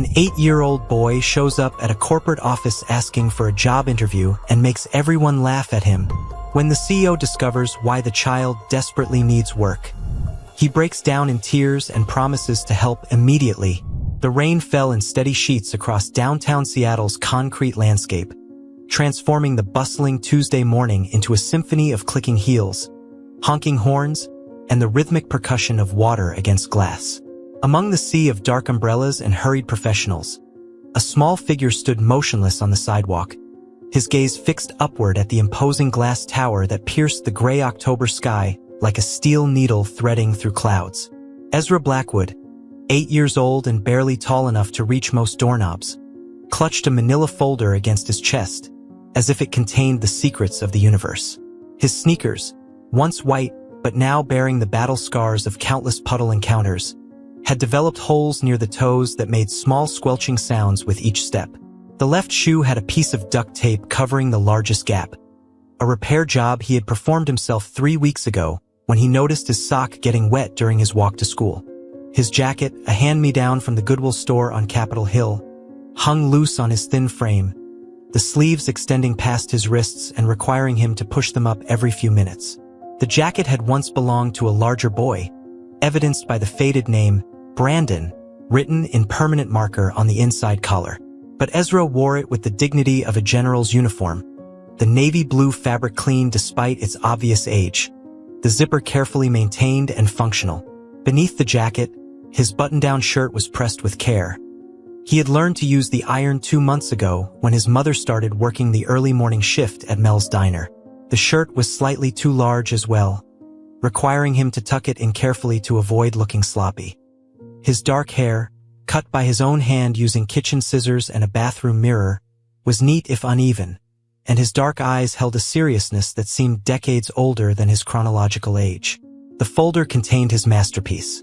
An 8-year-old boy shows up at a corporate office asking for a job interview and makes everyone laugh at him. When the CEO discovers why the child desperately needs work, he breaks down in tears and promises to help immediately. The rain fell in steady sheets across downtown Seattle's concrete landscape, transforming the bustling Tuesday morning into a symphony of clicking heels, honking horns, and the rhythmic percussion of water against glass. Among the sea of dark umbrellas and hurried professionals, a small figure stood motionless on the sidewalk, his gaze fixed upward at the imposing glass tower that pierced the gray October sky like a steel needle threading through clouds. Ezra Blackwood, 8 years old and barely tall enough to reach most doorknobs, clutched a manila folder against his chest, as if it contained the secrets of the universe. His sneakers, once white but now bearing the battle scars of countless puddle encounters, had developed holes near the toes that made small squelching sounds with each step. The left shoe had a piece of duct tape covering the largest gap, a repair job he had performed himself 3 weeks ago when he noticed his sock getting wet during his walk to school. His jacket, a hand-me-down from the Goodwill store on Capitol Hill, hung loose on his thin frame, the sleeves extending past his wrists and requiring him to push them up every few minutes. The jacket had once belonged to a larger boy, evidenced by the faded name Brandon, written in permanent marker on the inside collar. But Ezra wore it with the dignity of a general's uniform, the navy blue fabric clean despite its obvious age, the zipper carefully maintained and functional. Beneath the jacket, his button-down shirt was pressed with care. He had learned to use the iron 2 months ago when his mother started working the early morning shift at Mel's Diner. The shirt was slightly too large as well, requiring him to tuck it in carefully to avoid looking sloppy. His dark hair, cut by his own hand using kitchen scissors and a bathroom mirror, was neat if uneven, and his dark eyes held a seriousness that seemed decades older than his chronological age. The folder contained his masterpiece,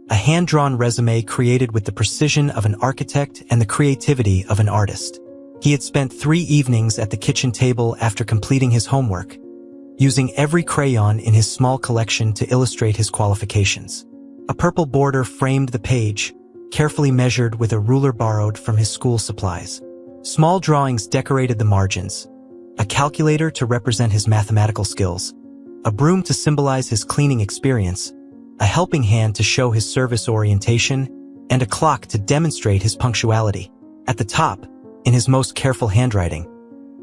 a hand-drawn resume created with the precision of an architect and the creativity of an artist. He had spent 3 evenings at the kitchen table after completing his homework, using every crayon in his small collection to illustrate his qualifications. A purple border framed the page, carefully measured with a ruler borrowed from his school supplies. Small drawings decorated the margins, a calculator to represent his mathematical skills, a broom to symbolize his cleaning experience, a helping hand to show his service orientation, and a clock to demonstrate his punctuality. At the top, in his most careful handwriting,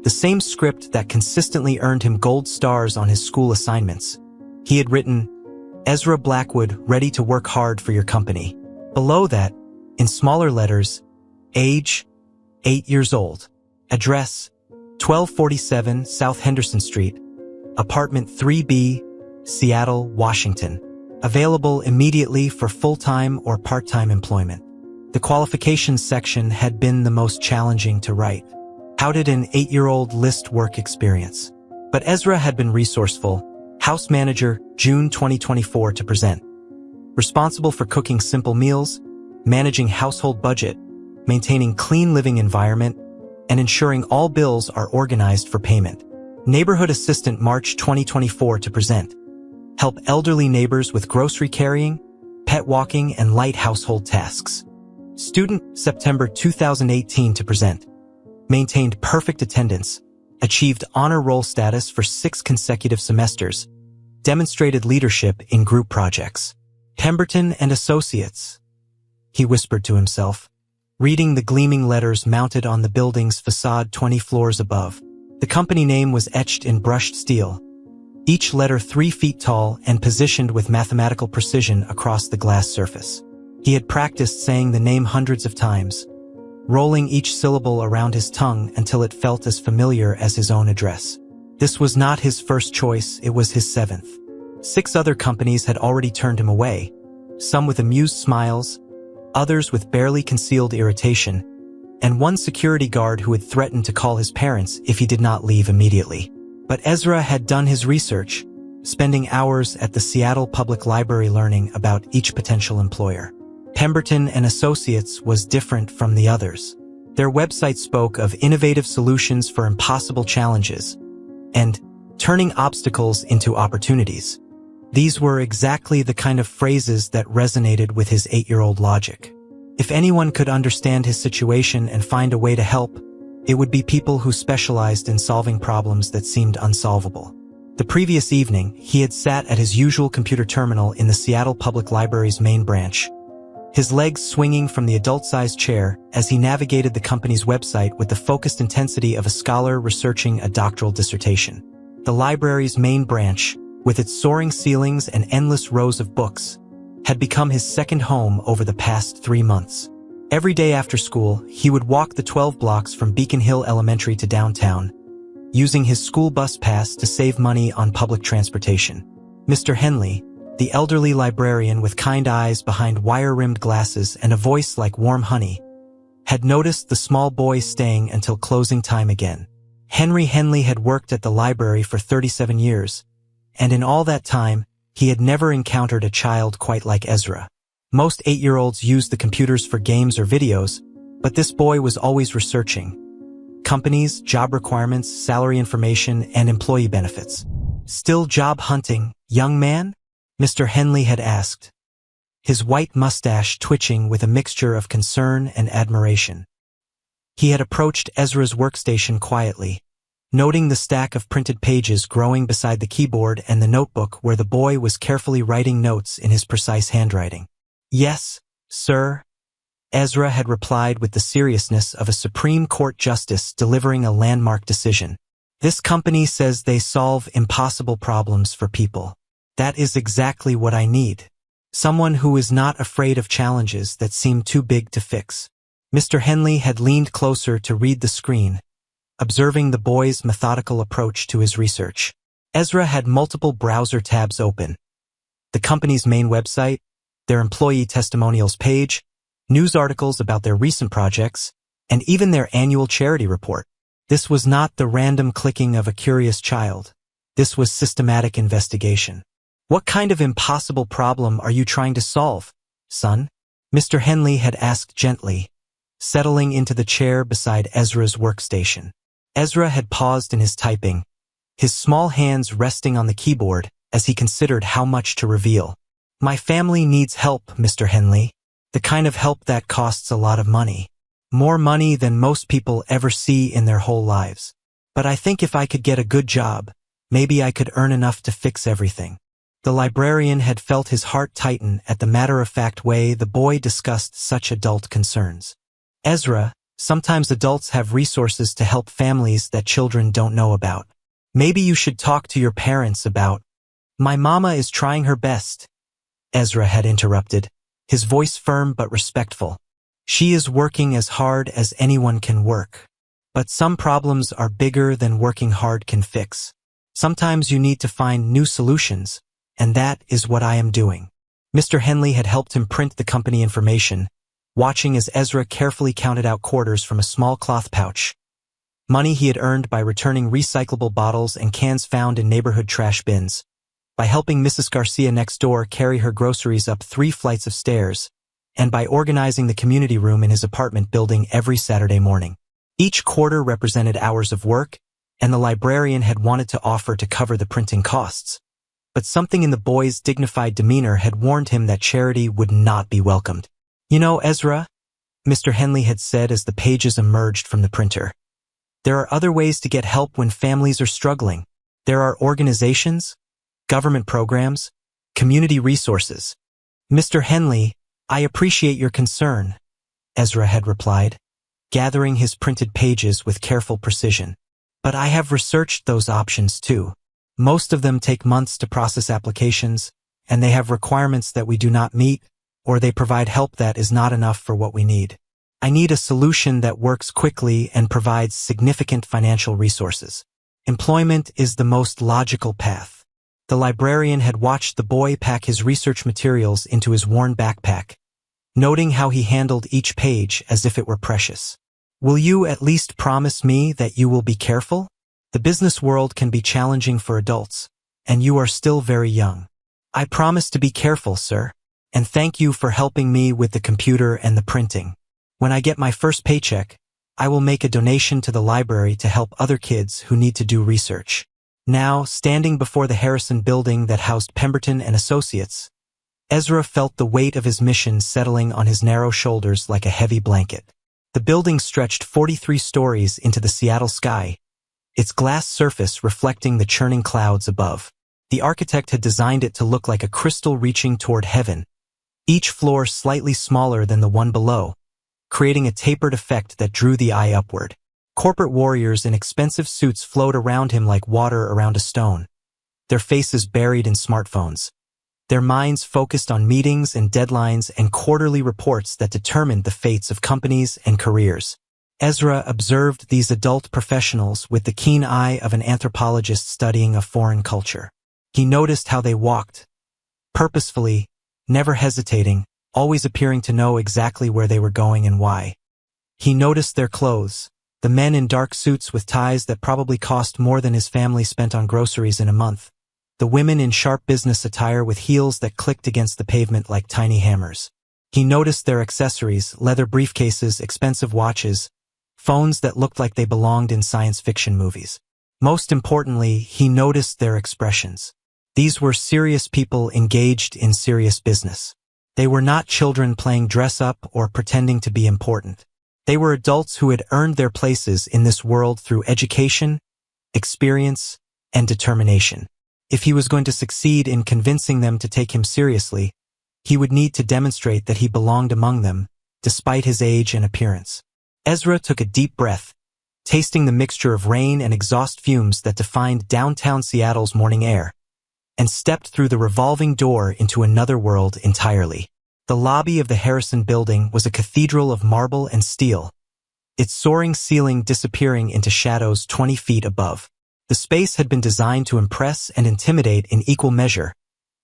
the same script that consistently earned him gold stars on his school assignments, he had written, "Ezra Blackwood, ready to work hard for your company." Below that, in smaller letters, age, 8 years old, address, 1247 South Henderson Street, apartment 3B, Seattle, Washington, available immediately for full-time or part-time employment. The qualifications section had been the most challenging to write. How did an 8-year-old list work experience? But Ezra had been resourceful. House manager, June 2024 to present. Responsible for cooking simple meals, managing household budget, maintaining clean living environment, and ensuring all bills are organized for payment. Neighborhood assistant, March 2024 to present. Help elderly neighbors with grocery carrying, pet walking, and light household tasks. Student, September 2018 to present. Maintained perfect attendance, achieved honor roll status for 6 consecutive semesters, demonstrated leadership in group projects. Pemberton and Associates, he whispered to himself, reading the gleaming letters mounted on the building's facade 20 floors above. The company name was etched in brushed steel, each letter 3 feet tall and positioned with mathematical precision across the glass surface. He had practiced saying the name hundreds of times, rolling each syllable around his tongue until it felt as familiar as his own address. This was not his first choice, it was his 7th. 6 other companies had already turned him away, some with amused smiles, others with barely concealed irritation, and one security guard who had threatened to call his parents if he did not leave immediately. But Ezra had done his research, spending hours at the Seattle Public Library learning about each potential employer. Pemberton and Associates was different from the others. Their website spoke of innovative solutions for impossible challenges and turning obstacles into opportunities. These were exactly the kind of phrases that resonated with his 8-year-old logic. If anyone could understand his situation and find a way to help, it would be people who specialized in solving problems that seemed unsolvable. The previous evening, he had sat at his usual computer terminal in the Seattle Public Library's main branch, his legs swinging from the adult-sized chair as he navigated the company's website with the focused intensity of a scholar researching a doctoral dissertation. The library's main branch, with its soaring ceilings and endless rows of books, had become his second home over the past 3 months. Every day after school, he would walk the 12 blocks from Beacon Hill Elementary to downtown, using his school bus pass to save money on public transportation. Mr. Henley, the elderly librarian with kind eyes behind wire-rimmed glasses and a voice like warm honey, had noticed the small boy staying until closing time again. Henry Henley had worked at the library for 37 years, and in all that time, he had never encountered a child quite like Ezra. Most 8-year-olds used the computers for games or videos, but this boy was always researching companies, job requirements, salary information, and employee benefits. "Still job hunting, young man?" Mr. Henley had asked, his white mustache twitching with a mixture of concern and admiration. He had approached Ezra's workstation quietly, noting the stack of printed pages growing beside the keyboard and the notebook where the boy was carefully writing notes in his precise handwriting. "Yes, sir," Ezra had replied with the seriousness of a Supreme Court justice delivering a landmark decision. "This company says they solve impossible problems for people. That is exactly what I need. Someone who is not afraid of challenges that seem too big to fix." Mr. Henley had leaned closer to read the screen, observing the boy's methodical approach to his research. Ezra had multiple browser tabs open: the company's main website, their employee testimonials page, news articles about their recent projects, and even their annual charity report. This was not the random clicking of a curious child. This was systematic investigation. "What kind of impossible problem are you trying to solve, son?" Mr. Henley had asked gently, settling into the chair beside Ezra's workstation. Ezra had paused in his typing, his small hands resting on the keyboard as he considered how much to reveal. "My family needs help, Mr. Henley. The kind of help that costs a lot of money. More money than most people ever see in their whole lives. But I think if I could get a good job, maybe I could earn enough to fix everything." The librarian had felt his heart tighten at the matter-of-fact way the boy discussed such adult concerns. "Ezra, sometimes adults have resources to help families that children don't know about. Maybe you should talk to your parents about—" "My mama is trying her best," Ezra had interrupted, his voice firm but respectful. "She is working as hard as anyone can work. But some problems are bigger than working hard can fix. Sometimes you need to find new solutions, and that is what I am doing." Mr. Henley had helped him print the company information, watching as Ezra carefully counted out quarters from a small cloth pouch, money he had earned by returning recyclable bottles and cans found in neighborhood trash bins, by helping Mrs. Garcia next door carry her groceries up 3 flights of stairs, and by organizing the community room in his apartment building every Saturday morning. Each quarter represented hours of work, and the librarian had wanted to offer to cover the printing costs. But something in the boy's dignified demeanor had warned him that charity would not be welcomed. "You know, Ezra," Mr. Henley had said as the pages emerged from the printer, "there are other ways to get help when families are struggling. There are organizations, government programs, community resources." "Mr. Henley, I appreciate your concern," Ezra had replied, gathering his printed pages with careful precision. "But I have researched those options too. Most of them take months to process applications, and they have requirements that we do not meet, or they provide help that is not enough for what we need. I need a solution that works quickly and provides significant financial resources. Employment is the most logical path." The librarian had watched the boy pack his research materials into his worn backpack, noting how he handled each page as if it were precious. "Will you at least promise me that you will be careful? The business world can be challenging for adults, and you are still very young." "I promise to be careful, sir, and thank you for helping me with the computer and the printing. When I get my first paycheck, I will make a donation to the library to help other kids who need to do research." Now, standing before the Harrison building that housed Pemberton and Associates, Ezra felt the weight of his mission settling on his narrow shoulders like a heavy blanket. The building stretched 43 stories into the Seattle sky, its glass surface reflecting the churning clouds above. The architect had designed it to look like a crystal reaching toward heaven, each floor slightly smaller than the one below, creating a tapered effect that drew the eye upward. Corporate warriors in expensive suits flowed around him like water around a stone, their faces buried in smartphones, their minds focused on meetings and deadlines and quarterly reports that determined the fates of companies and careers. Ezra observed these adult professionals with the keen eye of an anthropologist studying a foreign culture. He noticed how they walked, purposefully, never hesitating, always appearing to know exactly where they were going and why. He noticed their clothes, the men in dark suits with ties that probably cost more than his family spent on groceries in a month, the women in sharp business attire with heels that clicked against the pavement like tiny hammers. He noticed their accessories, leather briefcases, expensive watches, phones that looked like they belonged in science fiction movies. Most importantly, he noticed their expressions. These were serious people engaged in serious business. They were not children playing dress-up or pretending to be important. They were adults who had earned their places in this world through education, experience, and determination. If he was going to succeed in convincing them to take him seriously, he would need to demonstrate that he belonged among them, despite his age and appearance. Ezra took a deep breath, tasting the mixture of rain and exhaust fumes that defined downtown Seattle's morning air, and stepped through the revolving door into another world entirely. The lobby of the Harrison Building was a cathedral of marble and steel, its soaring ceiling disappearing into shadows 20 feet above. The space had been designed to impress and intimidate in equal measure,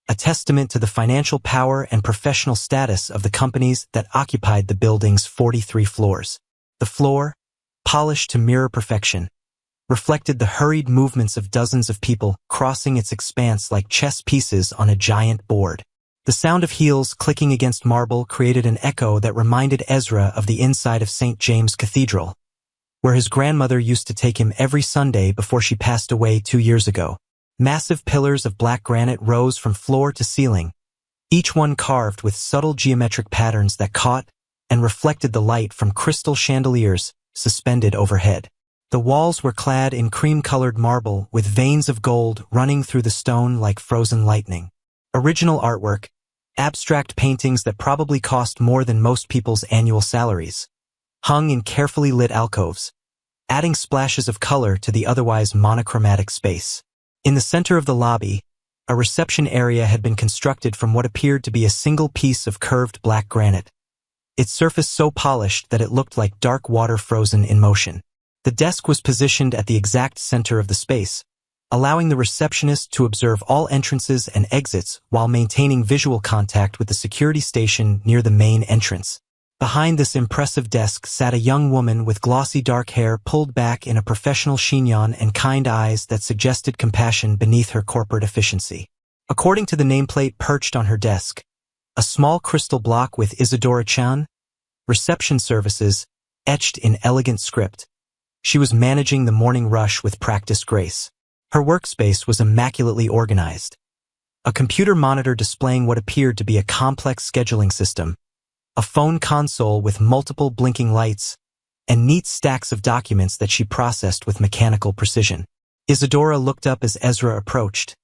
a testament to the financial power and professional status of the companies that occupied the building's 43 floors. The floor, polished to mirror perfection, reflected the hurried movements of dozens of people crossing its expanse like chess pieces on a giant board. The sound of heels clicking against marble created an echo that reminded Ezra of the inside of St. James Cathedral, where his grandmother used to take him every Sunday before she passed away 2 years ago. Massive pillars of black granite rose from floor to ceiling, each one carved with subtle geometric patterns that caught and reflected the light from crystal chandeliers suspended overhead. The walls were clad in cream-colored marble with veins of gold running through the stone like frozen lightning. Original artwork, abstract paintings that probably cost more than most people's annual salaries, hung in carefully lit alcoves, adding splashes of color to the otherwise monochromatic space. In the center of the lobby, a reception area had been constructed from what appeared to be a single piece of curved black granite, its surface so polished that it looked like dark water frozen in motion. The desk was positioned at the exact center of the space, allowing the receptionist to observe all entrances and exits while maintaining visual contact with the security station near the main entrance. Behind this impressive desk sat a young woman with glossy dark hair pulled back in a professional chignon and kind eyes that suggested compassion beneath her corporate efficiency. According to the nameplate perched on her desk, a small crystal block with Isadora Chan, reception services, etched in elegant script. She was managing the morning rush with practiced grace. Her workspace was immaculately organized. A computer monitor displaying what appeared to be a complex scheduling system, a phone console with multiple blinking lights, and neat stacks of documents that she processed with mechanical precision. Isadora looked up as Ezra approached,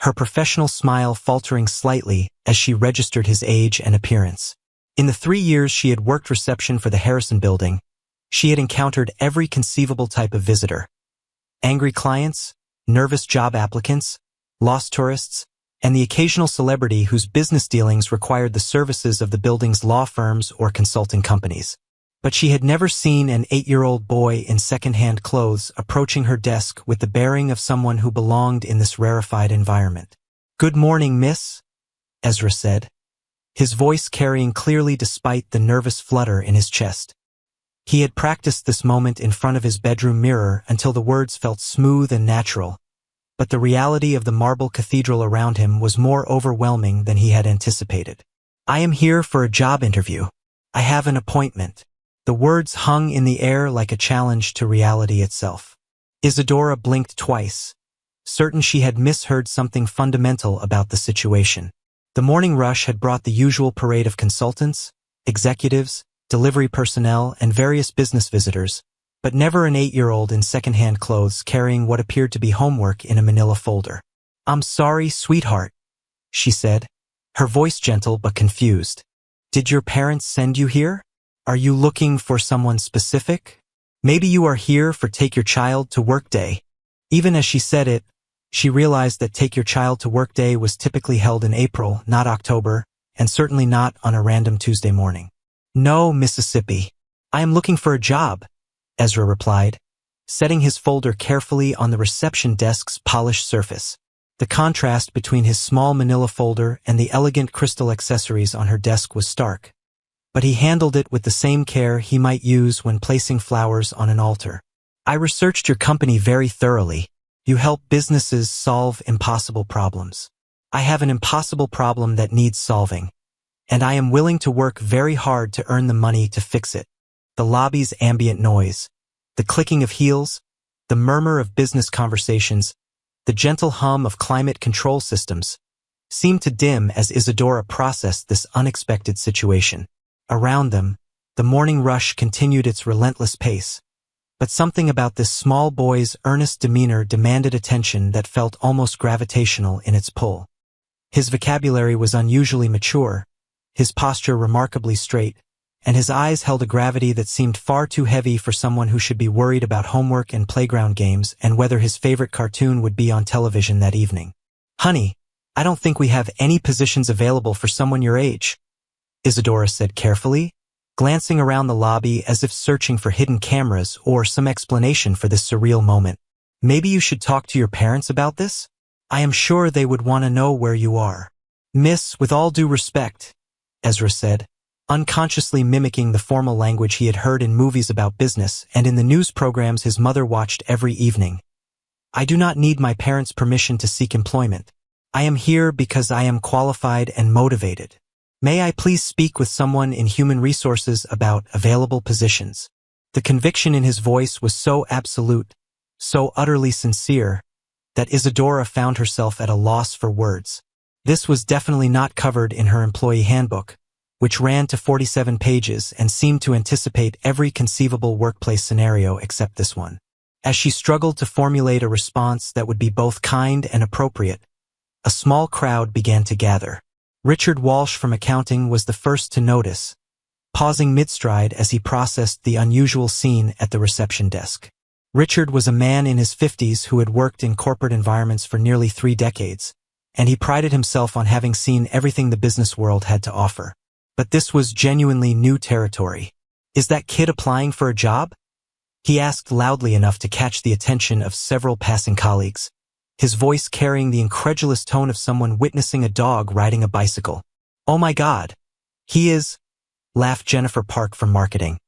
her professional smile faltering slightly as she registered his age and appearance. In the 3 years she had worked reception for the Harrison Building, she had encountered every conceivable type of visitor. Angry clients, nervous job applicants, lost tourists, and the occasional celebrity whose business dealings required the services of the building's law firms or consulting companies. But she had never seen an 8-year-old boy in second-hand clothes approaching her desk with the bearing of someone who belonged in this rarefied environment. "Good morning, miss," Ezra said, his voice carrying clearly despite the nervous flutter in his chest. He had practiced this moment in front of his bedroom mirror until the words felt smooth and natural, but the reality of the marble cathedral around him was more overwhelming than he had anticipated. "I am here for a job interview. I have an appointment." The words hung in the air like a challenge to reality itself. Isadora blinked twice, certain she had misheard something fundamental about the situation. The morning rush had brought the usual parade of consultants, executives, delivery personnel, and various business visitors, but never an 8-year-old in second-hand clothes carrying what appeared to be homework in a manila folder. "I'm sorry, sweetheart," she said, her voice gentle but confused. "Did your parents send you here? Are you looking for someone specific? Maybe you are here for Take Your Child to Work Day." Even as she said it, she realized that Take Your Child to Work Day was typically held in April, not October, and certainly not on a random Tuesday morning. "No, Mississippi. I am looking for a job," Ezra replied, setting his folder carefully on the reception desk's polished surface. The contrast between his small manila folder and the elegant crystal accessories on her desk was stark. But he handled it with the same care he might use when placing flowers on an altar. "I researched your company very thoroughly. You help businesses solve impossible problems. I have an impossible problem that needs solving, and I am willing to work very hard to earn the money to fix it." The lobby's ambient noise, the clicking of heels, the murmur of business conversations, the gentle hum of climate control systems, seemed to dim as Isadora processed this unexpected situation. Around them, the morning rush continued its relentless pace, but something about this small boy's earnest demeanor demanded attention that felt almost gravitational in its pull. His vocabulary was unusually mature, his posture remarkably straight, and his eyes held a gravity that seemed far too heavy for someone who should be worried about homework and playground games and whether his favorite cartoon would be on television that evening. "Honey, I don't think we have any positions available for someone your age," Isadora said carefully, glancing around the lobby as if searching for hidden cameras or some explanation for this surreal moment. "Maybe you should talk to your parents about this? I am sure they would want to know where you are." "Miss, with all due respect," Ezra said, unconsciously mimicking the formal language he had heard in movies about business and in the news programs his mother watched every evening. "I do not need my parents' permission to seek employment. I am here because I am qualified and motivated. May I please speak with someone in human resources about available positions?" The conviction in his voice was so absolute, so utterly sincere, that Isadora found herself at a loss for words. This was definitely not covered in her employee handbook, which ran to 47 pages and seemed to anticipate every conceivable workplace scenario except this one. As she struggled to formulate a response that would be both kind and appropriate, a small crowd began to gather. Richard Walsh from accounting was the first to notice, pausing mid-stride as he processed the unusual scene at the reception desk. Richard was a man in his 50s who had worked in corporate environments for nearly 3 decades, and he prided himself on having seen everything the business world had to offer. But this was genuinely new territory. "Is that kid applying for a job?" he asked loudly enough to catch the attention of several passing colleagues, his voice carrying the incredulous tone of someone witnessing a dog riding a bicycle. "Oh my God, he is," laughed Jennifer Park from marketing,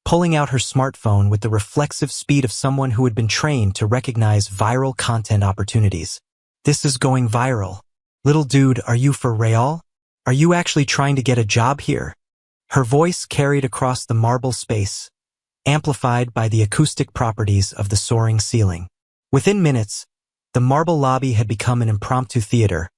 pulling out her smartphone with the reflexive speed of someone who had been trained to recognize viral content opportunities. "This is going viral. Little dude, are you for real? Are you actually trying to get a job here?" Her voice carried across the marble space, amplified by the acoustic properties of the soaring ceiling. Within minutes, the marble lobby had become an impromptu theater,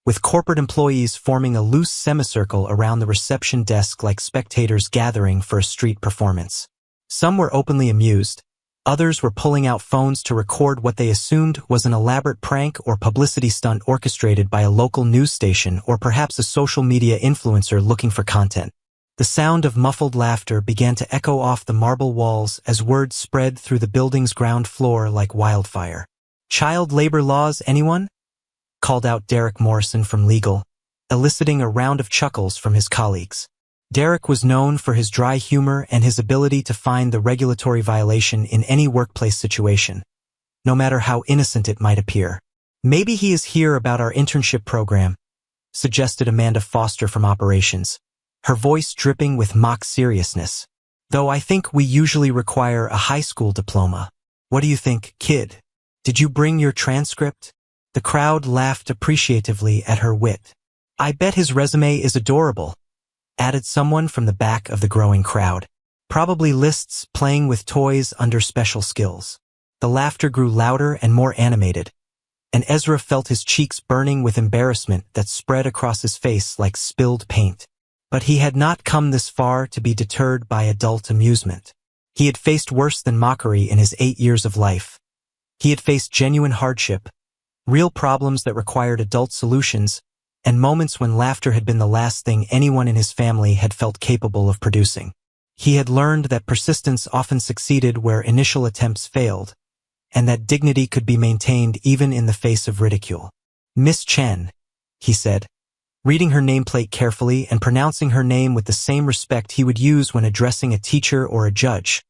with corporate employees forming a loose semicircle around the reception desk like spectators gathering for a street performance. Some were openly amused, others were pulling out phones to record what they assumed was an elaborate prank or publicity stunt orchestrated by a local news station or perhaps a social media influencer looking for content. The sound of muffled laughter began to echo off the marble walls as words spread through the building's ground floor like wildfire. "Child labor laws, anyone?" called out Derek Morrison from legal, eliciting a round of chuckles from his colleagues. Derek was known for his dry humor and his ability to find the regulatory violation in any workplace situation, no matter how innocent it might appear. "Maybe he is here about our internship program," suggested Amanda Foster from operations, her voice dripping with mock seriousness. "Though I think we usually require a high school diploma. What do you think, kid? Did you bring your transcript?" The crowd laughed appreciatively at her wit. "I bet his resume is adorable," added someone from the back of the growing crowd. "Probably lists playing with toys under special skills." The laughter grew louder and more animated, and Ezra felt his cheeks burning with embarrassment that spread across his face like spilled paint. But he had not come this far to be deterred by adult amusement. He had faced worse than mockery in his 8 years of life. He had faced genuine hardship, real problems that required adult solutions, and moments when laughter had been the last thing anyone in his family had felt capable of producing. He had learned that persistence often succeeded where initial attempts failed, and that dignity could be maintained even in the face of ridicule. "Miss Chen," he said, reading her nameplate carefully and pronouncing her name with the same respect he would use when addressing a teacher or a judge.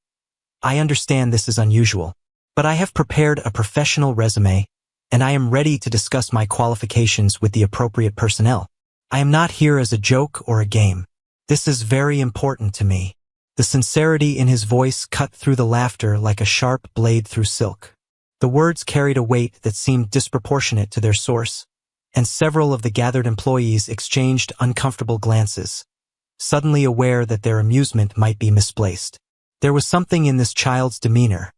"I understand this is unusual, but I have prepared a professional resume, and I am ready to discuss my qualifications with the appropriate personnel. I am not here as a joke or a game. This is very important to me." The sincerity in his voice cut through the laughter like a sharp blade through silk. The words carried a weight that seemed disproportionate to their source, and several of the gathered employees exchanged uncomfortable glances, suddenly aware that their amusement might be misplaced. There was something in this child's demeanor,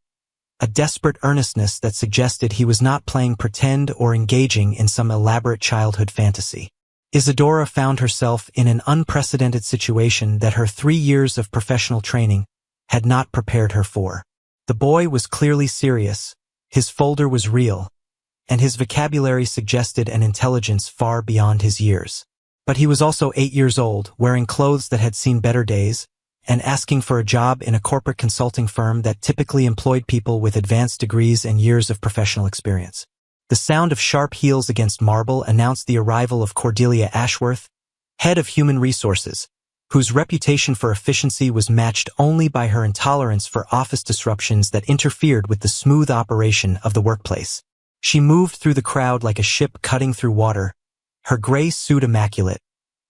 a desperate earnestness that suggested he was not playing pretend or engaging in some elaborate childhood fantasy. Isadora found herself in an unprecedented situation that her 3 years of professional training had not prepared her for. The boy was clearly serious, his folder was real, and his vocabulary suggested an intelligence far beyond his years. But he was also 8 years old, wearing clothes that had seen better days, and asking for a job in a corporate consulting firm that typically employed people with advanced degrees and years of professional experience. The sound of sharp heels against marble announced the arrival of Cordelia Ashworth, head of human resources, whose reputation for efficiency was matched only by her intolerance for office disruptions that interfered with the smooth operation of the workplace. She moved through the crowd like a ship cutting through water, her gray suit immaculate,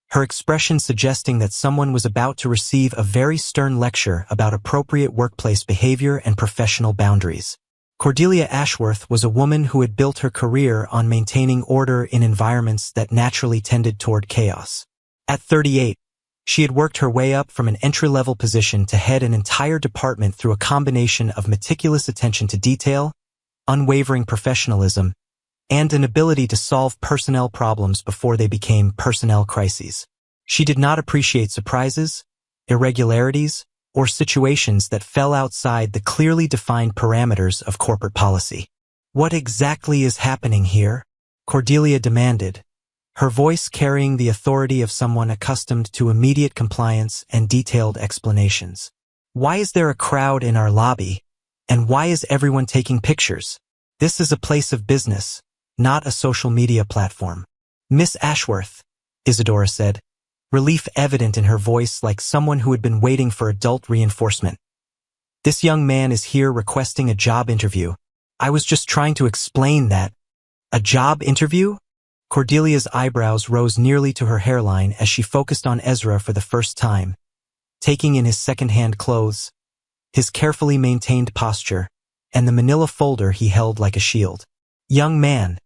her expression suggesting that someone was about to receive a very stern lecture about appropriate workplace behavior and professional boundaries. Cordelia Ashworth was a woman who had built her career on maintaining order in environments that naturally tended toward chaos. At 38, she had worked her way up from an entry-level position to head an entire department through a combination of meticulous attention to detail, unwavering professionalism, and an ability to solve personnel problems before they became personnel crises. She did not appreciate surprises, irregularities, or situations that fell outside the clearly defined parameters of corporate policy. "What exactly is happening here?" Cordelia demanded, her voice carrying the authority of someone accustomed to immediate compliance and detailed explanations. "Why is there a crowd in our lobby? And why is everyone taking pictures? This is a place of business, not a social media platform." "Miss Ashworth," Isadora said, relief evident in her voice like someone who had been waiting for adult reinforcement. "This young man is here requesting a job interview. I was just trying to explain that." "A job interview?" Cordelia's eyebrows rose nearly to her hairline as she focused on Ezra for the first time, taking in his second-hand clothes, his carefully maintained posture, and the manila folder he held like a shield. "Young man,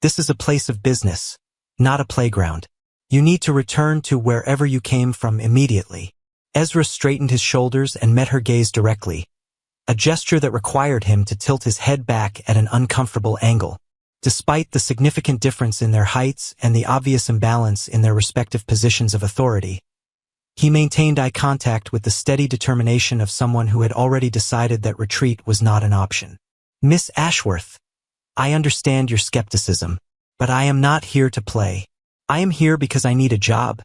this is a place of business, not a playground. You need to return to wherever you came from immediately." Ezra straightened his shoulders and met her gaze directly, a gesture that required him to tilt his head back at an uncomfortable angle. Despite the significant difference in their heights and the obvious imbalance in their respective positions of authority, he maintained eye contact with the steady determination of someone who had already decided that retreat was not an option. "Miss Ashworth, I understand your skepticism, but I am not here to play. I am here because I need a job,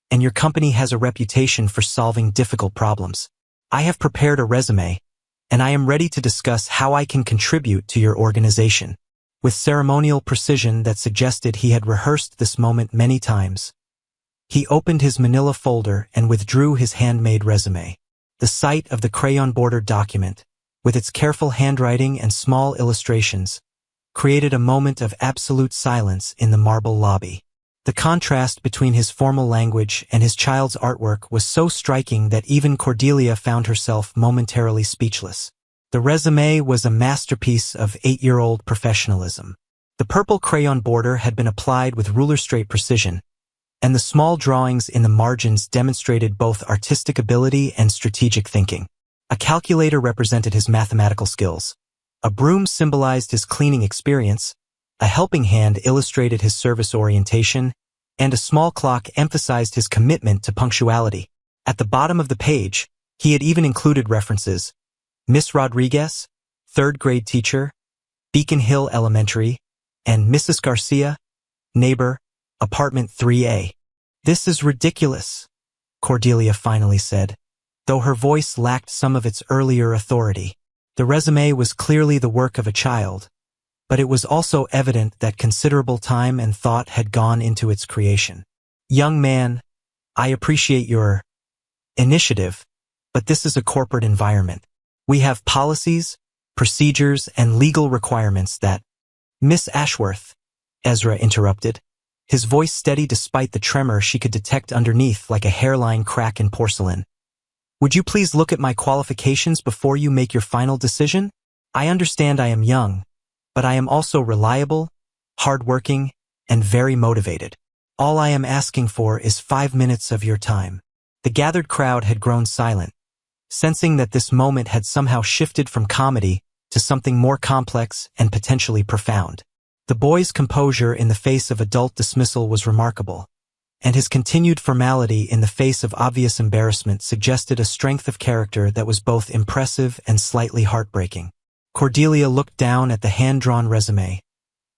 and your company has a reputation for solving difficult problems. I have prepared a resume, and I am ready to discuss how I can contribute to your organization." With ceremonial precision that suggested he had rehearsed this moment many times, he opened his manila folder and withdrew his handmade resume. The sight of the crayon-bordered document, with its careful handwriting and small illustrations, created a moment of absolute silence in the marble lobby. The contrast between his formal language and his child's artwork was so striking that even Cordelia found herself momentarily speechless. The resume was a masterpiece of 8-year-old professionalism. The purple crayon border had been applied with ruler-straight precision, and the small drawings in the margins demonstrated both artistic ability and strategic thinking. A calculator represented his mathematical skills. A broom symbolized his cleaning experience, A helping hand illustrated his service orientation, and a small clock emphasized his commitment to punctuality. At the bottom of the page, he had even included references: Miss Rodriguez, third-grade teacher, Beacon Hill Elementary, and Mrs. Garcia, neighbor, apartment 3A. "This is ridiculous," Cordelia finally said, though her voice lacked some of its earlier authority. The resume was clearly the work of a child, but it was also evident that considerable time and thought had gone into its creation. "Young man, I appreciate your initiative, but this is a corporate environment. We have policies, procedures, and legal requirements that—" "Miss Ashworth," Ezra interrupted, his voice steady despite the tremor she could detect underneath like a hairline crack in porcelain. "Would you please look at my qualifications before you make your final decision? I understand I am young, but I am also reliable, hardworking, and very motivated. All I am asking for is 5 minutes of your time." The gathered crowd had grown silent, sensing that this moment had somehow shifted from comedy to something more complex and potentially profound. The boy's composure in the face of adult dismissal was remarkable, and his continued formality in the face of obvious embarrassment suggested a strength of character that was both impressive and slightly heartbreaking. Cordelia looked down at the hand-drawn resume,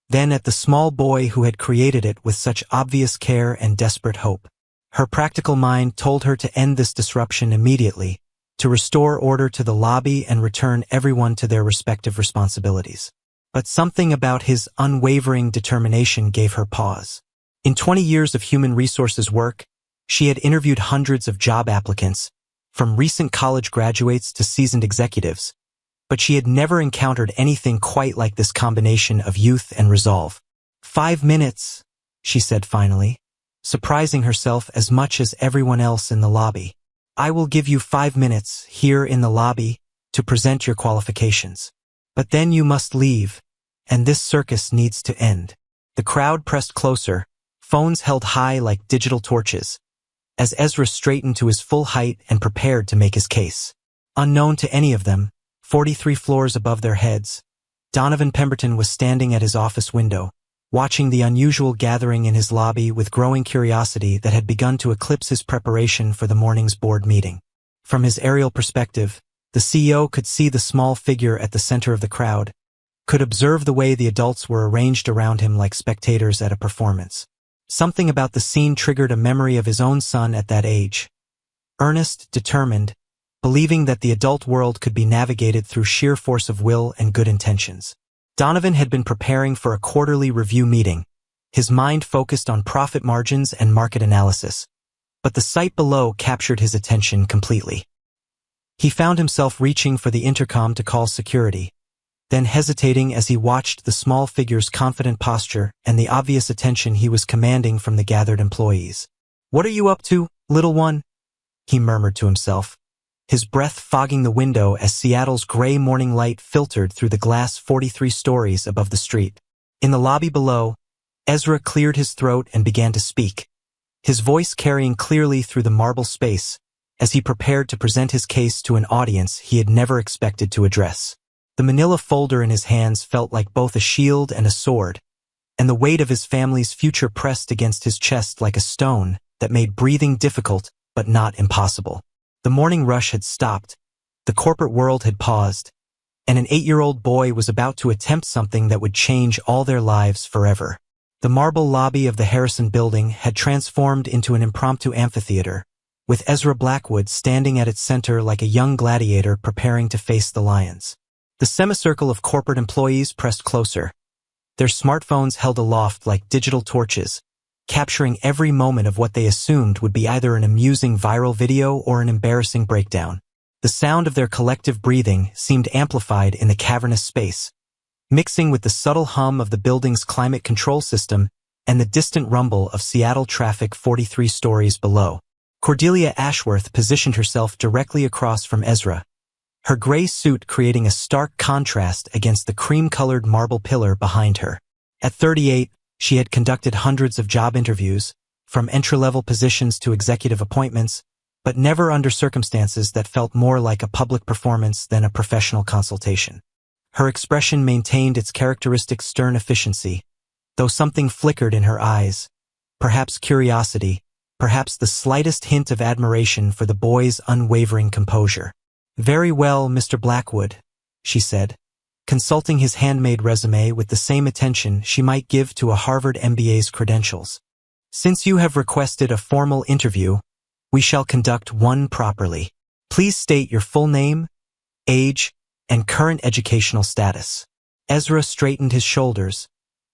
then at the small boy who had created it with such obvious care and desperate hope. Her practical mind told her to end this disruption immediately, to restore order to the lobby and return everyone to their respective responsibilities. But something about his unwavering determination gave her pause. In 20 years of human resources work, she had interviewed hundreds of job applicants, from recent college graduates to seasoned executives, but she had never encountered anything quite like this combination of youth and resolve. 5 minutes, she said finally, surprising herself as much as everyone else in the lobby. "I will give you 5 minutes here in the lobby to present your qualifications. But then you must leave, and this circus needs to end." The crowd pressed closer, phones held high like digital torches, as Ezra straightened to his full height and prepared to make his case. Unknown to any of them, 43 floors above their heads, Donovan Pemberton was standing at his office window, watching the unusual gathering in his lobby with growing curiosity that had begun to eclipse his preparation for the morning's board meeting. From his aerial perspective, the CEO could see the small figure at the center of the crowd, could observe the way the adults were arranged around him like spectators at a performance. Something about the scene triggered a memory of his own son at that age. Earnest, determined, believing that the adult world could be navigated through sheer force of will and good intentions. Donovan had been preparing for a quarterly review meeting, his mind focused on profit margins and market analysis. But the sight below captured his attention completely. He found himself reaching for the intercom to call security, then hesitating as he watched the small figure's confident posture and the obvious attention he was commanding from the gathered employees. "What are you up to, little one?" he murmured to himself, his breath fogging the window as Seattle's gray morning light filtered through the glass 43 stories above the street. In the lobby below, Ezra cleared his throat and began to speak, his voice carrying clearly through the marble space as he prepared to present his case to an audience he had never expected to address. The manila folder in his hands felt like both a shield and a sword, and the weight of his family's future pressed against his chest like a stone that made breathing difficult but not impossible. The morning rush had stopped, the corporate world had paused, and an 8-year-old boy was about to attempt something that would change all their lives forever. The marble lobby of the Harrison Building had transformed into an impromptu amphitheater, with Ezra Blackwood standing at its center like a young gladiator preparing to face the lions. The semicircle of corporate employees pressed closer, their smartphones held aloft like digital torches, capturing every moment of what they assumed would be either an amusing viral video or an embarrassing breakdown. The sound of their collective breathing seemed amplified in the cavernous space, mixing with the subtle hum of the building's climate control system and the distant rumble of Seattle traffic 43 stories below. Cordelia Ashworth positioned herself directly across from Ezra, her gray suit creating a stark contrast against the cream-colored marble pillar behind her. At 38, she had conducted hundreds of job interviews, from entry-level positions to executive appointments, but never under circumstances that felt more like a public performance than a professional consultation. Her expression maintained its characteristic stern efficiency, though something flickered in her eyes. Perhaps curiosity, perhaps the slightest hint of admiration for the boy's unwavering composure. "Very well, Mr. Blackwood," she said, consulting his handmade resume with the same attention she might give to a Harvard MBA's credentials. "Since you have requested a formal interview, we shall conduct one properly. Please state your full name, age, and current educational status." Ezra straightened his shoulders,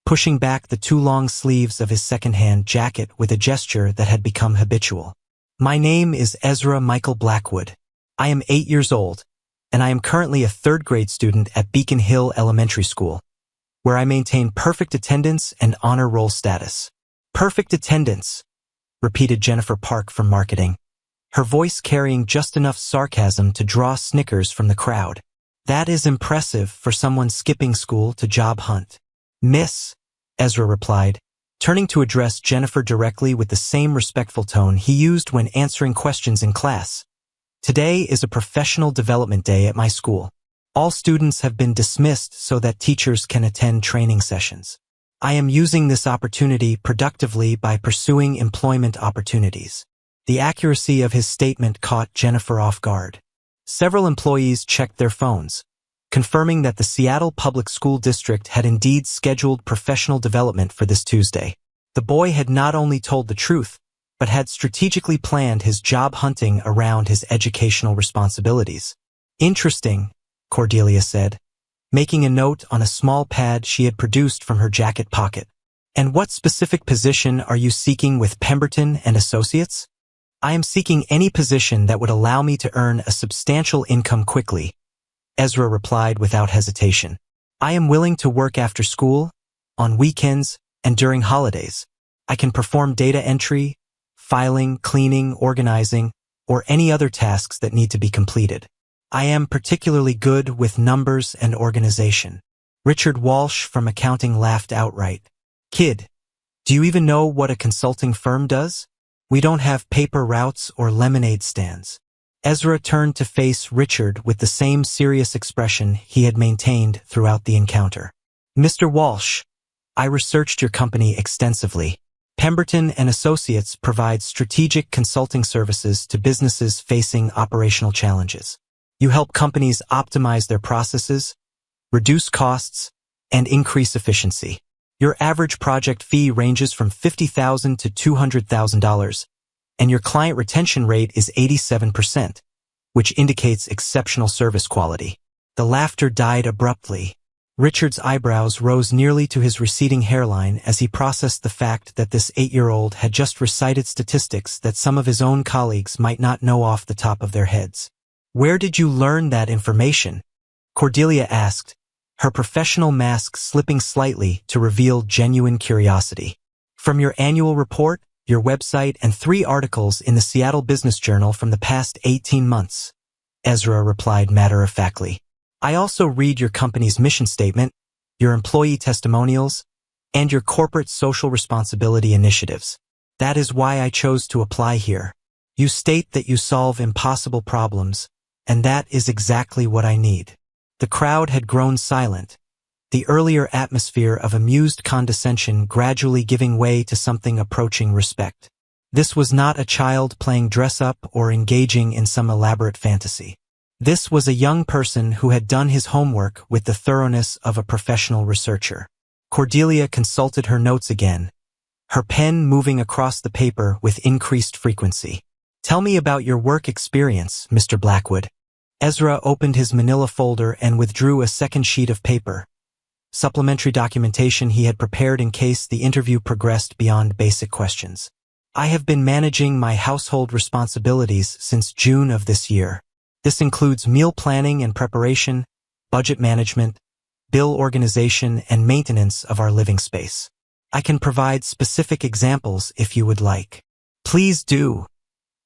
pushing back the too long sleeves of his second-hand jacket with a gesture that had become habitual. "My name is Ezra Michael Blackwood. I am 8 years old, and I am currently a third-grade student at Beacon Hill Elementary School, where I maintain perfect attendance and honor roll status." "Perfect attendance," repeated Jennifer Park from marketing, her voice carrying just enough sarcasm to draw snickers from the crowd. "That is impressive for someone skipping school to job hunt." "Miss," Ezra replied, turning to address Jennifer directly with the same respectful tone he used when answering questions in class. "Today is a professional development day at my school. All students have been dismissed so that teachers can attend training sessions. I am using this opportunity productively by pursuing employment opportunities." The accuracy of his statement caught Jennifer off guard. Several employees checked their phones, confirming that the Seattle Public School District had indeed scheduled professional development for this Tuesday. The boy had not only told the truth, but had strategically planned his job hunting around his educational responsibilities. "Interesting," Cordelia said, making a note on a small pad she had produced from her jacket pocket. "And what specific position are you seeking with Pemberton and Associates?" "I am seeking any position that would allow me to earn a substantial income quickly," Ezra replied without hesitation. "I am willing to work after school, on weekends, and during holidays. I can perform data entry, filing, cleaning, organizing, or any other tasks that need to be completed. I am particularly good with numbers and organization." Richard Walsh from accounting laughed outright. "Kid, do you even know what a consulting firm does? We don't have paper routes or lemonade stands." Ezra turned to face Richard with the same serious expression he had maintained throughout the encounter. "Mr. Walsh, I researched your company extensively. Pemberton and Associates provides strategic consulting services to businesses facing operational challenges. You help companies optimize their processes, reduce costs, and increase efficiency. Your average project fee ranges from $50,000 to $200,000, and your client retention rate is 87%, which indicates exceptional service quality." The laughter died abruptly. Richard's eyebrows rose nearly to his receding hairline as he processed the fact that this 8-year-old had just recited statistics that some of his own colleagues might not know off the top of their heads. "Where did you learn that information?" Cordelia asked, her professional mask slipping slightly to reveal genuine curiosity. "From your annual report, your website, and 3 articles in the Seattle Business Journal from the past 18 months, Ezra replied matter-of-factly. "I also read your company's mission statement, your employee testimonials, and your corporate social responsibility initiatives. That is why I chose to apply here. You state that you solve impossible problems, and that is exactly what I need." The crowd had grown silent, the earlier atmosphere of amused condescension gradually giving way to something approaching respect. This was not a child playing dress-up or engaging in some elaborate fantasy. This was a young person who had done his homework with the thoroughness of a professional researcher. Cordelia consulted her notes again, her pen moving across the paper with increased frequency. "Tell me about your work experience, Mr. Blackwood." Ezra opened his manila folder and withdrew a second sheet of paper, supplementary documentation he had prepared in case the interview progressed beyond basic questions. "I have been managing my household responsibilities since June of this year. This includes meal planning and preparation, budget management, bill organization, and maintenance of our living space. I can provide specific examples if you would like." "Please do,"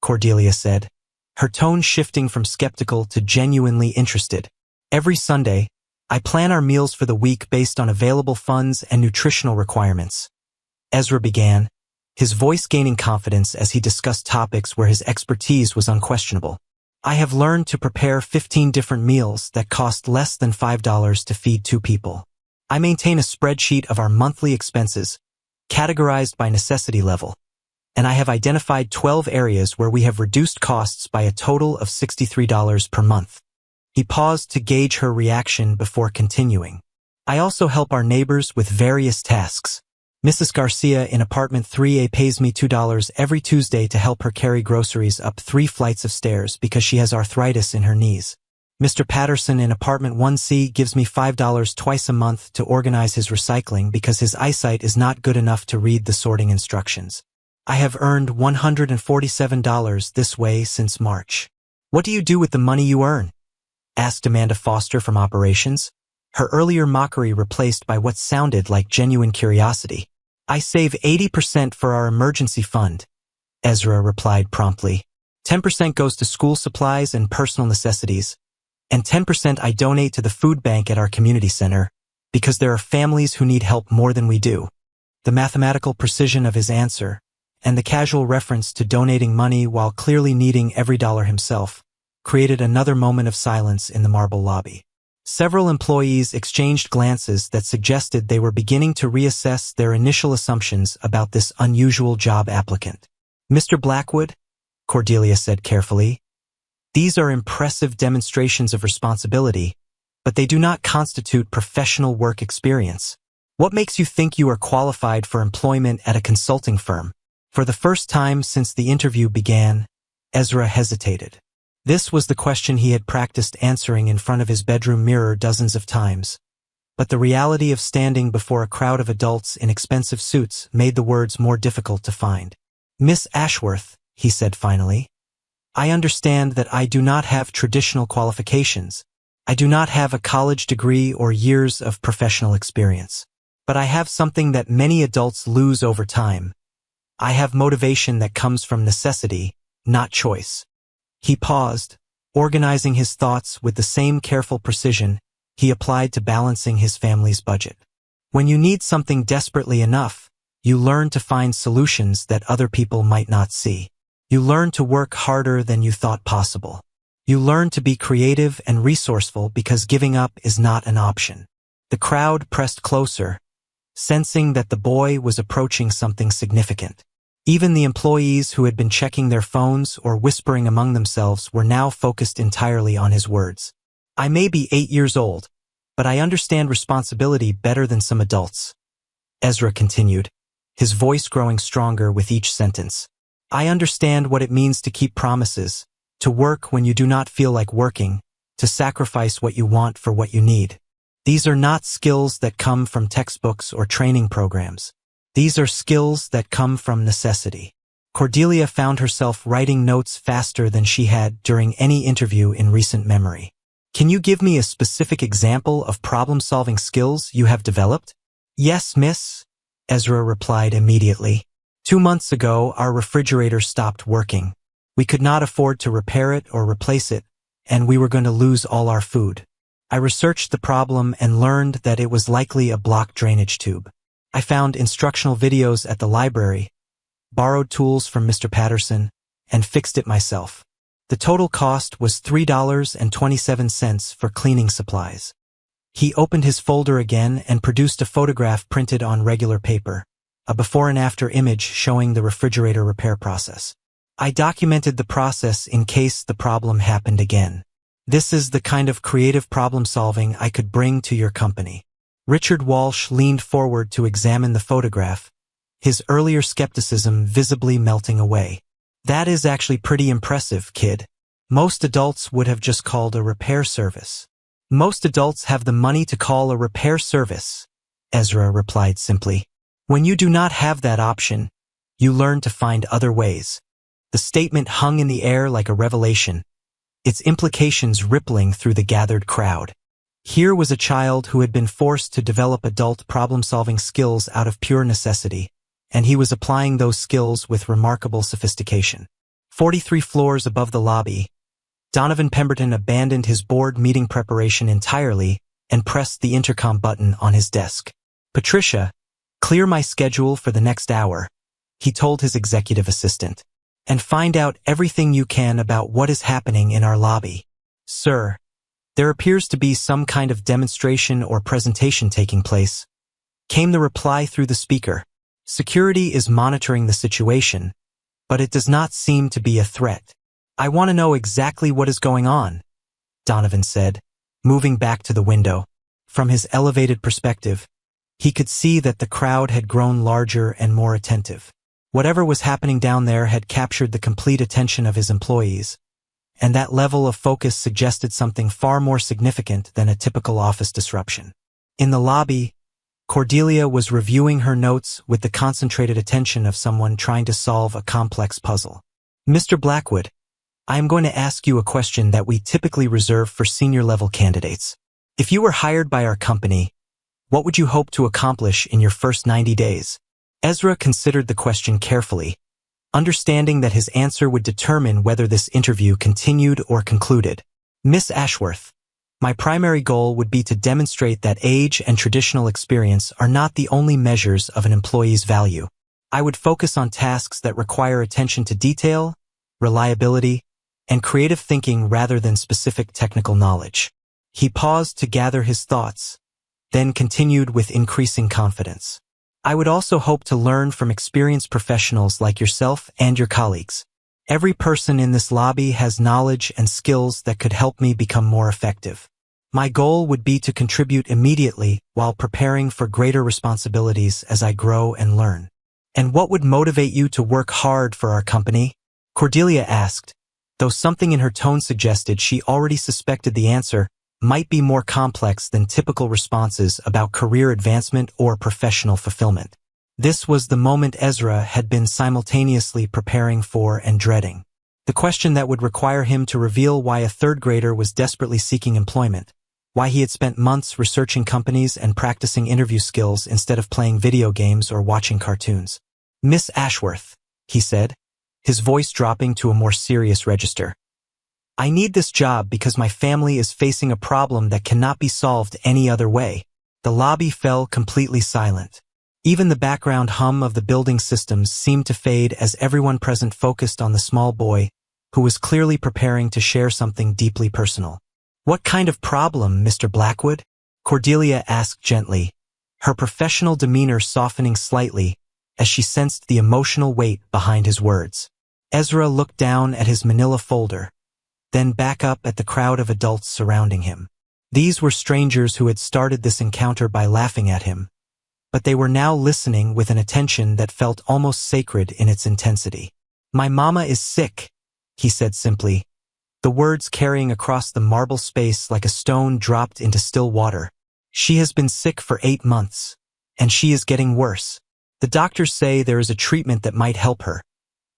Cordelia said, her tone shifting from skeptical to genuinely interested. "Every Sunday, I plan our meals for the week based on available funds and nutritional requirements." Ezra began, his voice gaining confidence as he discussed topics where his expertise was unquestionable. "I have learned to prepare 15 different meals that cost less than $5 to feed 2 people. I maintain a spreadsheet of our monthly expenses, categorized by necessity level, and I have identified 12 areas where we have reduced costs by a total of $63 per month. He paused to gauge her reaction before continuing. I also help our neighbors with various tasks. Mrs. Garcia in apartment 3A pays me $2 every Tuesday to help her carry groceries up 3 flights of stairs because she has arthritis in her knees. Mr. Patterson in apartment 1C gives me $5 twice a month to organize his recycling because his eyesight is not good enough to read the sorting instructions. I have earned $147 this way since March. What do you do with the money you earn? Asked Amanda Foster from operations, her earlier mockery replaced by what sounded like genuine curiosity. I save 80% for our emergency fund, Ezra replied promptly. 10% goes to school supplies and personal necessities, and 10% I donate to the food bank at our community center, because there are families who need help more than we do. The mathematical precision of his answer, and the casual reference to donating money while clearly needing every dollar himself, created another moment of silence in the marble lobby. Several employees exchanged glances that suggested they were beginning to reassess their initial assumptions about this unusual job applicant. Mr. Blackwood, Cordelia said carefully, these are impressive demonstrations of responsibility, but they do not constitute professional work experience. What makes you think you are qualified for employment at a consulting firm? For the first time since the interview began, Ezra hesitated. This was the question he had practiced answering in front of his bedroom mirror dozens of times. But the reality of standing before a crowd of adults in expensive suits made the words more difficult to find. Miss Ashworth, he said finally, I understand that I do not have traditional qualifications. I do not have a college degree or years of professional experience. But I have something that many adults lose over time. I have motivation that comes from necessity, not choice. He paused, organizing his thoughts with the same careful precision he applied to balancing his family's budget. When you need something desperately enough, you learn to find solutions that other people might not see. You learn to work harder than you thought possible. You learn to be creative and resourceful because giving up is not an option. The crowd pressed closer, sensing that the boy was approaching something significant. Even the employees who had been checking their phones or whispering among themselves were now focused entirely on his words. I may be 8 years old, but I understand responsibility better than some adults. Ezra continued, his voice growing stronger with each sentence. I understand what it means to keep promises, to work when you do not feel like working, to sacrifice what you want for what you need. These are not skills that come from textbooks or training programs. These are skills that come from necessity. Cordelia found herself writing notes faster than she had during any interview in recent memory. Can you give me a specific example of problem-solving skills you have developed? Yes, miss, Ezra replied immediately. 2 months ago, our refrigerator stopped working. We could not afford to repair it or replace it, and we were going to lose all our food. I researched the problem and learned that it was likely a blocked drainage tube. I found instructional videos at the library, borrowed tools from Mr. Patterson, and fixed it myself. The total cost was $3.27 for cleaning supplies. He opened his folder again and produced a photograph printed on regular paper, a before and after image showing the refrigerator repair process. I documented the process in case the problem happened again. This is the kind of creative problem solving I could bring to your company. Richard Walsh leaned forward to examine the photograph, his earlier skepticism visibly melting away. That is actually pretty impressive, kid. Most adults would have just called a repair service. Most adults have the money to call a repair service, Ezra replied simply. When you do not have that option, you learn to find other ways. The statement hung in the air like a revelation, its implications rippling through the gathered crowd. Here was a child who had been forced to develop adult problem-solving skills out of pure necessity, and he was applying those skills with remarkable sophistication. 43 floors above the lobby, Donovan Pemberton abandoned his board meeting preparation entirely and pressed the intercom button on his desk. Patricia, clear my schedule for the next hour, he told his executive assistant, and find out everything you can about what is happening in our lobby. Sir, There appears to be some kind of demonstration or presentation taking place. Came the reply through the speaker. Security is monitoring the situation, but it does not seem to be a threat. I want to know exactly what is going on, Donovan said, moving back to the window. From his elevated perspective, he could see that the crowd had grown larger and more attentive. Whatever was happening down there had captured the complete attention of his employees, and that level of focus suggested something far more significant than a typical office disruption. In the lobby, Cordelia was reviewing her notes with the concentrated attention of someone trying to solve a complex puzzle. Mr. Blackwood, I am going to ask you a question that we typically reserve for senior-level candidates. If you were hired by our company, what would you hope to accomplish in your first 90 days? Ezra considered the question carefully, understanding that his answer would determine whether this interview continued or concluded. Miss Ashworth, my primary goal would be to demonstrate that age and traditional experience are not the only measures of an employee's value. I would focus on tasks that require attention to detail, reliability, and creative thinking rather than specific technical knowledge. He paused to gather his thoughts, then continued with increasing confidence. I would also hope to learn from experienced professionals like yourself and your colleagues. Every person in this lobby has knowledge and skills that could help me become more effective. My goal would be to contribute immediately while preparing for greater responsibilities as I grow and learn. And what would motivate you to work hard for our company? Cordelia asked, though something in her tone suggested she already suspected the answer might be more complex than typical responses about career advancement or professional fulfillment. This was the moment Ezra had been simultaneously preparing for and dreading. The question that would require him to reveal why a third grader was desperately seeking employment, why he had spent months researching companies and practicing interview skills instead of playing video games or watching cartoons. Miss Ashworth, he said, his voice dropping to a more serious register. I need this job because my family is facing a problem that cannot be solved any other way. The lobby fell completely silent. Even the background hum of the building systems seemed to fade as everyone present focused on the small boy, who was clearly preparing to share something deeply personal. What kind of problem, Mr. Blackwood? Cordelia asked gently, her professional demeanor softening slightly as she sensed the emotional weight behind his words. Ezra looked down at his manila folder, then back up at the crowd of adults surrounding him. These were strangers who had started this encounter by laughing at him, but they were now listening with an attention that felt almost sacred in its intensity. My mama is sick, he said simply, the words carrying across the marble space like a stone dropped into still water. She has been sick for 8 months, and she is getting worse. The doctors say there is a treatment that might help her,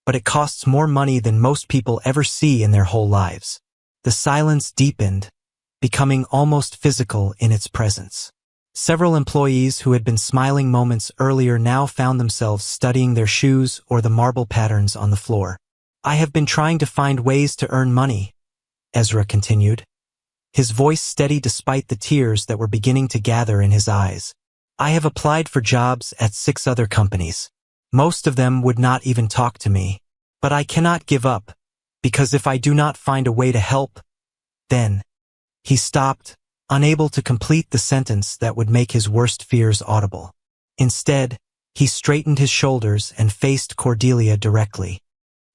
but it costs more money than most people ever see in their whole lives. The silence deepened, becoming almost physical in its presence. Several employees who had been smiling moments earlier now found themselves studying their shoes or the marble patterns on the floor. I have been trying to find ways to earn money, Ezra continued, his voice steady despite the tears that were beginning to gather in his eyes. I have applied for jobs at 6 other companies. Most of them would not even talk to me. But I cannot give up, because if I do not find a way to help, then... He stopped, unable to complete the sentence that would make his worst fears audible. Instead, he straightened his shoulders and faced Cordelia directly.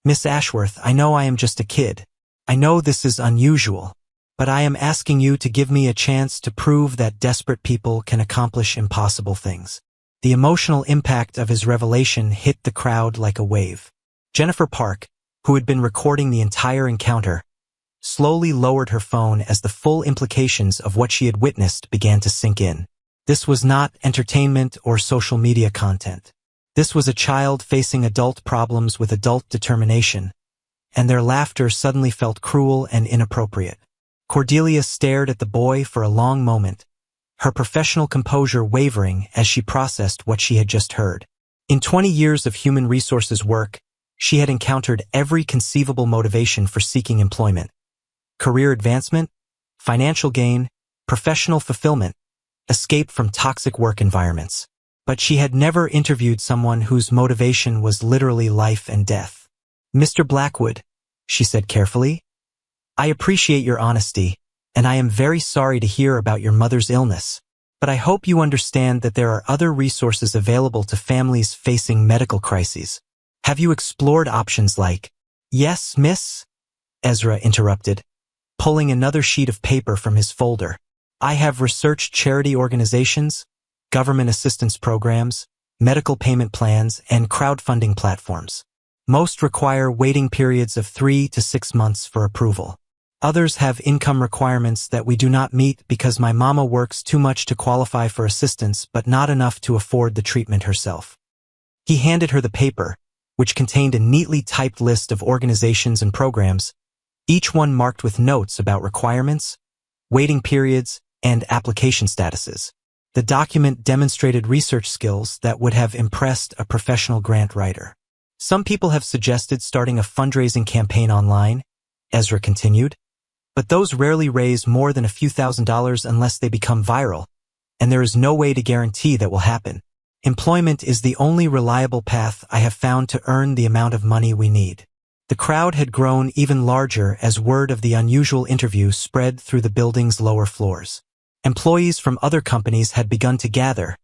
Miss Ashworth, I know I am just a kid. I know this is unusual, but I am asking you to give me a chance to prove that desperate people can accomplish impossible things. The emotional impact of his revelation hit the crowd like a wave. Jennifer Park, who had been recording the entire encounter, slowly lowered her phone as the full implications of what she had witnessed began to sink in. This was not entertainment or social media content. This was a child facing adult problems with adult determination, and their laughter suddenly felt cruel and inappropriate. Cordelia stared at the boy for a long moment, her professional composure wavering as she processed what she had just heard. In 20 years of human resources work, she had encountered every conceivable motivation for seeking employment: career advancement, financial gain, professional fulfillment, escape from toxic work environments. But she had never interviewed someone whose motivation was literally life and death. Mr. Blackwood, she said carefully, I appreciate your honesty, and I am very sorry to hear about your mother's illness. But I hope you understand that there are other resources available to families facing medical crises. Have you explored options like—" "Yes, miss," Ezra interrupted, pulling another sheet of paper from his folder. "I have researched charity organizations, government assistance programs, medical payment plans, and crowdfunding platforms. Most require waiting periods of 3 to 6 months for approval. Others have income requirements that we do not meet because my mama works too much to qualify for assistance but not enough to afford the treatment herself." He handed her the paper, which contained a neatly typed list of organizations and programs, each one marked with notes about requirements, waiting periods, and application statuses. The document demonstrated research skills that would have impressed a professional grant writer. "Some people have suggested starting a fundraising campaign online," Ezra continued, "but those rarely raise more than a few $1,000s unless they become viral, and there is no way to guarantee that will happen. Employment is the only reliable path I have found to earn the amount of money we need." The crowd had grown even larger as word of the unusual interview spread through the building's lower floors. Employees from other companies had begun to gather,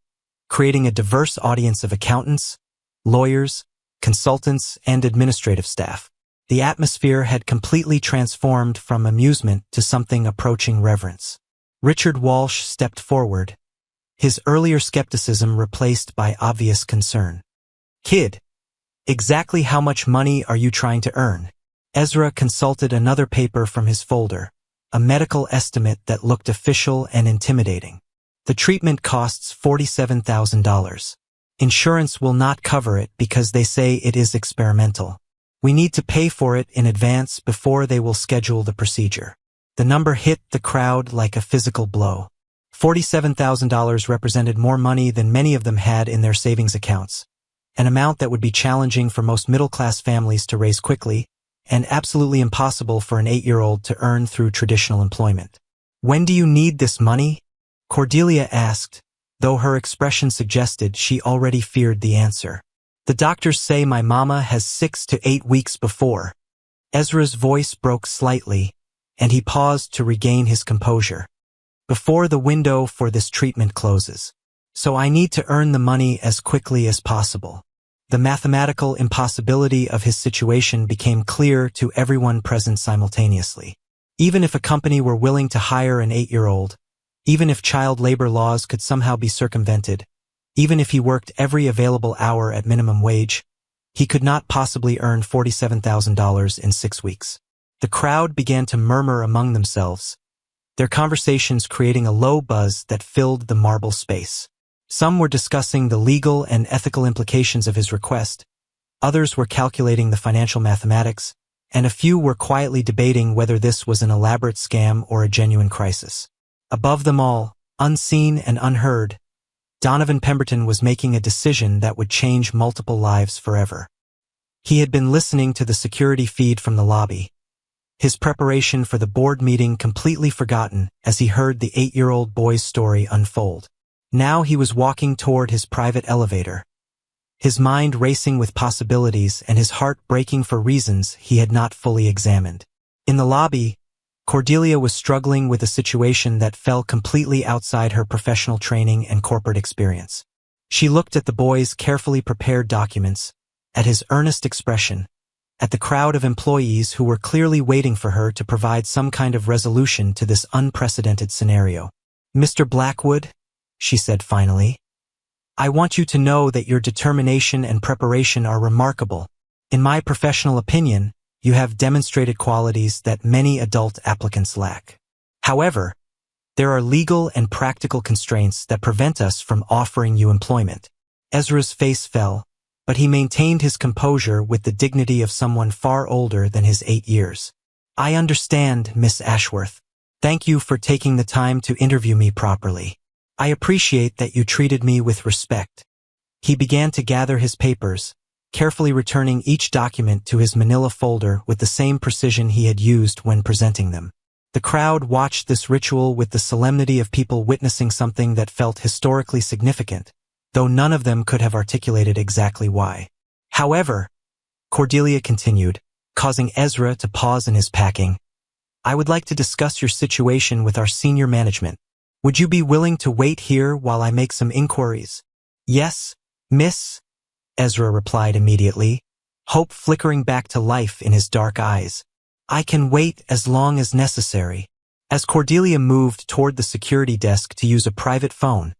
creating a diverse audience of accountants, lawyers, consultants, and administrative staff. The atmosphere had completely transformed from amusement to something approaching reverence. Richard Walsh stepped forward, his earlier skepticism replaced by obvious concern. "Kid, exactly how much money are you trying to earn?" Ezra consulted another paper from his folder, a medical estimate that looked official and intimidating. "The treatment costs $47,000. Insurance will not cover it because they say it is experimental. We need to pay for it in advance before they will schedule the procedure." The number hit the crowd like a physical blow. $47,000 represented more money than many of them had in their savings accounts, an amount that would be challenging for most middle-class families to raise quickly, and absolutely impossible for an 8-year-old to earn through traditional employment. "When do you need this money?" Cordelia asked, though her expression suggested she already feared the answer. "The doctors say my mama has 6 to 8 weeks before." Ezra's voice broke slightly, and he paused to regain his composure. "Before the window for this treatment closes. So I need to earn the money as quickly as possible." The mathematical impossibility of his situation became clear to everyone present simultaneously. Even if a company were willing to hire an 8-year-old, even if child labor laws could somehow be circumvented, even if he worked every available hour at minimum wage, he could not possibly earn $47,000 in 6 weeks. The crowd began to murmur among themselves, their conversations creating a low buzz that filled the marble space. Some were discussing the legal and ethical implications of his request, others were calculating the financial mathematics, and a few were quietly debating whether this was an elaborate scam or a genuine crisis. Above them all, unseen and unheard, Donovan Pemberton was making a decision that would change multiple lives forever. He had been listening to the security feed from the lobby, his preparation for the board meeting completely forgotten as he heard the 8-year-old boy's story unfold. Now he was walking toward his private elevator, his mind racing with possibilities and his heart breaking for reasons he had not fully examined. In the lobby, Cordelia was struggling with a situation that fell completely outside her professional training and corporate experience. She looked at the boy's carefully prepared documents, at his earnest expression, at the crowd of employees who were clearly waiting for her to provide some kind of resolution to this unprecedented scenario. "Mr. Blackwood," she said finally, "I want you to know that your determination and preparation are remarkable. In my professional opinion, you have demonstrated qualities that many adult applicants lack. However, there are legal and practical constraints that prevent us from offering you employment." Ezra's face fell, but he maintained his composure with the dignity of someone far older than his 8 years. "I understand, Miss Ashworth. Thank you for taking the time to interview me properly. I appreciate that you treated me with respect." He began to gather his papers, carefully returning each document to his manila folder with the same precision he had used when presenting them. The crowd watched this ritual with the solemnity of people witnessing something that felt historically significant, though none of them could have articulated exactly why. "However," Cordelia continued, causing Ezra to pause in his packing, I would like to discuss your situation with our senior management. Would you be willing to wait here while I make some inquiries? Yes, miss, Ezra replied immediately, hope flickering back to life in his dark eyes. I can wait as long as necessary. As Cordelia moved toward the security desk to use a private phone,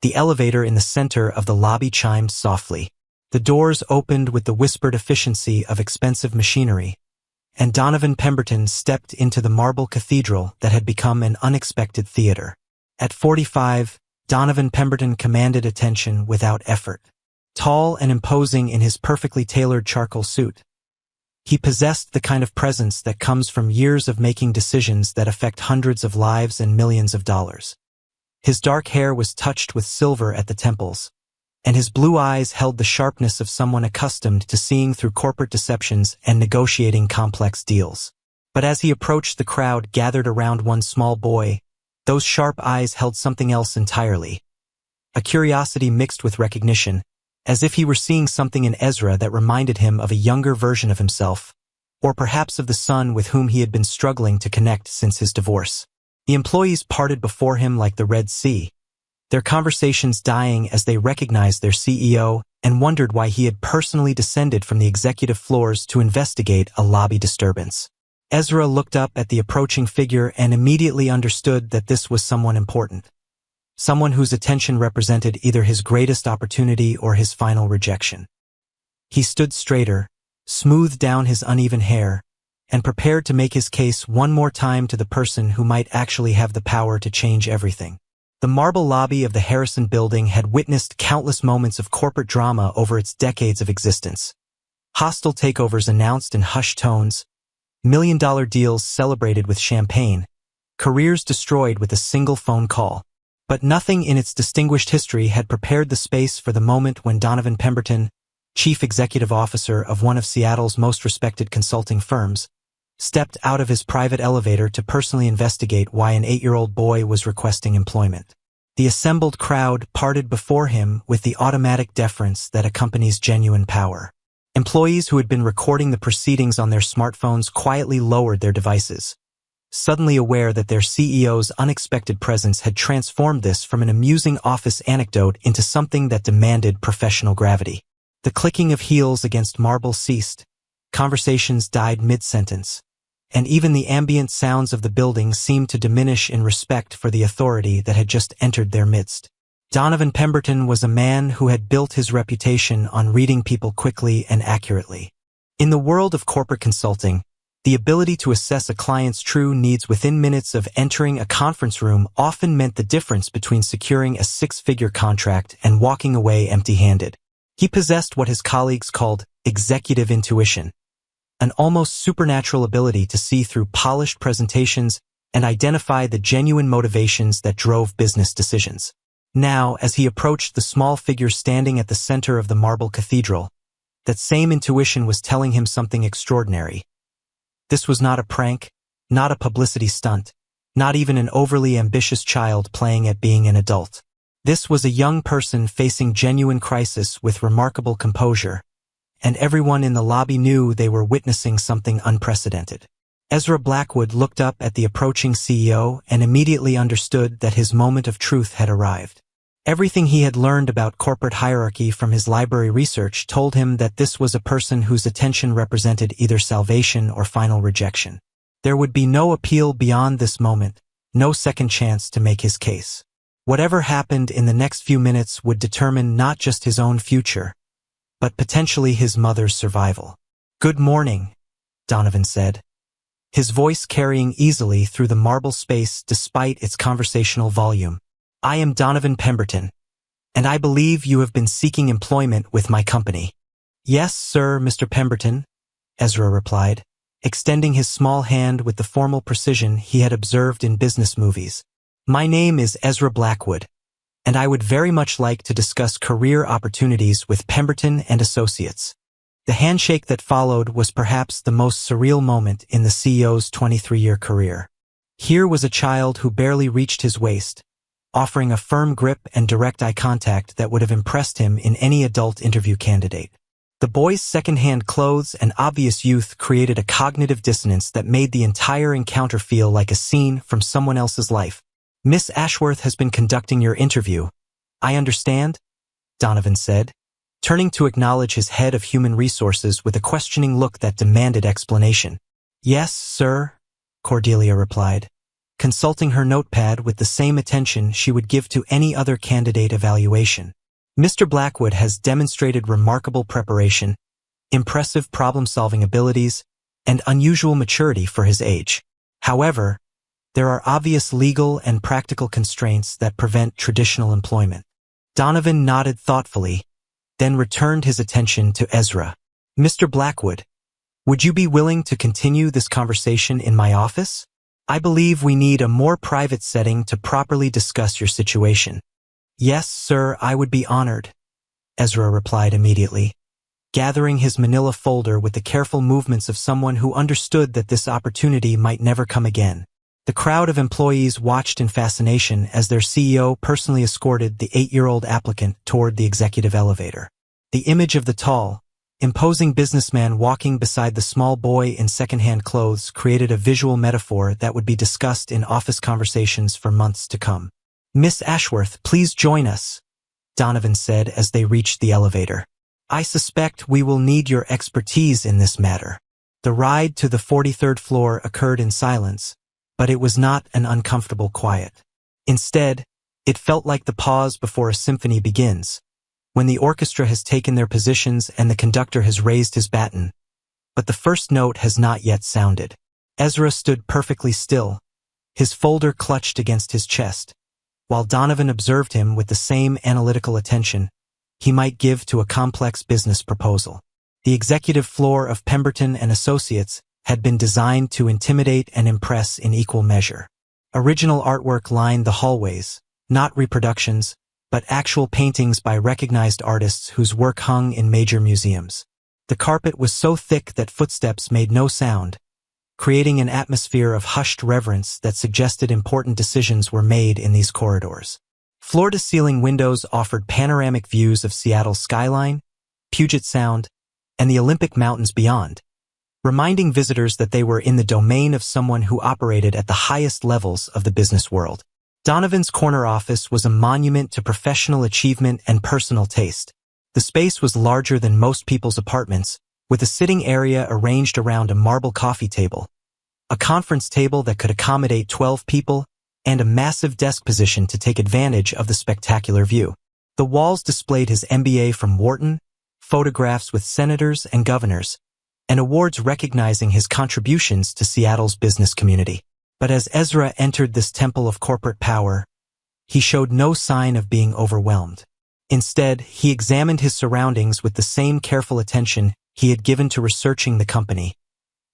the elevator in the center of the lobby chimed softly. The doors opened with the whispered efficiency of expensive machinery, and Donovan Pemberton stepped into the marble cathedral that had become an unexpected theater. At 45, Donovan Pemberton commanded attention without effort. Tall and imposing in his perfectly tailored charcoal suit, he possessed the kind of presence that comes from years of making decisions that affect hundreds of lives and millions of dollars. His dark hair was touched with silver at the temples, and his blue eyes held the sharpness of someone accustomed to seeing through corporate deceptions and negotiating complex deals. But as he approached the crowd gathered around one small boy, those sharp eyes held something else entirely. A curiosity mixed with recognition, as if he were seeing something in Ezra that reminded him of a younger version of himself, or perhaps of the son with whom he had been struggling to connect since his divorce. The employees parted before him like the Red Sea, their conversations dying as they recognized their CEO and wondered why he had personally descended from the executive floors to investigate a lobby disturbance. Ezra looked up at the approaching figure and immediately understood that this was someone important. Someone whose attention represented either his greatest opportunity or his final rejection. He stood straighter, smoothed down his uneven hair, and prepared to make his case one more time to the person who might actually have the power to change everything. The marble lobby of the Harrison Building had witnessed countless moments of corporate drama over its decades of existence. Hostile takeovers announced in hushed tones, million-dollar deals celebrated with champagne, careers destroyed with a single phone call. But nothing in its distinguished history had prepared the space for the moment when Donovan Pemberton, chief executive officer of one of Seattle's most respected consulting firms, stepped out of his private elevator to personally investigate why an 8-year-old boy was requesting employment. The assembled crowd parted before him with the automatic deference that accompanies genuine power. Employees who had been recording the proceedings on their smartphones quietly lowered their devices, suddenly aware that their CEO's unexpected presence had transformed this from an amusing office anecdote into something that demanded professional gravity. The clicking of heels against marble ceased, conversations died mid-sentence, and even the ambient sounds of the building seemed to diminish in respect for the authority that had just entered their midst. Donovan Pemberton was a man who had built his reputation on reading people quickly and accurately. In the world of corporate consulting, the ability to assess a client's true needs within minutes of entering a conference room often meant the difference between securing a 6-figure contract and walking away empty-handed. He possessed what his colleagues called executive intuition, an almost supernatural ability to see through polished presentations and identify the genuine motivations that drove business decisions. Now, as he approached the small figure standing at the center of the marble cathedral, that same intuition was telling him something extraordinary. This was not a prank, not a publicity stunt, not even an overly ambitious child playing at being an adult. This was a young person facing genuine crisis with remarkable composure, and everyone in the lobby knew they were witnessing something unprecedented. Ezra Blackwood looked up at the approaching CEO and immediately understood that his moment of truth had arrived. Everything he had learned about corporate hierarchy from his library research told him that this was a person whose attention represented either salvation or final rejection. There would be no appeal beyond this moment, no second chance to make his case. Whatever happened in the next few minutes would determine not just his own future, but potentially his mother's survival. "Good morning," Donovan said, his voice carrying easily through the marble space despite its conversational volume. "I am Donovan Pemberton, and I believe you have been seeking employment with my company." "Yes, sir, Mr. Pemberton," Ezra replied, extending his small hand with the formal precision he had observed in business movies. "My name is Ezra Blackwood, and I would very much like to discuss career opportunities with Pemberton and Associates." The handshake that followed was perhaps the most surreal moment in the CEO's 23-year career. Here was a child who barely reached his waist, offering a firm grip and direct eye contact that would have impressed him in any adult interview candidate. The boy's second-hand clothes and obvious youth created a cognitive dissonance that made the entire encounter feel like a scene from someone else's life. "Miss Ashworth has been conducting your interview. I understand?" Donovan said, turning to acknowledge his head of human resources with a questioning look that demanded explanation. "Yes, sir," Cordelia replied, consulting her notepad with the same attention she would give to any other candidate evaluation. "Mr. Blackwood has demonstrated remarkable preparation, impressive problem-solving abilities, and unusual maturity for his age. However, there are obvious legal and practical constraints that prevent traditional employment." Donovan nodded thoughtfully, then returned his attention to Ezra. "Mr. Blackwood, would you be willing to continue this conversation in my office? I believe we need a more private setting to properly discuss your situation." "Yes, sir, I would be honored," Ezra replied immediately, gathering his manila folder with the careful movements of someone who understood that this opportunity might never come again. The crowd of employees watched in fascination as their CEO personally escorted the 8-year-old applicant toward the executive elevator. The image of the tall, imposing businessman walking beside the small boy in second-hand clothes created a visual metaphor that would be discussed in office conversations for months to come. "Miss Ashworth, please join us," Donovan said as they reached the elevator. "I suspect we will need your expertise in this matter." The ride to the 43rd floor occurred in silence, but it was not an uncomfortable quiet. Instead, it felt like the pause before a symphony begins, when the orchestra has taken their positions and the conductor has raised his baton, but the first note has not yet sounded. Ezra stood perfectly still, his folder clutched against his chest, while Donovan observed him with the same analytical attention he might give to a complex business proposal. The executive floor of Pemberton and Associates had been designed to intimidate and impress in equal measure. Original artwork lined the hallways, not reproductions, but actual paintings by recognized artists whose work hung in major museums. The carpet was so thick that footsteps made no sound, creating an atmosphere of hushed reverence that suggested important decisions were made in these corridors. Floor-to-ceiling windows offered panoramic views of Seattle's skyline, Puget Sound, and the Olympic Mountains beyond, reminding visitors that they were in the domain of someone who operated at the highest levels of the business world. Donovan's corner office was a monument to professional achievement and personal taste. The space was larger than most people's apartments, with a sitting area arranged around a marble coffee table, a conference table that could accommodate 12 people, and a massive desk position to take advantage of the spectacular view. The walls displayed his MBA from Wharton, photographs with senators and governors, and awards recognizing his contributions to Seattle's business community. But as Ezra entered this temple of corporate power, he showed no sign of being overwhelmed. Instead, he examined his surroundings with the same careful attention he had given to researching the company,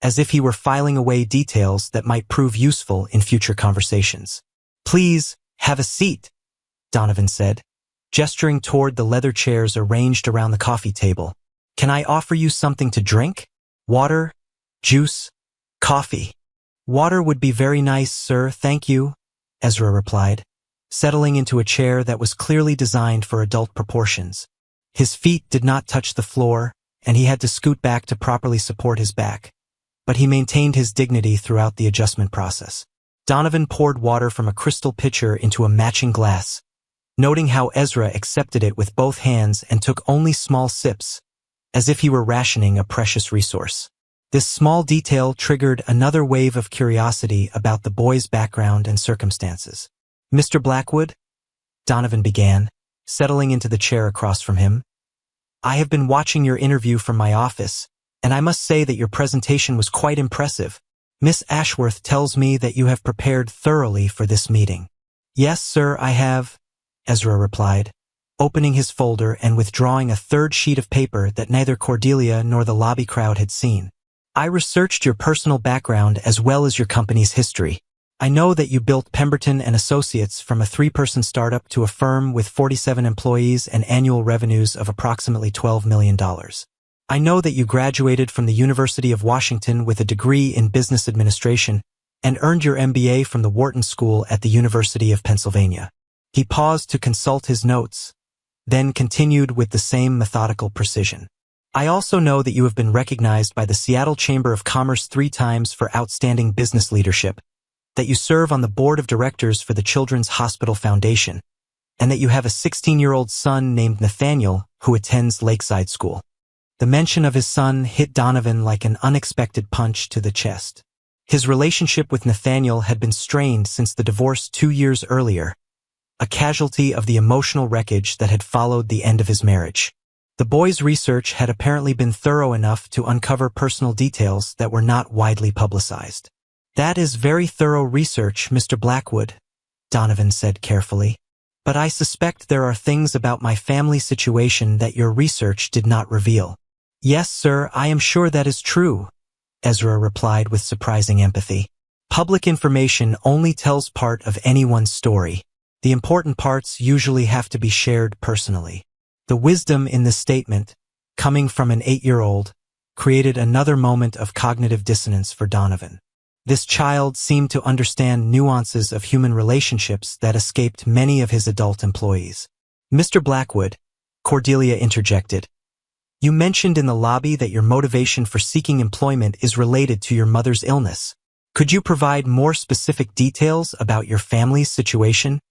as if he were filing away details that might prove useful in future conversations. "Please, have a seat," Donovan said, gesturing toward the leather chairs arranged around the coffee table. "Can I offer you something to drink? Water? Juice? Coffee?" "Water would be very nice, sir, thank you," Ezra replied, settling into a chair that was clearly designed for adult proportions. His feet did not touch the floor, and he had to scoot back to properly support his back, but he maintained his dignity throughout the adjustment process. Donovan poured water from a crystal pitcher into a matching glass, noting how Ezra accepted it with both hands and took only small sips, as if he were rationing a precious resource. This small detail triggered another wave of curiosity about the boy's background and circumstances. "Mr. Blackwood," Donovan began, settling into the chair across from him, "I have been watching your interview from my office, and I must say that your presentation was quite impressive. Miss Ashworth tells me that you have prepared thoroughly for this meeting." "Yes, sir, I have," Ezra replied, opening his folder and withdrawing a third sheet of paper that neither Cordelia nor the lobby crowd had seen. "I researched your personal background as well as your company's history. I know that you built Pemberton and Associates from a 3-person startup to a firm with 47 employees and annual revenues of approximately $12 million. I know that you graduated from the University of Washington with a degree in business administration and earned your MBA from the Wharton School at the University of Pennsylvania." He paused to consult his notes, then continued with the same methodical precision. I also know that you have been recognized by the Seattle Chamber of Commerce 3 times for outstanding business leadership, that you serve on the board of directors for the Children's Hospital Foundation, and that you have a 16-year-old son named Nathaniel who attends Lakeside School. The mention of his son hit Donovan like an unexpected punch to the chest. His relationship with Nathaniel had been strained since the divorce 2 years earlier, a casualty of the emotional wreckage that had followed the end of his marriage. The boy's research had apparently been thorough enough to uncover personal details that were not widely publicized. "That is very thorough research, Mr. Blackwood," Donovan said carefully. "But I suspect there are things about my family situation that your research did not reveal." "Yes, sir, I am sure that is true," Ezra replied with surprising empathy. "Public information only tells part of anyone's story. The important parts usually have to be shared personally." The wisdom in this statement, coming from an 8-year-old, created another moment of cognitive dissonance for Donovan. This child seemed to understand nuances of human relationships that escaped many of his adult employees. "Mr. Blackwood," Cordelia interjected, "you mentioned in the lobby that your motivation for seeking employment is related to your mother's illness. Could you provide more specific details about your family's situation?"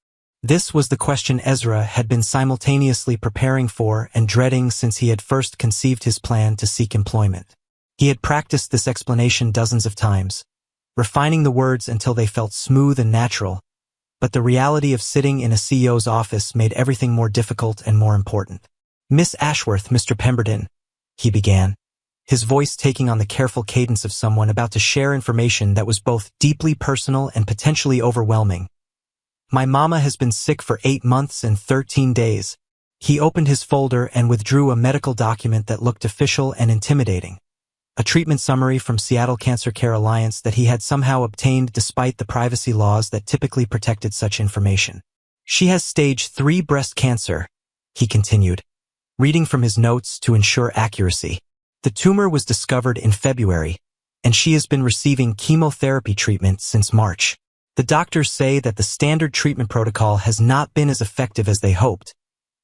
This was the question Ezra had been simultaneously preparing for and dreading since he had first conceived his plan to seek employment. He had practiced this explanation dozens of times, refining the words until they felt smooth and natural, but the reality of sitting in a CEO's office made everything more difficult and more important. "Miss Ashworth, Mr. Pemberton," he began, his voice taking on the careful cadence of someone about to share information that was both deeply personal and potentially overwhelming. "My mama has been sick for 8 months and 13 days. He opened his folder and withdrew a medical document that looked official and intimidating. A treatment summary from Seattle Cancer Care Alliance that he had somehow obtained despite the privacy laws that typically protected such information. "She has stage 3 breast cancer," he continued, reading from his notes to ensure accuracy. "The tumor was discovered in February, and she has been receiving chemotherapy treatment since March. The doctors say that the standard treatment protocol has not been as effective as they hoped,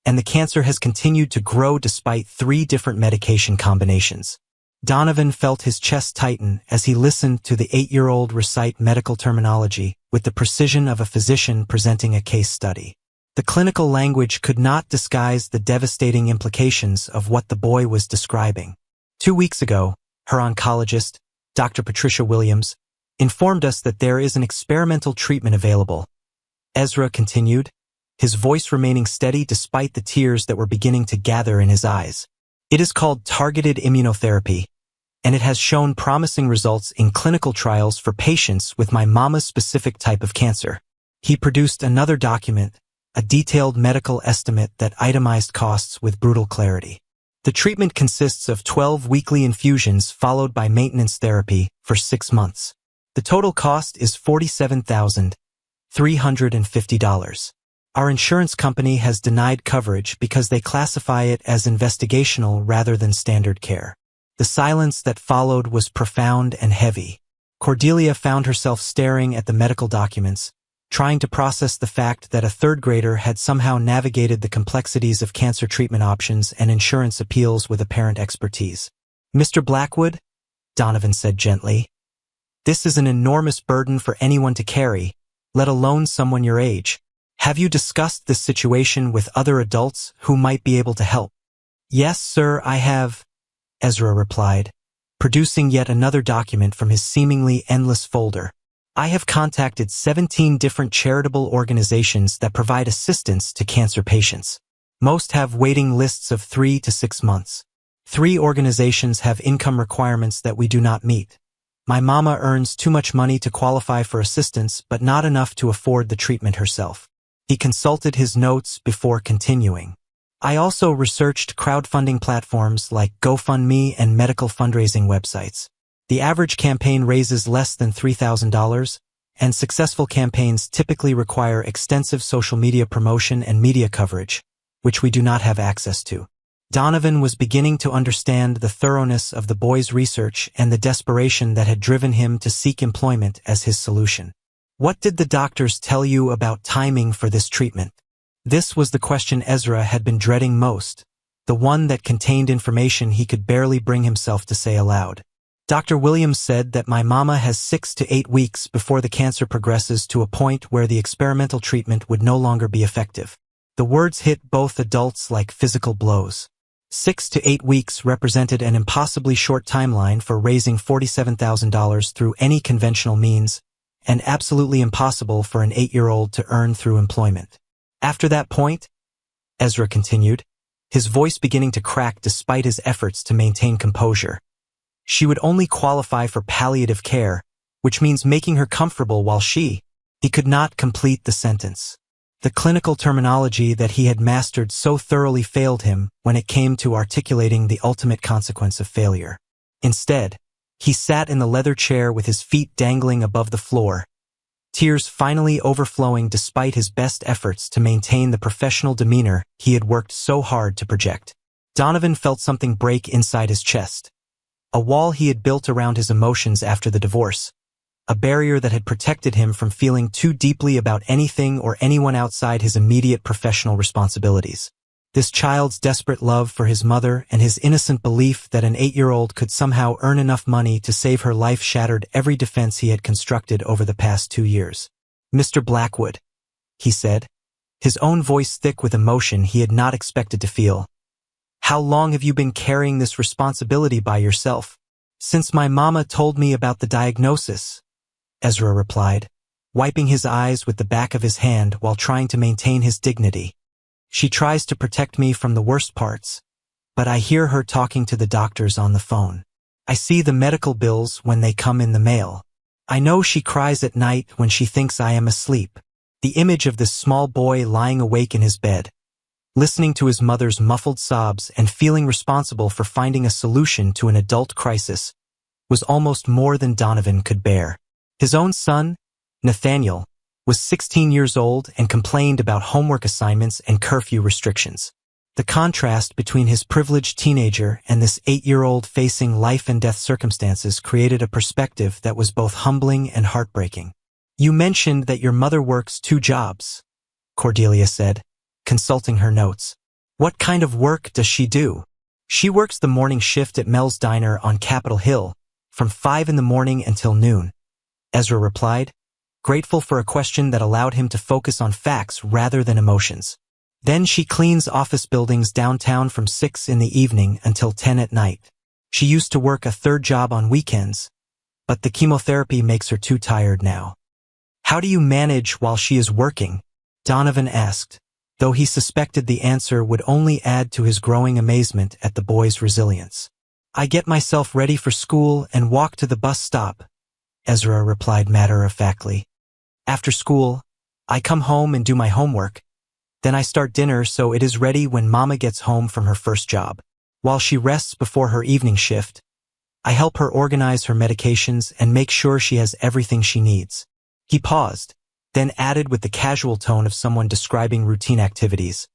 and the cancer has continued to grow despite 3 different medication combinations." Donovan felt his chest tighten as he listened to the 8-year-old recite medical terminology with the precision of a physician presenting a case study. The clinical language could not disguise the devastating implications of what the boy was describing. 2 weeks ago, her oncologist, Dr. Patricia Williams, informed us that there is an experimental treatment available. Ezra continued, his voice remaining steady despite the tears that were beginning to gather in his eyes. "It is called targeted immunotherapy, and it has shown promising results in clinical trials for patients with my mama's specific type of cancer." He produced another document, a detailed medical estimate that itemized costs with brutal clarity. The treatment consists of 12 weekly infusions followed by maintenance therapy for 6 months. The total cost is $47,350. Our insurance company has denied coverage because they classify it as investigational rather than standard care. The silence that followed was profound and heavy. Cordelia found herself staring at the medical documents, trying to process the fact that a 3rd grader had somehow navigated the complexities of cancer treatment options and insurance appeals with apparent expertise. "Mr. Blackwood," Donovan said gently, "this is an enormous burden for anyone to carry, let alone someone your age. Have you discussed this situation with other adults who might be able to help?" "Yes, sir, I have," Ezra replied, producing yet another document from his seemingly endless folder. "I have contacted 17 different charitable organizations that provide assistance to cancer patients. Most have waiting lists of 3 to 6 months. 3 organizations have income requirements that we do not meet. My mama earns too much money to qualify for assistance, but not enough to afford the treatment herself." He consulted his notes before continuing. "I also researched crowdfunding platforms like GoFundMe and medical fundraising websites. The average campaign raises less than $3,000, and successful campaigns typically require extensive social media promotion and media coverage, which we do not have access to." Donovan was beginning to understand the thoroughness of the boy's research and the desperation that had driven him to seek employment as his solution. "What did the doctors tell you about timing for this treatment?" This was the question Ezra had been dreading most, the one that contained information he could barely bring himself to say aloud. Dr. Williams said that my mama has 6 to 8 weeks before the cancer progresses to a point where the experimental treatment would no longer be effective. The words hit both adults like physical blows. 6 to 8 weeks represented an impossibly short timeline for raising $47,000 through any conventional means, and absolutely impossible for an 8-year-old to earn through employment. After that point, Ezra continued, his voice beginning to crack despite his efforts to maintain composure, she would only qualify for palliative care, which means making her comfortable while he could not complete the sentence. The clinical terminology that he had mastered so thoroughly failed him when it came to articulating the ultimate consequence of failure. Instead, he sat in the leather chair with his feet dangling above the floor, tears finally overflowing despite his best efforts to maintain the professional demeanor he had worked so hard to project. Donovan felt something break inside his chest. A wall he had built around his emotions after the divorce, a barrier that had protected him from feeling too deeply about anything or anyone outside his immediate professional responsibilities. This child's desperate love for his mother and his innocent belief that an 8-year-old could somehow earn enough money to save her life shattered every defense he had constructed over the past 2 years. "Mr. Blackwood," he said, his own voice thick with emotion he had not expected to feel. "How long have you been carrying this responsibility by yourself?" "Since my mama told me about the diagnosis," Ezra replied, wiping his eyes with the back of his hand while trying to maintain his dignity. "She tries to protect me from the worst parts, but I hear her talking to the doctors on the phone. I see the medical bills when they come in the mail. I know she cries at night when she thinks I am asleep." The image of this small boy lying awake in his bed, listening to his mother's muffled sobs and feeling responsible for finding a solution to an adult crisis, was almost more than Donovan could bear. His own son, Nathaniel, was 16 years old and complained about homework assignments and curfew restrictions. The contrast between his privileged teenager and this 8-year-old facing life and death circumstances created a perspective that was both humbling and heartbreaking. "You mentioned that your mother works 2 jobs, Cordelia said, consulting her notes. "What kind of work does she do?" "She works the morning shift at Mel's Diner on Capitol Hill, from 5 in the morning until noon," Ezra replied, grateful for a question that allowed him to focus on facts rather than emotions. "Then she cleans office buildings downtown from 6 in the evening until 10 at night. She used to work a 3rd job on weekends, but the chemotherapy makes her too tired now." "How do you manage while she is working?" Donovan asked, though he suspected the answer would only add to his growing amazement at the boy's resilience. "I get myself ready for school and walk to the bus stop," Ezra replied matter-of-factly. "After school, I come home and do my homework. Then I start dinner so it is ready when Mama gets home from her first job. While she rests before her evening shift, I help her organize her medications and make sure she has everything she needs." He paused, then added with the casual tone of someone describing routine activities,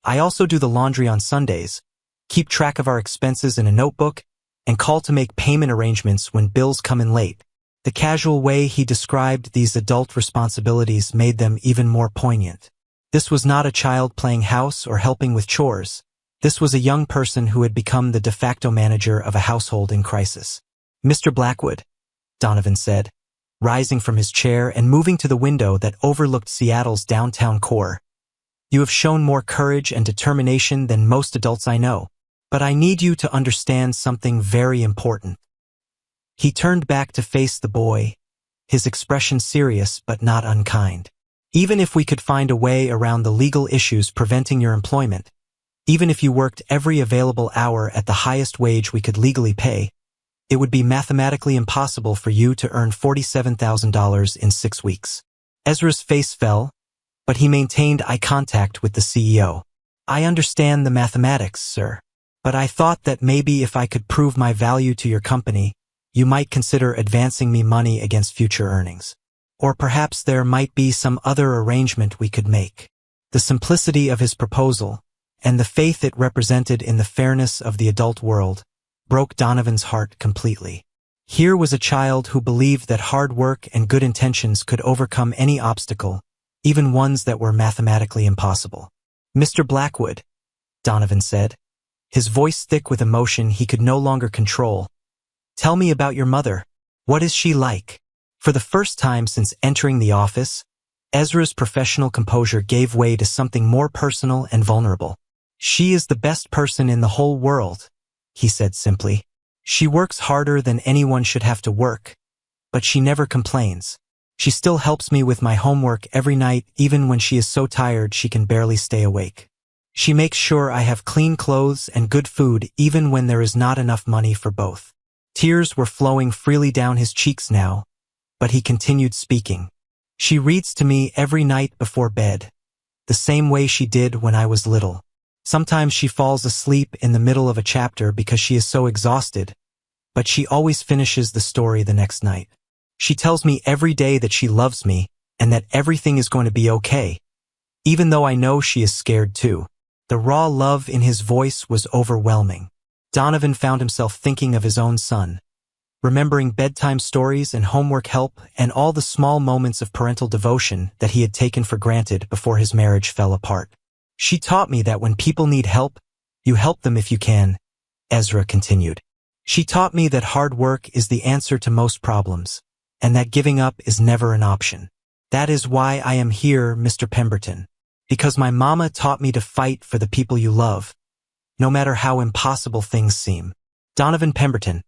"I also do the laundry on Sundays, keep track of our expenses in a notebook, and call to make payment arrangements when bills come in late." The casual way he described these adult responsibilities made them even more poignant. This was not a child playing house or helping with chores. This was a young person who had become the de facto manager of a household in crisis. "Mr. Blackwood," Donovan said, rising from his chair and moving to the window that overlooked Seattle's downtown core. "You have shown more courage and determination than most adults I know, but I need you to understand something very important." He turned back to face the boy, his expression serious but not unkind. "Even if we could find a way around the legal issues preventing your employment, even if you worked every available hour at the highest wage we could legally pay, it would be mathematically impossible for you to earn $47,000 in 6 weeks. Ezra's face fell, but he maintained eye contact with the CEO. "I understand the mathematics, sir, but I thought that maybe if I could prove my value to your company, you might consider advancing me money against future earnings. Or perhaps there might be some other arrangement we could make." The simplicity of his proposal, and the faith it represented in the fairness of the adult world, broke Donovan's heart completely. Here was a child who believed that hard work and good intentions could overcome any obstacle, even ones that were mathematically impossible. "Mr. Blackwood," Donovan said, his voice thick with emotion he could no longer control. "Tell me about your mother. What is she like?" For the first time since entering the office, Ezra's professional composure gave way to something more personal and vulnerable. "She is the best person in the whole world," he said simply. "She works harder than anyone should have to work, but she never complains. She still helps me with my homework every night even when she is so tired she can barely stay awake. She makes sure I have clean clothes and good food even when there is not enough money for both." Tears were flowing freely down his cheeks now, but he continued speaking. "She reads to me every night before bed, the same way she did when I was little. Sometimes she falls asleep in the middle of a chapter because she is so exhausted, but she always finishes the story the next night. She tells me every day that she loves me and that everything is going to be okay, even though I know she is scared too." The raw love in his voice was overwhelming. Donovan found himself thinking of his own son, remembering bedtime stories and homework help and all the small moments of parental devotion that he had taken for granted before his marriage fell apart. "She taught me that when people need help, you help them if you can," Ezra continued. "She taught me that hard work is the answer to most problems, and that giving up is never an option. That is why I am here, Mr. Pemberton, because my mama taught me to fight for the people you love, no matter how impossible things seem." Donovan Pemberton,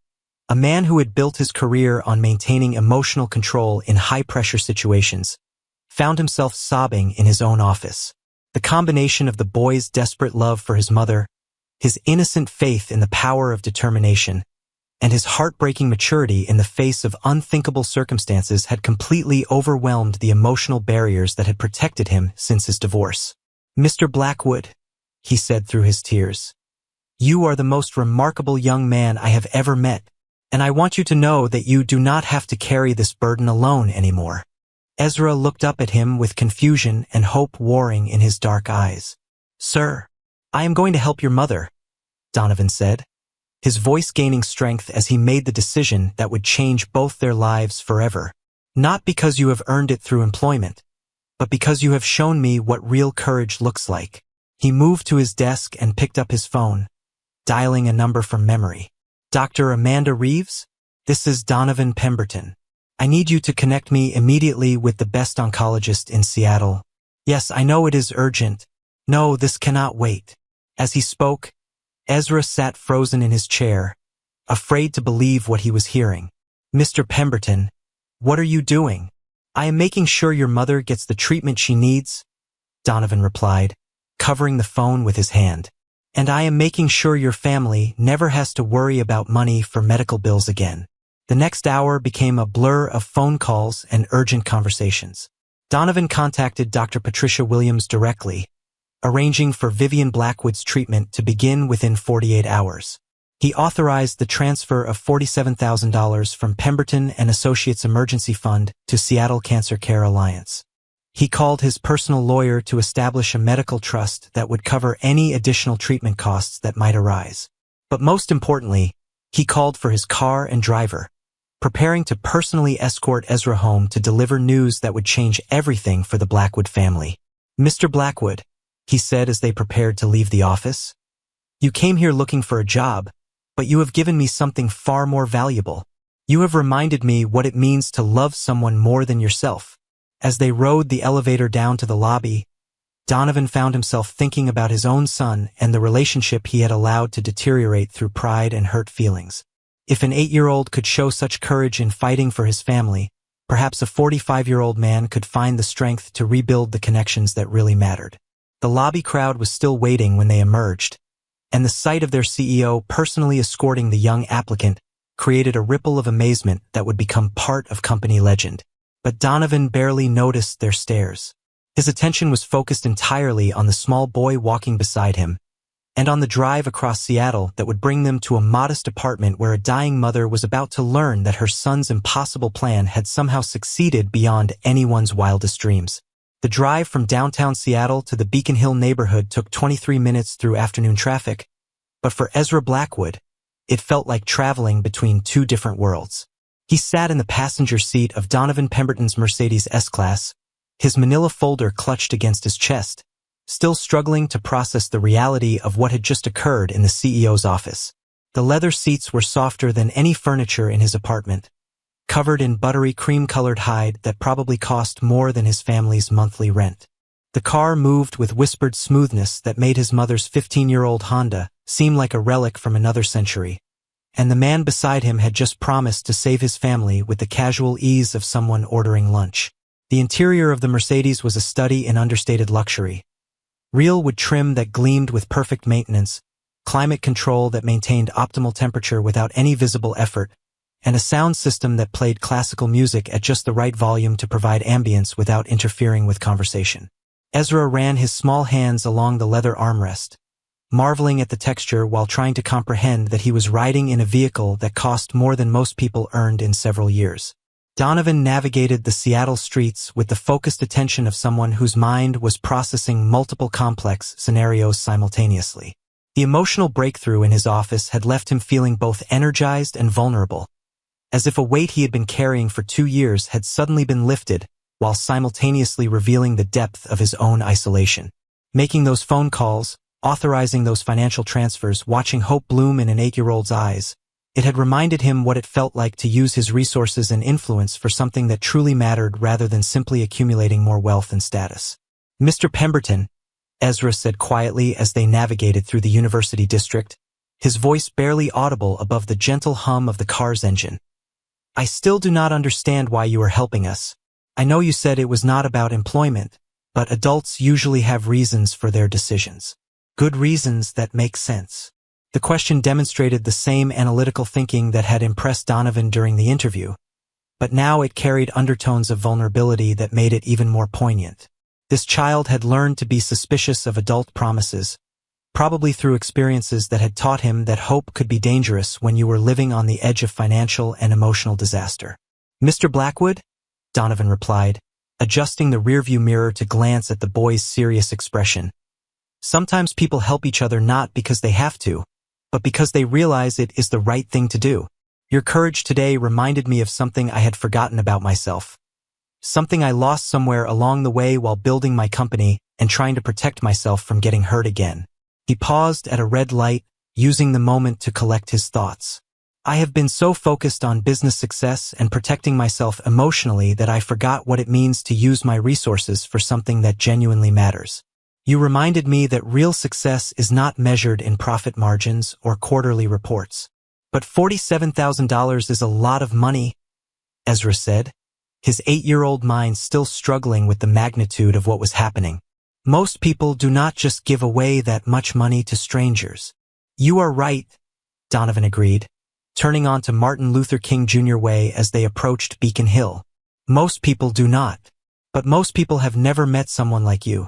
a man who had built his career on maintaining emotional control in high-pressure situations, found himself sobbing in his own office. The combination of the boy's desperate love for his mother, his innocent faith in the power of determination, and his heartbreaking maturity in the face of unthinkable circumstances had completely overwhelmed the emotional barriers that had protected him since his divorce. "Mr. Blackwood," he said through his tears, "you are the most remarkable young man I have ever met, and I want you to know that you do not have to carry this burden alone anymore." Ezra looked up at him with confusion and hope warring in his dark eyes. "Sir, I am going to help your mother," Donovan said, his voice gaining strength as he made the decision that would change both their lives forever. "Not because you have earned it through employment, but because you have shown me what real courage looks like." He moved to his desk and picked up his phone, dialing a number from memory. "Dr. Amanda Reeves? This is Donovan Pemberton. I need you to connect me immediately with the best oncologist in Seattle. Yes, I know it is urgent. No, this cannot wait." As he spoke, Ezra sat frozen in his chair, afraid to believe what he was hearing. "Mr. Pemberton, what are you doing?" "I am making sure your mother gets the treatment she needs," Donovan replied, covering the phone with his hand. "And I am making sure your family never has to worry about money for medical bills again." The next hour became a blur of phone calls and urgent conversations. Donovan contacted Dr. Patricia Williams directly, arranging for Vivian Blackwood's treatment to begin within 48 hours. He authorized the transfer of $47,000 from Pemberton and Associates Emergency Fund to Seattle Cancer Care Alliance. He called his personal lawyer to establish a medical trust that would cover any additional treatment costs that might arise. But most importantly, he called for his car and driver, preparing to personally escort Ezra home to deliver news that would change everything for the Blackwood family. "Mr. Blackwood," he said as they prepared to leave the office, "you came here looking for a job, but you have given me something far more valuable. You have reminded me what it means to love someone more than yourself." As they rode the elevator down to the lobby, Donovan found himself thinking about his own son and the relationship he had allowed to deteriorate through pride and hurt feelings. If an 8-year-old could show such courage in fighting for his family, perhaps a 45-year-old man could find the strength to rebuild the connections that really mattered. The lobby crowd was still waiting when they emerged, and the sight of their CEO personally escorting the young applicant created a ripple of amazement that would become part of company legend. But Donovan barely noticed their stares. His attention was focused entirely on the small boy walking beside him, and on the drive across Seattle that would bring them to a modest apartment where a dying mother was about to learn that her son's impossible plan had somehow succeeded beyond anyone's wildest dreams. The drive from downtown Seattle to the Beacon Hill neighborhood took 23 minutes through afternoon traffic, but for Ezra Blackwood, it felt like traveling between two different worlds. He sat in the passenger seat of Donovan Pemberton's Mercedes S-Class, his manila folder clutched against his chest, still struggling to process the reality of what had just occurred in the CEO's office. The leather seats were softer than any furniture in his apartment, covered in buttery cream-colored hide that probably cost more than his family's monthly rent. The car moved with whispered smoothness that made his mother's 15-year-old Honda seem like a relic from another century, and the man beside him had just promised to save his family with the casual ease of someone ordering lunch. The interior of the Mercedes was a study in understated luxury. Real wood trim that gleamed with perfect maintenance, climate control that maintained optimal temperature without any visible effort, and a sound system that played classical music at just the right volume to provide ambience without interfering with conversation. Ezra ran his small hands along the leather armrest, marveling at the texture while trying to comprehend that he was riding in a vehicle that cost more than most people earned in several years. Donovan navigated the Seattle streets with the focused attention of someone whose mind was processing multiple complex scenarios simultaneously. The emotional breakthrough in his office had left him feeling both energized and vulnerable, as if a weight he had been carrying for 2 years had suddenly been lifted, while simultaneously revealing the depth of his own isolation. Making those phone calls, authorizing those financial transfers, watching hope bloom in an 8-year-old's eyes, it had reminded him what it felt like to use his resources and influence for something that truly mattered rather than simply accumulating more wealth and status. "Mr. Pemberton," Ezra said quietly as they navigated through the university district, his voice barely audible above the gentle hum of the car's engine. "I still do not understand why you are helping us. I know you said it was not about employment, but adults usually have reasons for their decisions. Good reasons that make sense." The question demonstrated the same analytical thinking that had impressed Donovan during the interview, but now it carried undertones of vulnerability that made it even more poignant. This child had learned to be suspicious of adult promises, probably through experiences that had taught him that hope could be dangerous when you were living on the edge of financial and emotional disaster. "Mr. Blackwood?" Donovan replied, adjusting the rearview mirror to glance at the boy's serious expression. "Sometimes people help each other not because they have to, but because they realize it is the right thing to do. Your courage today reminded me of something I had forgotten about myself. Something I lost somewhere along the way while building my company and trying to protect myself from getting hurt again." He paused at a red light, using the moment to collect his thoughts. "I have been so focused on business success and protecting myself emotionally that I forgot what it means to use my resources for something that genuinely matters. You reminded me that real success is not measured in profit margins or quarterly reports." "But $47,000 is a lot of money," Ezra said, his 8-year-old mind still struggling with the magnitude of what was happening. "Most people do not just give away that much money to strangers." "You are right," Donovan agreed, turning on to Martin Luther King Jr. Way as they approached Beacon Hill. "Most people do not. But most people have never met someone like you.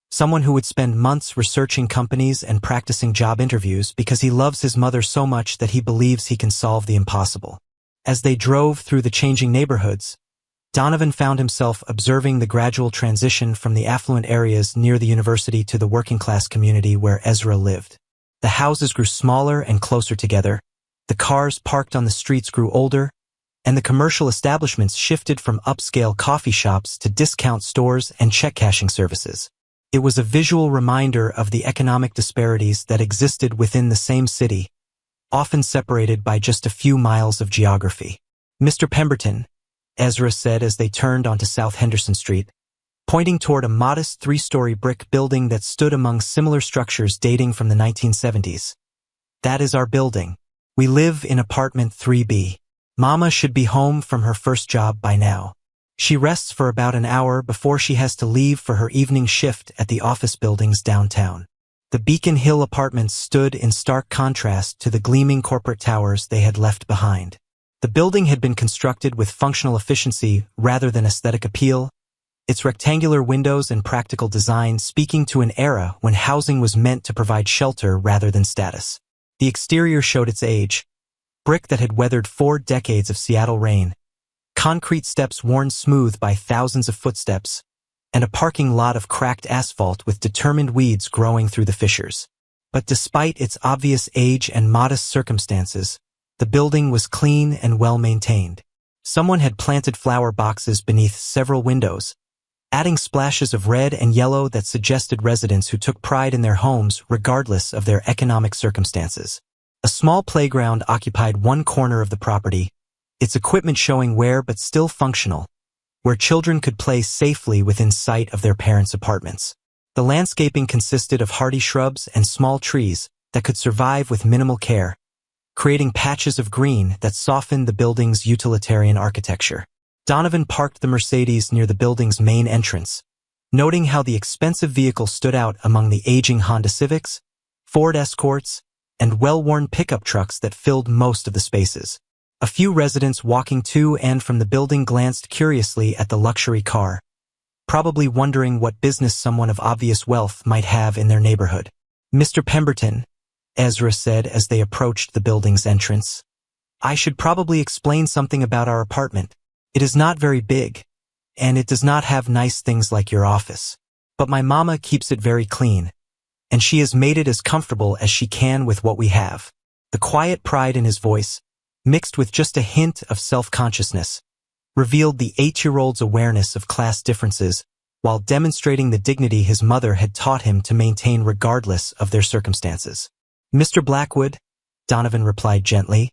Someone who would spend months researching companies and practicing job interviews because he loves his mother so much that he believes he can solve the impossible." As they drove through the changing neighborhoods, Donovan found himself observing the gradual transition from the affluent areas near the university to the working-class community where Ezra lived. The houses grew smaller and closer together, the cars parked on the streets grew older, and the commercial establishments shifted from upscale coffee shops to discount stores and check-cashing services. It was a visual reminder of the economic disparities that existed within the same city, often separated by just a few miles of geography. "Mr. Pemberton," Ezra said as they turned onto South Henderson Street, pointing toward a modest 3-story brick building that stood among similar structures dating from the 1970s. "That is our building. We live in apartment 3B. Mama should be home from her first job by now. She rests for about an hour before she has to leave for her evening shift at the office buildings downtown." The Beacon Hill apartments stood in stark contrast to the gleaming corporate towers they had left behind. The building had been constructed with functional efficiency rather than aesthetic appeal, its rectangular windows and practical design speaking to an era when housing was meant to provide shelter rather than status. The exterior showed its age, brick that had weathered 4 decades of Seattle rain, concrete steps worn smooth by thousands of footsteps, and a parking lot of cracked asphalt with determined weeds growing through the fissures. But despite its obvious age and modest circumstances, the building was clean and well-maintained. Someone had planted flower boxes beneath several windows, adding splashes of red and yellow that suggested residents who took pride in their homes regardless of their economic circumstances. A small playground occupied one corner of the property, its equipment showing wear but still functional, where children could play safely within sight of their parents' apartments. The landscaping consisted of hardy shrubs and small trees that could survive with minimal care, creating patches of green that softened the building's utilitarian architecture. Donovan parked the Mercedes near the building's main entrance, noting how the expensive vehicle stood out among the aging Honda Civics, Ford Escorts, and well-worn pickup trucks that filled most of the spaces. A few residents walking to and from the building glanced curiously at the luxury car, probably wondering what business someone of obvious wealth might have in their neighborhood. "Mr. Pemberton," Ezra said as they approached the building's entrance, "I should probably explain something about our apartment. It is not very big, and it does not have nice things like your office. But my mama keeps it very clean, and she has made it as comfortable as she can with what we have." The quiet pride in his voice, mixed with just a hint of self-consciousness, revealed the 8-year-old's awareness of class differences while demonstrating the dignity his mother had taught him to maintain regardless of their circumstances. "Mr. Blackwood," Donovan replied gently,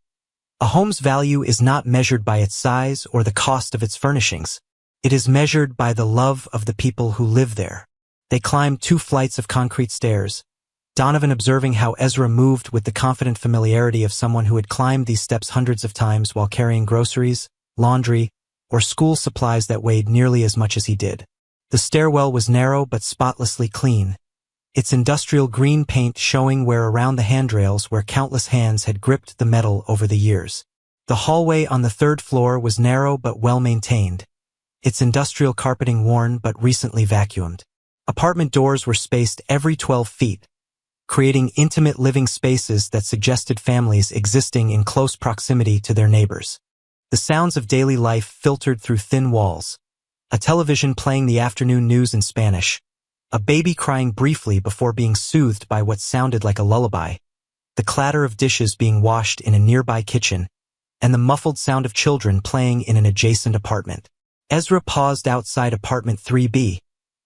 "a home's value is not measured by its size or the cost of its furnishings. It is measured by the love of the people who live there." They climbed 2 flights of concrete stairs, Donovan observing how Ezra moved with the confident familiarity of someone who had climbed these steps hundreds of times while carrying groceries, laundry, or school supplies that weighed nearly as much as he did. The stairwell was narrow but spotlessly clean, its industrial green paint showing wear around the handrails where countless hands had gripped the metal over the years. The hallway on the 3rd floor was narrow but well-maintained, its industrial carpeting worn but recently vacuumed. Apartment doors were spaced every 12 feet, creating intimate living spaces that suggested families existing in close proximity to their neighbors. The sounds of daily life filtered through thin walls, a television playing the afternoon news in Spanish, a baby crying briefly before being soothed by what sounded like a lullaby, the clatter of dishes being washed in a nearby kitchen, and the muffled sound of children playing in an adjacent apartment. Ezra paused outside apartment 3B,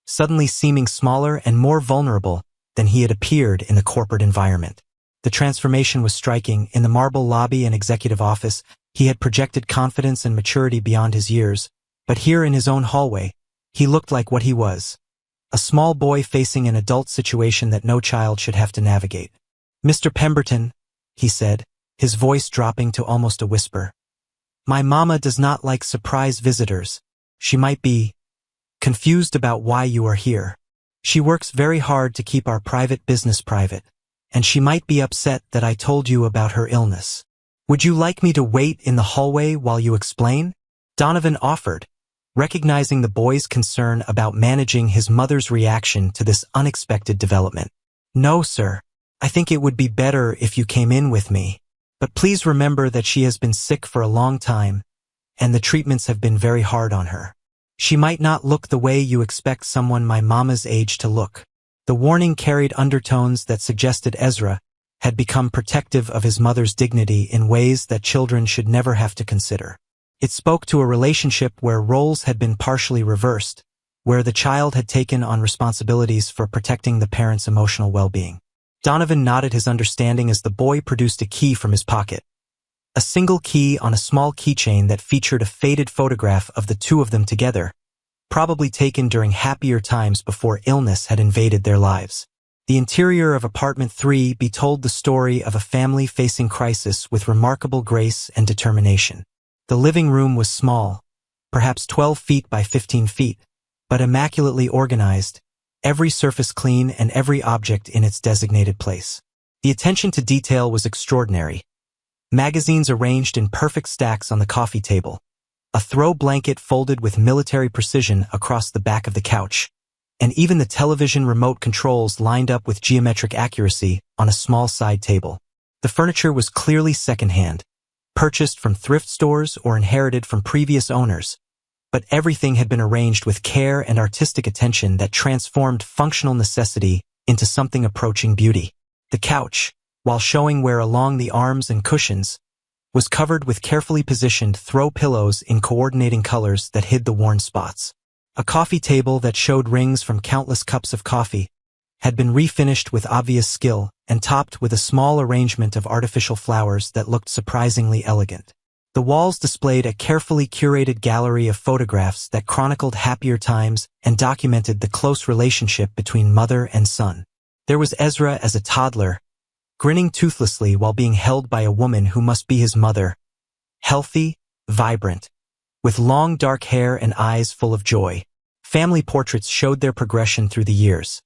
suddenly seeming smaller and more vulnerable than he had appeared in the corporate environment. The transformation was striking. In the marble lobby and executive office, he had projected confidence and maturity beyond his years, but here in his own hallway, he looked like what he was, a small boy facing an adult situation that no child should have to navigate. "Mr. Pemberton," he said, his voice dropping to almost a whisper, "my mama does not like surprise visitors. She might be confused about why you are here. She works very hard to keep our private business private, and she might be upset that I told you about her illness. Would you like me to wait in the hallway while you explain?" Donovan offered, recognizing the boy's concern about managing his mother's reaction to this unexpected development. "No, sir. I think it would be better if you came in with me. But please remember that she has been sick for a long time, and the treatments have been very hard on her. She might not look the way you expect someone my mama's age to look." The warning carried undertones that suggested Ezra had become protective of his mother's dignity in ways that children should never have to consider. It spoke to a relationship where roles had been partially reversed, where the child had taken on responsibilities for protecting the parent's emotional well-being. Donovan nodded his understanding as the boy produced a key from his pocket. A single key on a small keychain that featured a faded photograph of the two of them together, probably taken during happier times before illness had invaded their lives. The interior of apartment 3B told the story of a family facing crisis with remarkable grace and determination. The living room was small, perhaps 12 feet by 15 feet, but immaculately organized, every surface clean and every object in its designated place. The attention to detail was extraordinary. Magazines arranged in perfect stacks on the coffee table, a throw blanket folded with military precision across the back of the couch, and even the television remote controls lined up with geometric accuracy on a small side table. The furniture was clearly secondhand, purchased from thrift stores or inherited from previous owners, but everything had been arranged with care and artistic attention that transformed functional necessity into something approaching beauty. The couch, while showing wear along the arms and cushions, was covered with carefully positioned throw pillows in coordinating colors that hid the worn spots. A coffee table that showed rings from countless cups of coffee had been refinished with obvious skill and topped with a small arrangement of artificial flowers that looked surprisingly elegant. The walls displayed a carefully curated gallery of photographs that chronicled happier times and documented the close relationship between mother and son. There was Ezra as a toddler, grinning toothlessly while being held by a woman who must be his mother, healthy, vibrant, with long dark hair and eyes full of joy. Family portraits showed their progression through the years.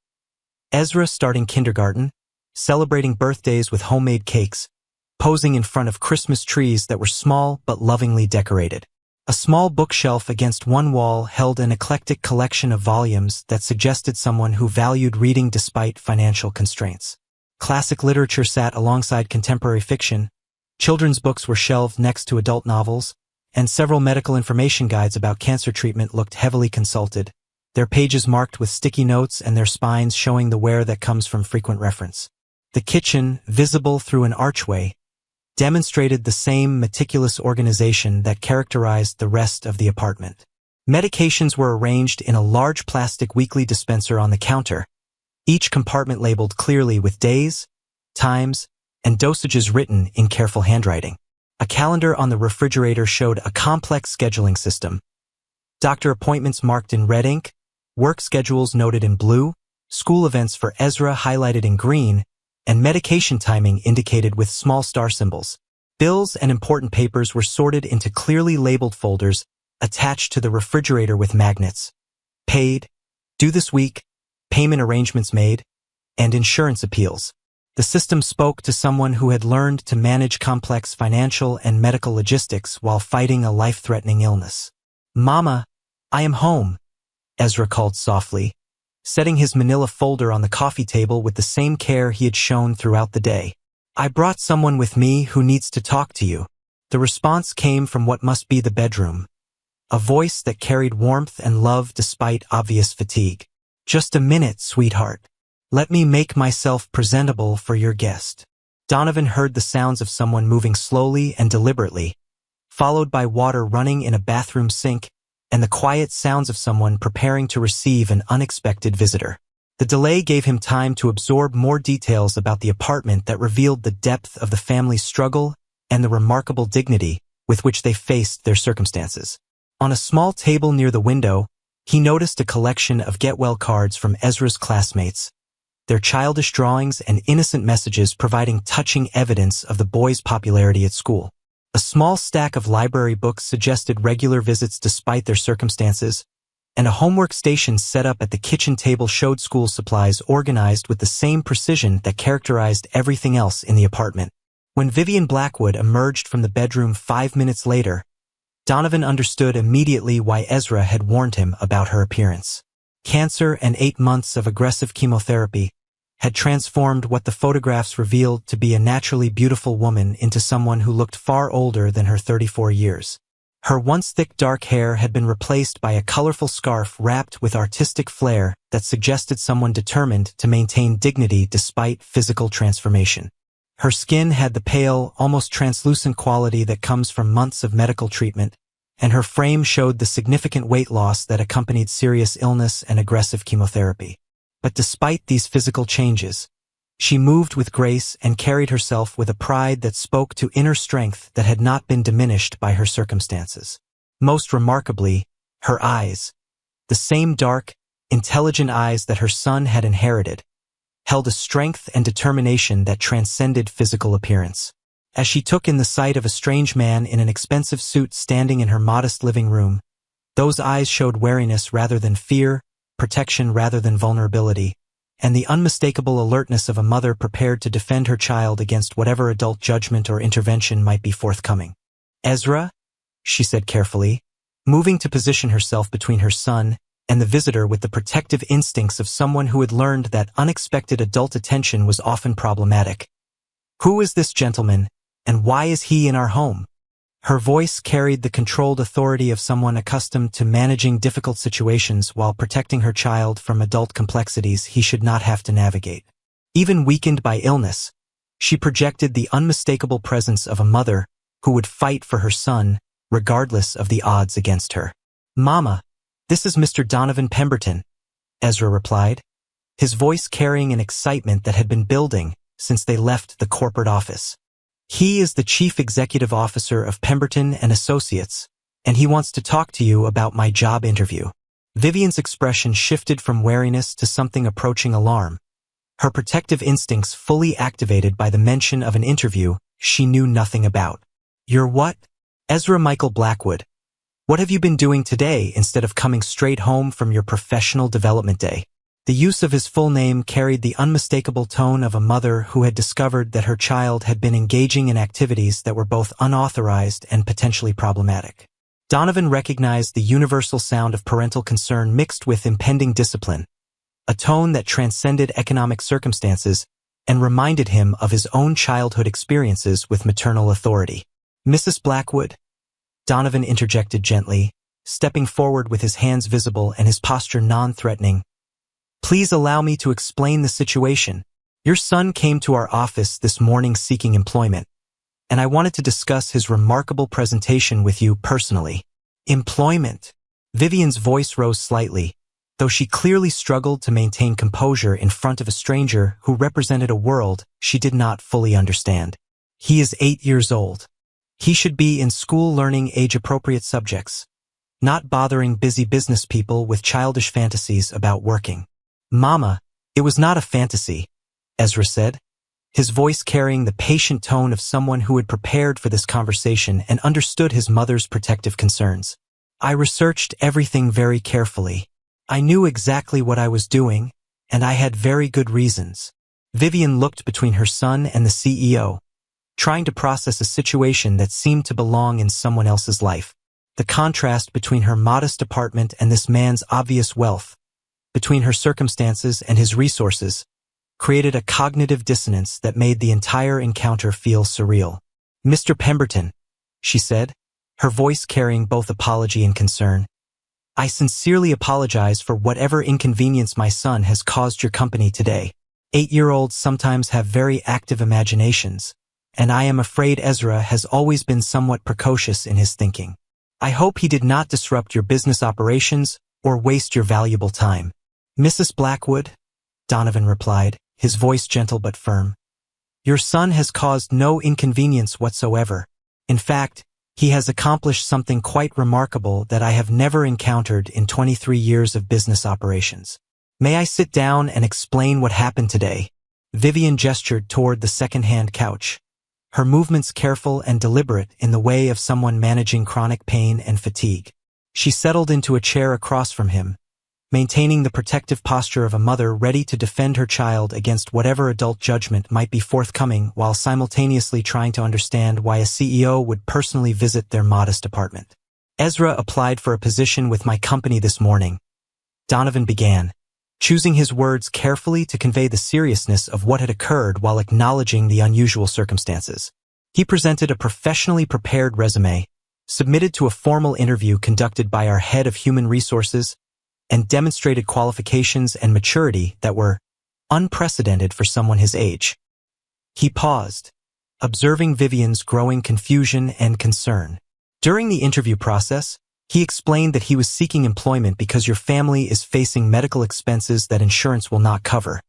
Ezra starting kindergarten, celebrating birthdays with homemade cakes, posing in front of Christmas trees that were small but lovingly decorated. A small bookshelf against one wall held an eclectic collection of volumes that suggested someone who valued reading despite financial constraints. Classic literature sat alongside contemporary fiction, children's books were shelved next to adult novels, and several medical information guides about cancer treatment looked heavily consulted, their pages marked with sticky notes and their spines showing the wear that comes from frequent reference. The kitchen, visible through an archway, demonstrated the same meticulous organization that characterized the rest of the apartment. Medications were arranged in a large plastic weekly dispenser on the counter, each compartment labeled clearly with days, times, and dosages written in careful handwriting. A calendar on the refrigerator showed a complex scheduling system. Doctor appointments marked in red ink, work schedules noted in blue, school events for Ezra highlighted in green, and medication timing indicated with small star symbols. Bills and important papers were sorted into clearly labeled folders attached to the refrigerator with magnets. Paid, due this week, payment arrangements made, and insurance appeals. The system spoke to someone who had learned to manage complex financial and medical logistics while fighting a life-threatening illness. "Mama, I am home," Ezra called softly, setting his manila folder on the coffee table with the same care he had shown throughout the day. "I brought someone with me who needs to talk to you." The response came from what must be the bedroom, a voice that carried warmth and love despite obvious fatigue. "Just a minute, sweetheart. Let me make myself presentable for your guest." Donovan heard the sounds of someone moving slowly and deliberately, followed by water running in a bathroom sink and the quiet sounds of someone preparing to receive an unexpected visitor. The delay gave him time to absorb more details about the apartment that revealed the depth of the family's struggle and the remarkable dignity with which they faced their circumstances. On a small table near the window, he noticed a collection of get-well cards from Ezra's classmates, their childish drawings and innocent messages providing touching evidence of the boy's popularity at school. A small stack of library books suggested regular visits despite their circumstances, and a homework station set up at the kitchen table showed school supplies organized with the same precision that characterized everything else in the apartment. When Vivian Blackwood emerged from the bedroom 5 minutes later, Donovan understood immediately why Ezra had warned him about her appearance. Cancer and 8 months of aggressive chemotherapy had transformed what the photographs revealed to be a naturally beautiful woman into someone who looked far older than her 34 years. Her once thick dark hair had been replaced by a colorful scarf wrapped with artistic flair that suggested someone determined to maintain dignity despite physical transformation. Her skin had the pale, almost translucent quality that comes from months of medical treatment, and her frame showed the significant weight loss that accompanied serious illness and aggressive chemotherapy. But despite these physical changes, she moved with grace and carried herself with a pride that spoke to inner strength that had not been diminished by her circumstances. Most remarkably, her eyes, the same dark, intelligent eyes that her son had inherited, held a strength and determination that transcended physical appearance. As she took in the sight of a strange man in an expensive suit standing in her modest living room, those eyes showed wariness rather than fear, protection rather than vulnerability, and the unmistakable alertness of a mother prepared to defend her child against whatever adult judgment or intervention might be forthcoming. "Ezra," she said carefully, moving to position herself between her son and the visitor with the protective instincts of someone who had learned that unexpected adult attention was often problematic. "Who is this gentleman, and why is he in our home?" Her voice carried the controlled authority of someone accustomed to managing difficult situations while protecting her child from adult complexities he should not have to navigate. Even weakened by illness, she projected the unmistakable presence of a mother who would fight for her son regardless of the odds against her. "Mama," "This is Mr. Donovan Pemberton," Ezra replied, his voice carrying an excitement that had been building since they left the corporate office. "He is the Chief Executive Officer of Pemberton and Associates, and he wants to talk to you about my job interview." Vivian's expression shifted from wariness to something approaching alarm, her protective instincts fully activated by the mention of an interview she knew nothing about. "You're what?" "Ezra Michael Blackwood. What have you been doing today instead of coming straight home from your professional development day?" The use of his full name carried the unmistakable tone of a mother who had discovered that her child had been engaging in activities that were both unauthorized and potentially problematic. Donovan recognized the universal sound of parental concern mixed with impending discipline, a tone that transcended economic circumstances and reminded him of his own childhood experiences with maternal authority. "Mrs. Blackwood," Donovan interjected gently, stepping forward with his hands visible and his posture non-threatening, "please allow me to explain the situation. Your son came to our office this morning seeking employment, and I wanted to discuss his remarkable presentation with you personally." "Employment?" Vivian's voice rose slightly, though she clearly struggled to maintain composure in front of a stranger who represented a world she did not fully understand. "He is 8 years old. He should be in school learning age-appropriate subjects, not bothering busy business people with childish fantasies about working." "Mama, it was not a fantasy," Ezra said, his voice carrying the patient tone of someone who had prepared for this conversation and understood his mother's protective concerns. "I researched everything very carefully. I knew exactly what I was doing, and I had very good reasons." Vivian looked between her son and the CEO, trying to process a situation that seemed to belong in someone else's life. The contrast between her modest apartment and this man's obvious wealth, between her circumstances and his resources, created a cognitive dissonance that made the entire encounter feel surreal. "Mr. Pemberton," she said, her voice carrying both apology and concern, "I sincerely apologize for whatever inconvenience my son has caused your company today. 8-year-olds sometimes have very active imaginations, and I am afraid Ezra has always been somewhat precocious in his thinking. I hope he did not disrupt your business operations or waste your valuable time." "Mrs. Blackwood," Donovan replied, his voice gentle but firm, "your son has caused no inconvenience whatsoever. In fact, he has accomplished something quite remarkable that I have never encountered in 23 years of business operations. May I sit down and explain what happened today?" Vivian gestured toward the second-hand couch, her movements careful and deliberate in the way of someone managing chronic pain and fatigue. She settled into a chair across from him, maintaining the protective posture of a mother ready to defend her child against whatever adult judgment might be forthcoming while simultaneously trying to understand why a CEO would personally visit their modest apartment. "Ezra applied for a position with my company this morning," Donovan began, choosing his words carefully to convey the seriousness of what had occurred while acknowledging the unusual circumstances. "He presented a professionally prepared resume, submitted to a formal interview conducted by our head of human resources, and demonstrated qualifications and maturity that were unprecedented for someone his age." He paused, observing Vivian's growing confusion and concern. "During the interview process, he explained that he was seeking employment because your family is facing medical expenses that insurance will not cover,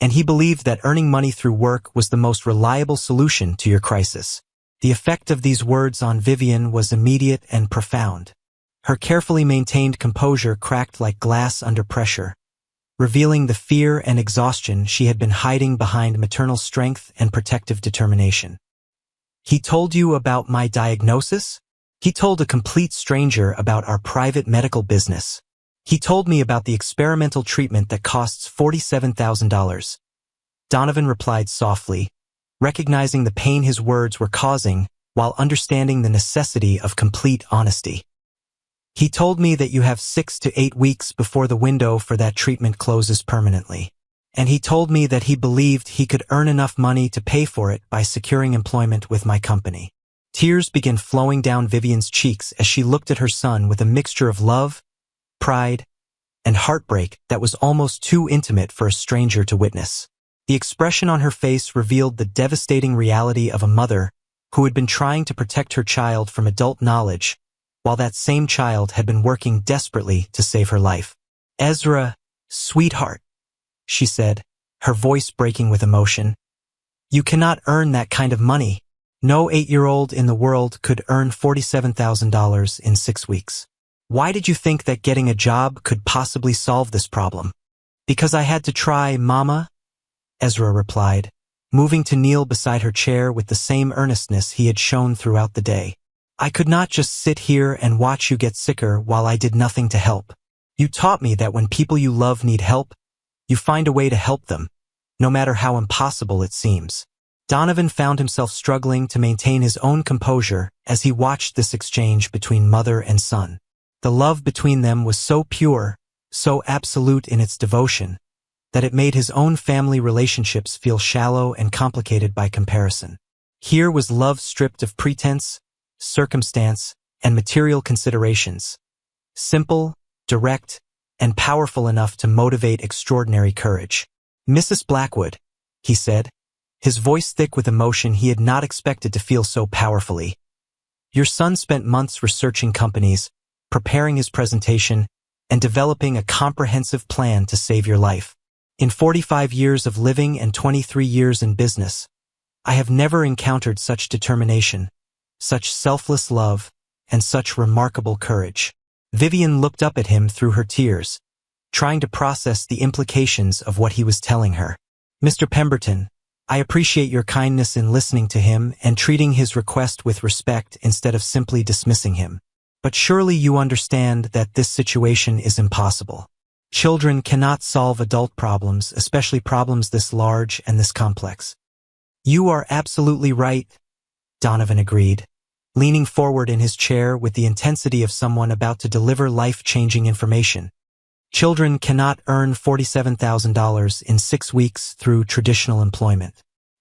and he believed that earning money through work was the most reliable solution to your crisis." The effect of these words on Vivian was immediate and profound. Her carefully maintained composure cracked like glass under pressure, revealing the fear and exhaustion she had been hiding behind maternal strength and protective determination. "He told you about my diagnosis? He told a complete stranger about our private medical business. He told me about the experimental treatment that costs $47,000. Donovan replied softly, recognizing the pain his words were causing while understanding the necessity of complete honesty. "He told me that you have 6 to 8 weeks before the window for that treatment closes permanently. And he told me that he believed he could earn enough money to pay for it by securing employment with my company." Tears began flowing down Vivian's cheeks as she looked at her son with a mixture of love, pride, and heartbreak that was almost too intimate for a stranger to witness. The expression on her face revealed the devastating reality of a mother who had been trying to protect her child from adult knowledge while that same child had been working desperately to save her life. "Ezra, sweetheart," she said, her voice breaking with emotion. "You cannot earn that kind of money. No 8-year-old in the world could earn $47,000 in 6 weeks. Why did you think that getting a job could possibly solve this problem?" "Because I had to try, Mama," Ezra replied, moving to kneel beside her chair with the same earnestness he had shown throughout the day. "I could not just sit here and watch you get sicker while I did nothing to help. You taught me that when people you love need help, you find a way to help them, no matter how impossible it seems." Donovan found himself struggling to maintain his own composure as he watched this exchange between mother and son. The love between them was so pure, so absolute in its devotion, that it made his own family relationships feel shallow and complicated by comparison. Here was love stripped of pretense, circumstance, and material considerations. Simple, direct, and powerful enough to motivate extraordinary courage. "Mrs. Blackwood," he said, his voice thick with emotion he had not expected to feel so powerfully. "Your son spent months researching companies, preparing his presentation, and developing a comprehensive plan to save your life. In 45 years of living and 23 years in business, I have never encountered such determination, such selfless love, and such remarkable courage." Vivian looked up at him through her tears, trying to process the implications of what he was telling her. "Mr. Pemberton, I appreciate your kindness in listening to him and treating his request with respect instead of simply dismissing him. But surely you understand that this situation is impossible. Children cannot solve adult problems, especially problems this large and this complex." "You are absolutely right," Donovan agreed, leaning forward in his chair with the intensity of someone about to deliver life-changing information. "Children cannot earn $47,000 in 6 weeks through traditional employment.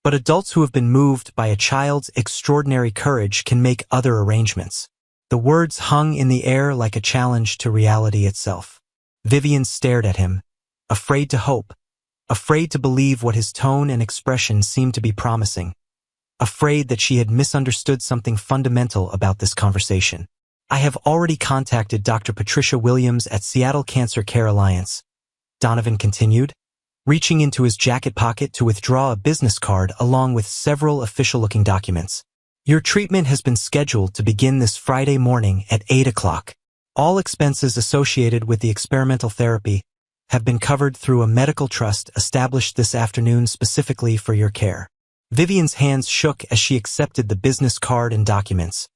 But adults who have been moved by a child's extraordinary courage can make other arrangements." The words hung in the air like a challenge to reality itself. Vivian stared at him, afraid to hope, afraid to believe what his tone and expression seemed to be promising, afraid that she had misunderstood something fundamental about this conversation. "I have already contacted Dr. Patricia Williams at Seattle Cancer Care Alliance," Donovan continued, reaching into his jacket pocket to withdraw a business card along with several official-looking documents. "Your treatment has been scheduled to begin this Friday morning at 8 o'clock. All expenses associated with the experimental therapy have been covered through a medical trust established this afternoon specifically for your care." Vivian's hands shook as she accepted the business card and documents,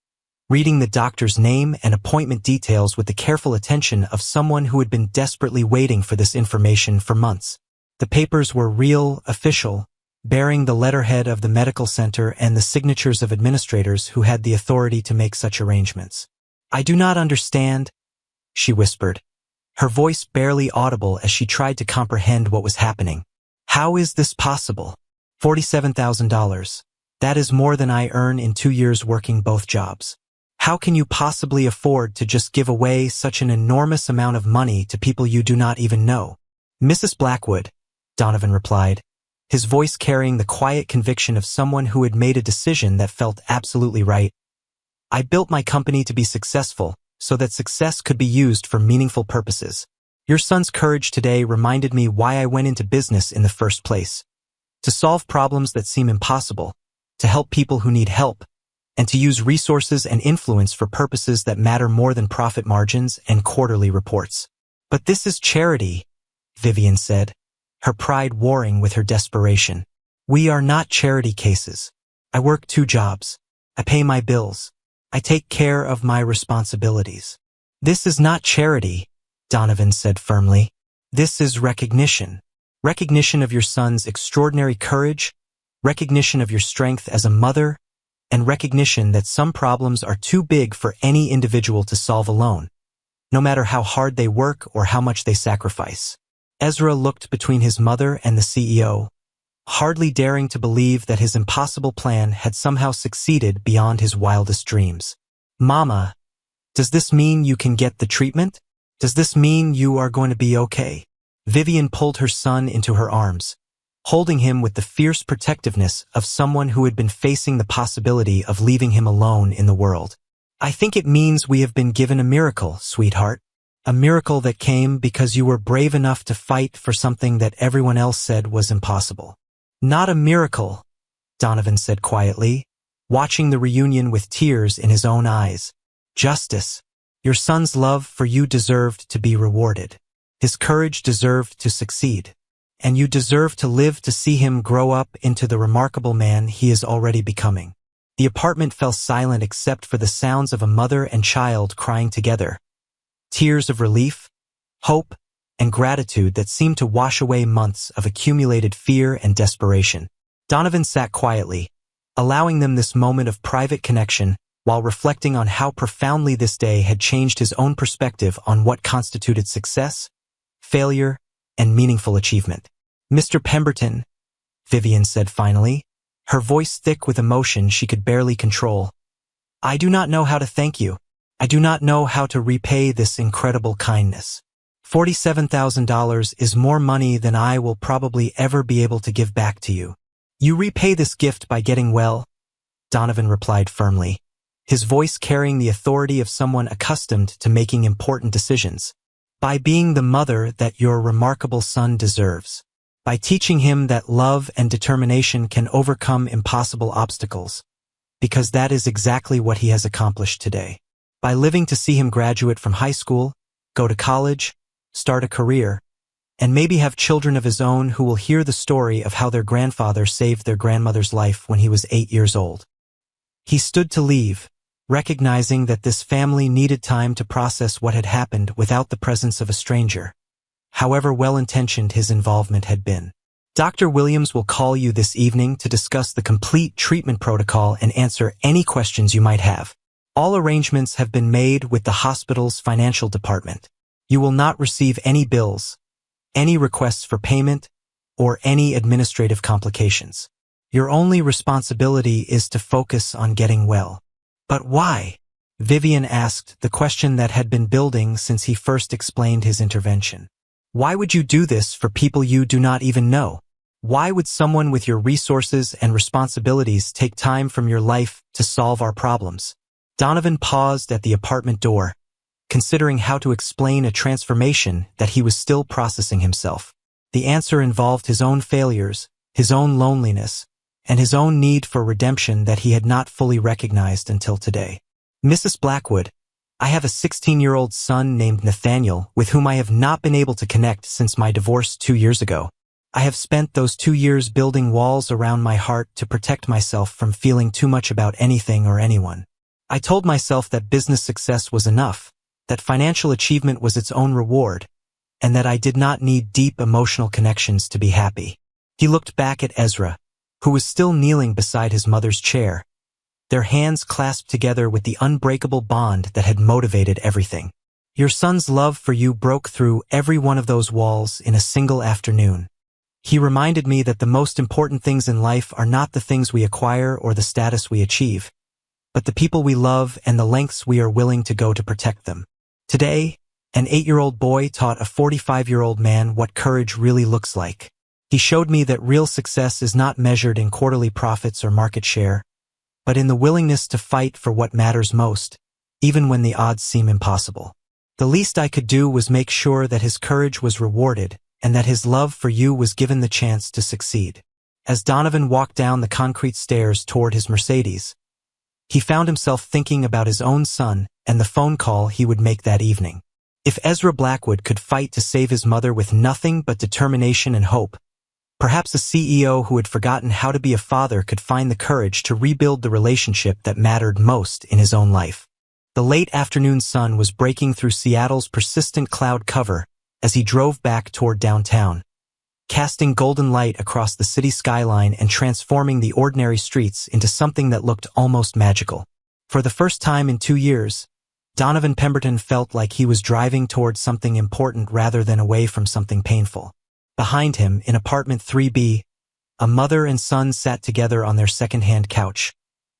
reading the doctor's name and appointment details with the careful attention of someone who had been desperately waiting for this information for months. The papers were real, official, bearing the letterhead of the medical center and the signatures of administrators who had the authority to make such arrangements. "I do not understand," she whispered, her voice barely audible as she tried to comprehend what was happening. "How is this possible? $47,000. That is more than I earn in 2 years working both jobs. How can you possibly afford to just give away such an enormous amount of money to people you do not even know?" "Mrs. Blackwood," Donovan replied, his voice carrying the quiet conviction of someone who had made a decision that felt absolutely right. "I built my company to be successful so that success could be used for meaningful purposes. Your son's courage today reminded me why I went into business in the first place. To solve problems that seem impossible, to help people who need help, and to use resources and influence for purposes that matter more than profit margins and quarterly reports." "But this is charity," Vivian said, her pride warring with her desperation. "We are not charity cases. I work 2 jobs. I pay my bills. I take care of my responsibilities." "This is not charity," Donovan said firmly. "This is recognition. Recognition of your son's extraordinary courage, recognition of your strength as a mother, and recognition that some problems are too big for any individual to solve alone, no matter how hard they work or how much they sacrifice." Ezra looked between his mother and the CEO, hardly daring to believe that his impossible plan had somehow succeeded beyond his wildest dreams. "Mama, does this mean you can get the treatment? Does this mean you are going to be okay?" Vivian pulled her son into her arms, holding him with the fierce protectiveness of someone who had been facing the possibility of leaving him alone in the world. I think it means we have been given a miracle, sweetheart. A miracle that came because you were brave enough to fight for something that everyone else said was impossible. Not a miracle, Donovan said quietly, watching the reunion with tears in his own eyes. Justice. Your son's love for you deserved to be rewarded. His courage deserved to succeed. And you deserve to live to see him grow up into the remarkable man he is already becoming. The apartment fell silent except for the sounds of a mother and child crying together. Tears of relief, hope, and gratitude that seemed to wash away months of accumulated fear and desperation. Donovan sat quietly, allowing them this moment of private connection while reflecting on how profoundly this day had changed his own perspective on what constituted success, failure, and meaningful achievement. Mr. Pemberton, Vivian said finally, her voice thick with emotion she could barely control. I do not know how to thank you. I do not know how to repay this incredible kindness. $47,000 is more money than I will probably ever be able to give back to you. You repay this gift by getting well, Donovan replied firmly, his voice carrying the authority of someone accustomed to making important decisions. By being the mother that your remarkable son deserves. By teaching him that love and determination can overcome impossible obstacles. Because that is exactly what he has accomplished today. By living to see him graduate from high school, go to college, start a career, and maybe have children of his own who will hear the story of how their grandfather saved their grandmother's life when he was 8 years old. He stood to leave, recognizing that this family needed time to process what had happened without the presence of a stranger, however well-intentioned his involvement had been. Dr. Williams will call you this evening to discuss the complete treatment protocol and answer any questions you might have. All arrangements have been made with the hospital's financial department. You will not receive any bills, any requests for payment, or any administrative complications. Your only responsibility is to focus on getting well. But why? Vivian asked, the question that had been building since he first explained his intervention. Why would you do this for people you do not even know? Why would someone with your resources and responsibilities take time from your life to solve our problems? Donovan paused at the apartment door, considering how to explain a transformation that he was still processing himself. The answer involved his own failures, his own loneliness, and his own need for redemption that he had not fully recognized until today. Mrs. Blackwood, I have a 16-year-old son named Nathaniel with whom I have not been able to connect since my divorce 2 years ago. I have spent those 2 years building walls around my heart to protect myself from feeling too much about anything or anyone. I told myself that business success was enough, that financial achievement was its own reward, and that I did not need deep emotional connections to be happy. He looked back at Ezra, who was still kneeling beside his mother's chair, their hands clasped together with the unbreakable bond that had motivated everything. Your son's love for you broke through every one of those walls in a single afternoon. He reminded me that the most important things in life are not the things we acquire or the status we achieve, but the people we love and the lengths we are willing to go to protect them. Today, an 8-year-old boy taught a 45-year-old man what courage really looks like. He showed me that real success is not measured in quarterly profits or market share, but in the willingness to fight for what matters most, even when the odds seem impossible. The least I could do was make sure that his courage was rewarded and that his love for you was given the chance to succeed. As Donovan walked down the concrete stairs toward his Mercedes, he found himself thinking about his own son and the phone call he would make that evening. If Ezra Blackwood could fight to save his mother with nothing but determination and hope, perhaps a CEO who had forgotten how to be a father could find the courage to rebuild the relationship that mattered most in his own life. The late afternoon sun was breaking through Seattle's persistent cloud cover as he drove back toward downtown, casting golden light across the city skyline and transforming the ordinary streets into something that looked almost magical. For the first time in 2 years, Donovan Pemberton felt like he was driving toward something important rather than away from something painful. Behind him, in apartment 3B, a mother and son sat together on their second-hand couch,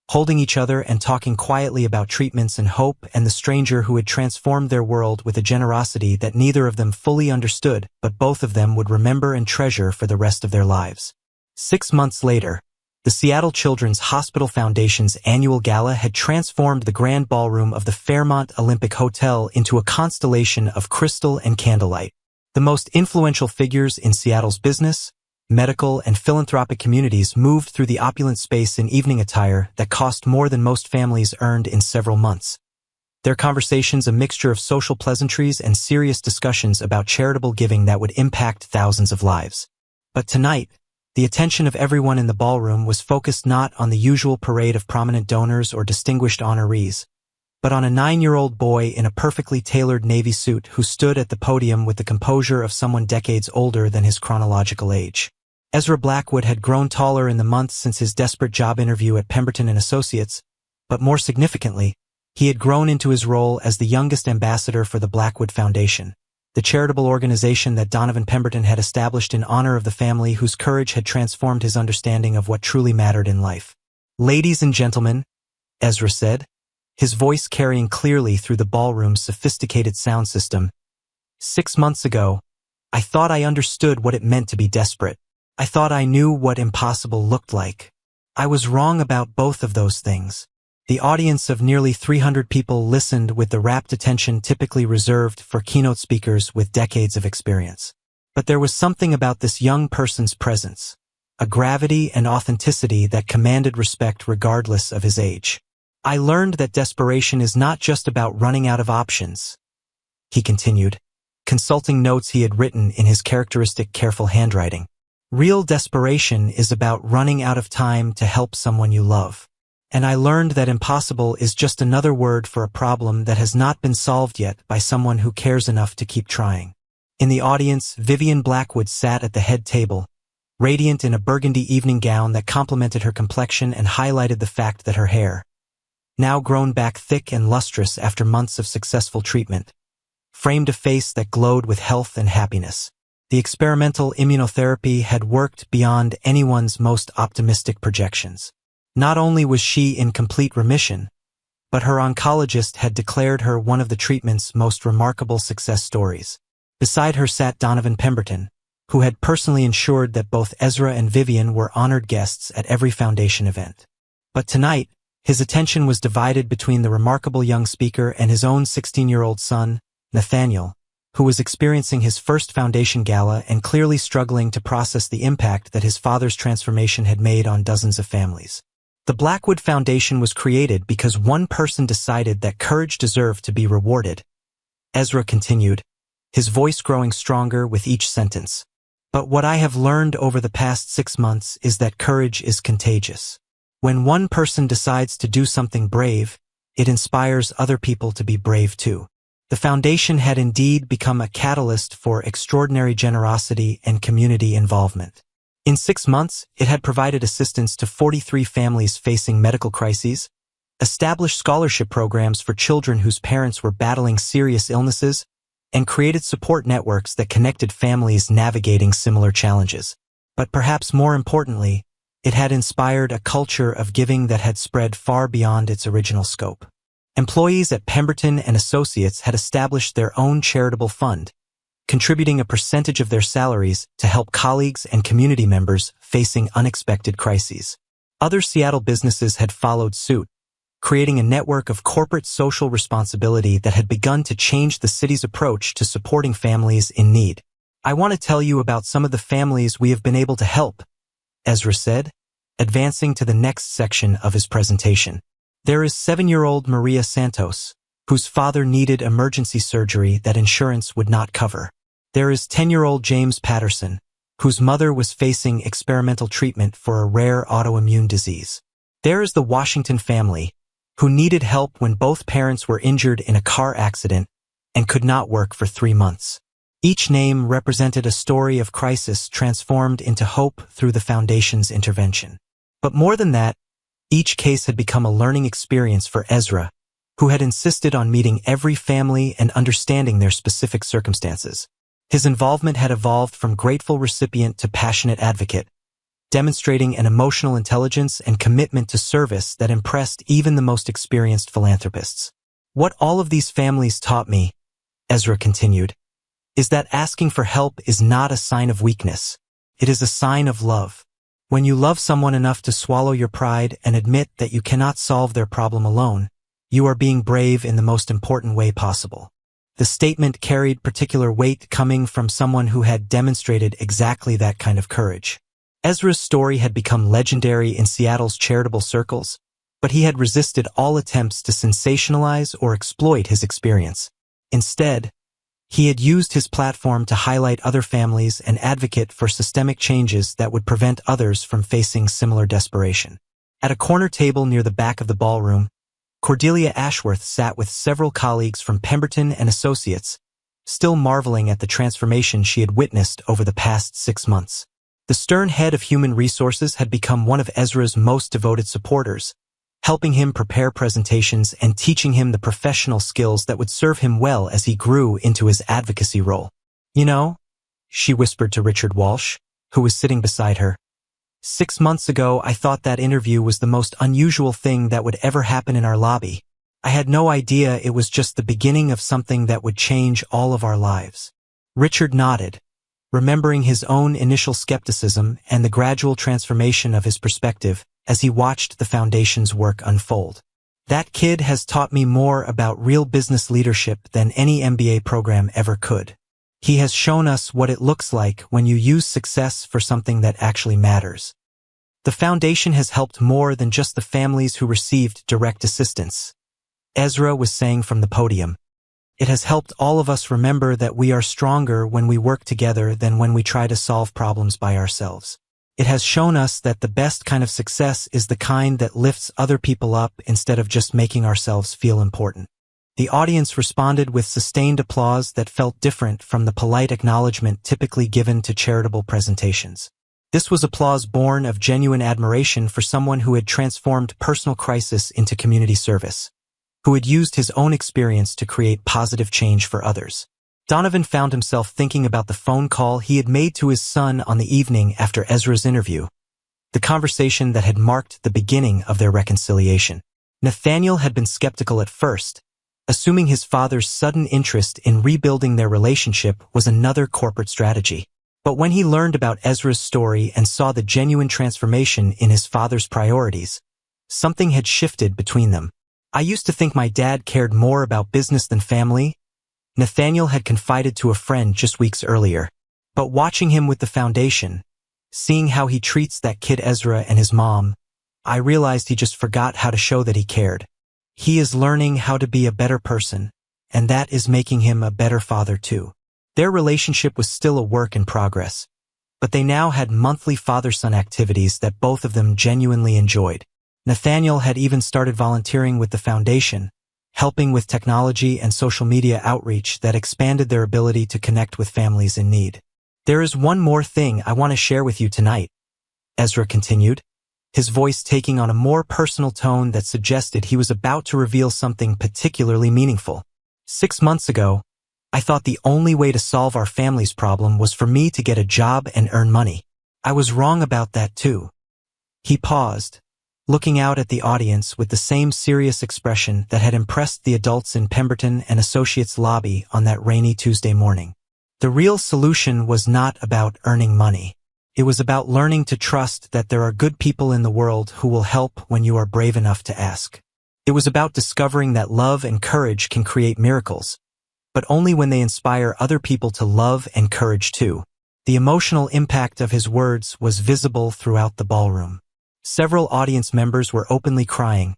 holding each other and talking quietly about treatments and hope and the stranger who had transformed their world with a generosity that neither of them fully understood, but both of them would remember and treasure for the rest of their lives. 6 months later, The Seattle Children's Hospital Foundation's annual gala had transformed the grand ballroom of the Fairmont Olympic Hotel into a constellation of crystal and candlelight. The most influential figures in Seattle's business, medical, and philanthropic communities moved through the opulent space in evening attire that cost more than most families earned in several months. Their conversations a mixture of social pleasantries and serious discussions about charitable giving that would impact thousands of lives. But tonight, the attention of everyone in the ballroom was focused not on the usual parade of prominent donors or distinguished honorees, but on a 9-year-old boy in a perfectly tailored navy suit who stood at the podium with the composure of someone decades older than his chronological age. Ezra Blackwood had grown taller in the months since his desperate job interview at Pemberton and Associates, but more significantly, he had grown into his role as the youngest ambassador for the Blackwood Foundation, the charitable organization that Donovan Pemberton had established in honor of the family whose courage had transformed his understanding of what truly mattered in life. "Ladies and gentlemen," Ezra said, his voice carrying clearly through the ballroom's sophisticated sound system, "6 months ago, I thought I understood what it meant to be desperate. I thought I knew what impossible looked like. I was wrong about both of those things." The audience of nearly 300 people listened with the rapt attention typically reserved for keynote speakers with decades of experience. But there was something about this young person's presence, a gravity and authenticity that commanded respect regardless of his age. "I learned that desperation is not just about running out of options," he continued, consulting notes he had written in his characteristic careful handwriting. "Real desperation is about running out of time to help someone you love. And I learned that impossible is just another word for a problem that has not been solved yet by someone who cares enough to keep trying." In the audience, Vivian Blackwood sat at the head table, radiant in a burgundy evening gown that complemented her complexion and highlighted the fact that her hair, now grown back thick and lustrous after months of successful treatment, framed a face that glowed with health and happiness. The experimental immunotherapy had worked beyond anyone's most optimistic projections. Not only was she in complete remission, but her oncologist had declared her one of the treatment's most remarkable success stories. Beside her sat Donovan Pemberton, who had personally ensured that both Ezra and Vivian were honored guests at every foundation event. But tonight, his attention was divided between the remarkable young speaker and his own 16-year-old son, Nathaniel, who was experiencing his first foundation gala and clearly struggling to process the impact that his father's transformation had made on dozens of families. The Blackwood Foundation was created because one person decided that courage deserved to be rewarded. Ezra continued, his voice growing stronger with each sentence. "But what I have learned over the past 6 months is that courage is contagious. When one person decides to do something brave, it inspires other people to be brave too." The foundation had indeed become a catalyst for extraordinary generosity and community involvement. In 6 months, it had provided assistance to 43 families facing medical crises, established scholarship programs for children whose parents were battling serious illnesses, and created support networks that connected families navigating similar challenges. But perhaps more importantly, it had inspired a culture of giving that had spread far beyond its original scope. Employees at Pemberton and Associates had established their own charitable fund, contributing a percentage of their salaries to help colleagues and community members facing unexpected crises. Other Seattle businesses had followed suit, creating a network of corporate social responsibility that had begun to change the city's approach to supporting families in need. "I want to tell you about some of the families we have been able to help," Ezra said, advancing to the next section of his presentation. "There is 7-year-old Maria Santos, whose father needed emergency surgery that insurance would not cover. There is 10-year-old James Patterson, whose mother was facing experimental treatment for a rare autoimmune disease. There is the Washington family, who needed help when both parents were injured in a car accident and could not work for 3 months. Each name represented a story of crisis transformed into hope through the foundation's intervention. But more than that, each case had become a learning experience for Ezra, who had insisted on meeting every family and understanding their specific circumstances. His involvement had evolved from grateful recipient to passionate advocate, demonstrating an emotional intelligence and commitment to service that impressed even the most experienced philanthropists. "What all of these families taught me," Ezra continued, "is that asking for help is not a sign of weakness. It is a sign of love. When you love someone enough to swallow your pride and admit that you cannot solve their problem alone, you are being brave in the most important way possible. The statement carried particular weight coming from someone who had demonstrated exactly that kind of courage. Ezra's story had become legendary in Seattle's charitable circles, but he had resisted all attempts to sensationalize or exploit his experience. Instead, he had used his platform to highlight other families and advocate for systemic changes that would prevent others from facing similar desperation. At a corner table near the back of the ballroom, Cordelia Ashworth sat with several colleagues from Pemberton and Associates, still marveling at the transformation she had witnessed over the past 6 months. The stern head of human resources had become one of Ezra's most devoted supporters, helping him prepare presentations and teaching him the professional skills that would serve him well as he grew into his advocacy role. "You know," she whispered to Richard Walsh, who was sitting beside her, "6 months ago I thought that interview was the most unusual thing that would ever happen in our lobby. I had no idea it was just the beginning of something that would change all of our lives." Richard nodded, remembering his own initial skepticism and the gradual transformation of his perspective as he watched the foundation's work unfold. "That kid has taught me more about real business leadership than any MBA program ever could. He has shown us what it looks like when you use success for something that actually matters. The foundation has helped more than just the families who received direct assistance," Ezra was saying from the podium. "It has helped all of us remember that we are stronger when we work together than when we try to solve problems by ourselves. It has shown us that the best kind of success is the kind that lifts other people up instead of just making ourselves feel important." The audience responded with sustained applause that felt different from the polite acknowledgement typically given to charitable presentations. This was applause born of genuine admiration for someone who had transformed personal crisis into community service, who had used his own experience to create positive change for others. Donovan found himself thinking about the phone call he had made to his son on the evening after Ezra's interview, the conversation that had marked the beginning of their reconciliation. Nathaniel had been skeptical at first, assuming his father's sudden interest in rebuilding their relationship was another corporate strategy. But when he learned about Ezra's story and saw the genuine transformation in his father's priorities, something had shifted between them. "I used to think my dad cared more about business than family," Nathaniel had confided to a friend just weeks earlier. "But watching him with the foundation, seeing how he treats that kid Ezra and his mom, I realized he just forgot how to show that he cared. He is learning how to be a better person, and that is making him a better father too." Their relationship was still a work in progress, but they now had monthly father-son activities that both of them genuinely enjoyed. Nathaniel had even started volunteering with the foundation, helping with technology and social media outreach that expanded their ability to connect with families in need. "There is one more thing I want to share with you tonight," Ezra continued, his voice taking on a more personal tone that suggested he was about to reveal something particularly meaningful. "6 months ago, I thought the only way to solve our family's problem was for me to get a job and earn money. I was wrong about that too." He paused, looking out at the audience with the same serious expression that had impressed the adults in Pemberton and Associates lobby on that rainy Tuesday morning. The real solution was not about earning money. It was about learning to trust that there are good people in the world who will help when you are brave enough to ask. It was about discovering that love and courage can create miracles, but only when they inspire other people to love and courage too. The emotional impact of his words was visible throughout the ballroom. Several audience members were openly crying.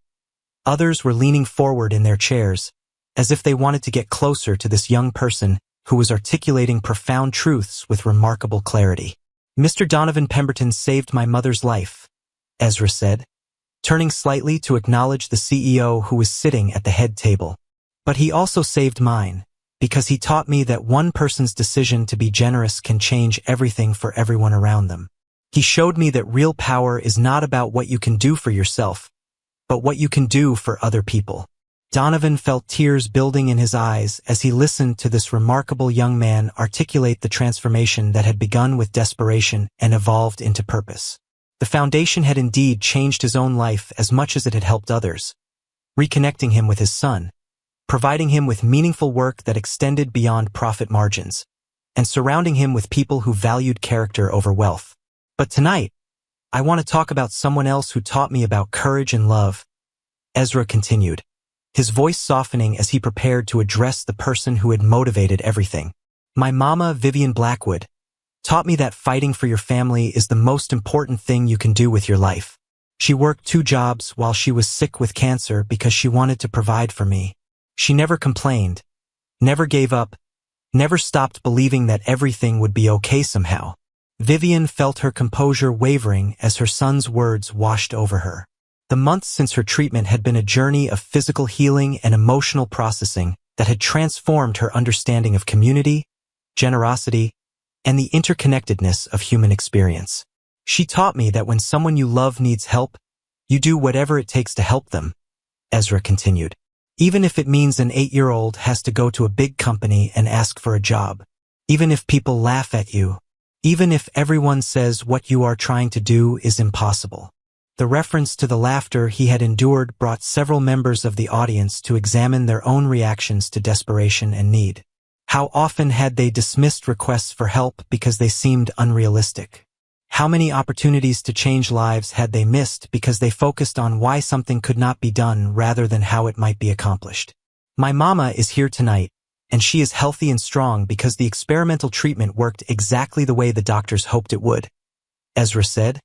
Others were leaning forward in their chairs, as if they wanted to get closer to this young person who was articulating profound truths with remarkable clarity. "Mr. Donovan Pemberton saved my mother's life," Ezra said, turning slightly to acknowledge the CEO who was sitting at the head table. "But he also saved mine, because he taught me that one person's decision to be generous can change everything for everyone around them. He showed me that real power is not about what you can do for yourself, but what you can do for other people." Donovan felt tears building in his eyes as he listened to this remarkable young man articulate the transformation that had begun with desperation and evolved into purpose. The foundation had indeed changed his own life as much as it had helped others, reconnecting him with his son, providing him with meaningful work that extended beyond profit margins, and surrounding him with people who valued character over wealth. But tonight, I want to talk about someone else who taught me about courage and love, Ezra continued, his voice softening as he prepared to address the person who had motivated everything. My mama, Vivian Blackwood, taught me that fighting for your family is the most important thing you can do with your life. She worked 2 jobs while she was sick with cancer because she wanted to provide for me. She never complained, never gave up, never stopped believing that everything would be okay somehow. Vivian felt her composure wavering as her son's words washed over her. The months since her treatment had been a journey of physical healing and emotional processing that had transformed her understanding of community, generosity, and the interconnectedness of human experience. She taught me that when someone you love needs help, you do whatever it takes to help them, Ezra continued. Even if it means an 8-year-old has to go to a big company and ask for a job. Even if people laugh at you. Even if everyone says what you are trying to do is impossible. The reference to the laughter he had endured brought several members of the audience to examine their own reactions to desperation and need. How often had they dismissed requests for help because they seemed unrealistic? How many opportunities to change lives had they missed because they focused on why something could not be done rather than how it might be accomplished? My mama is here tonight, and she is healthy and strong because the experimental treatment worked exactly the way the doctors hoped it would, Ezra said,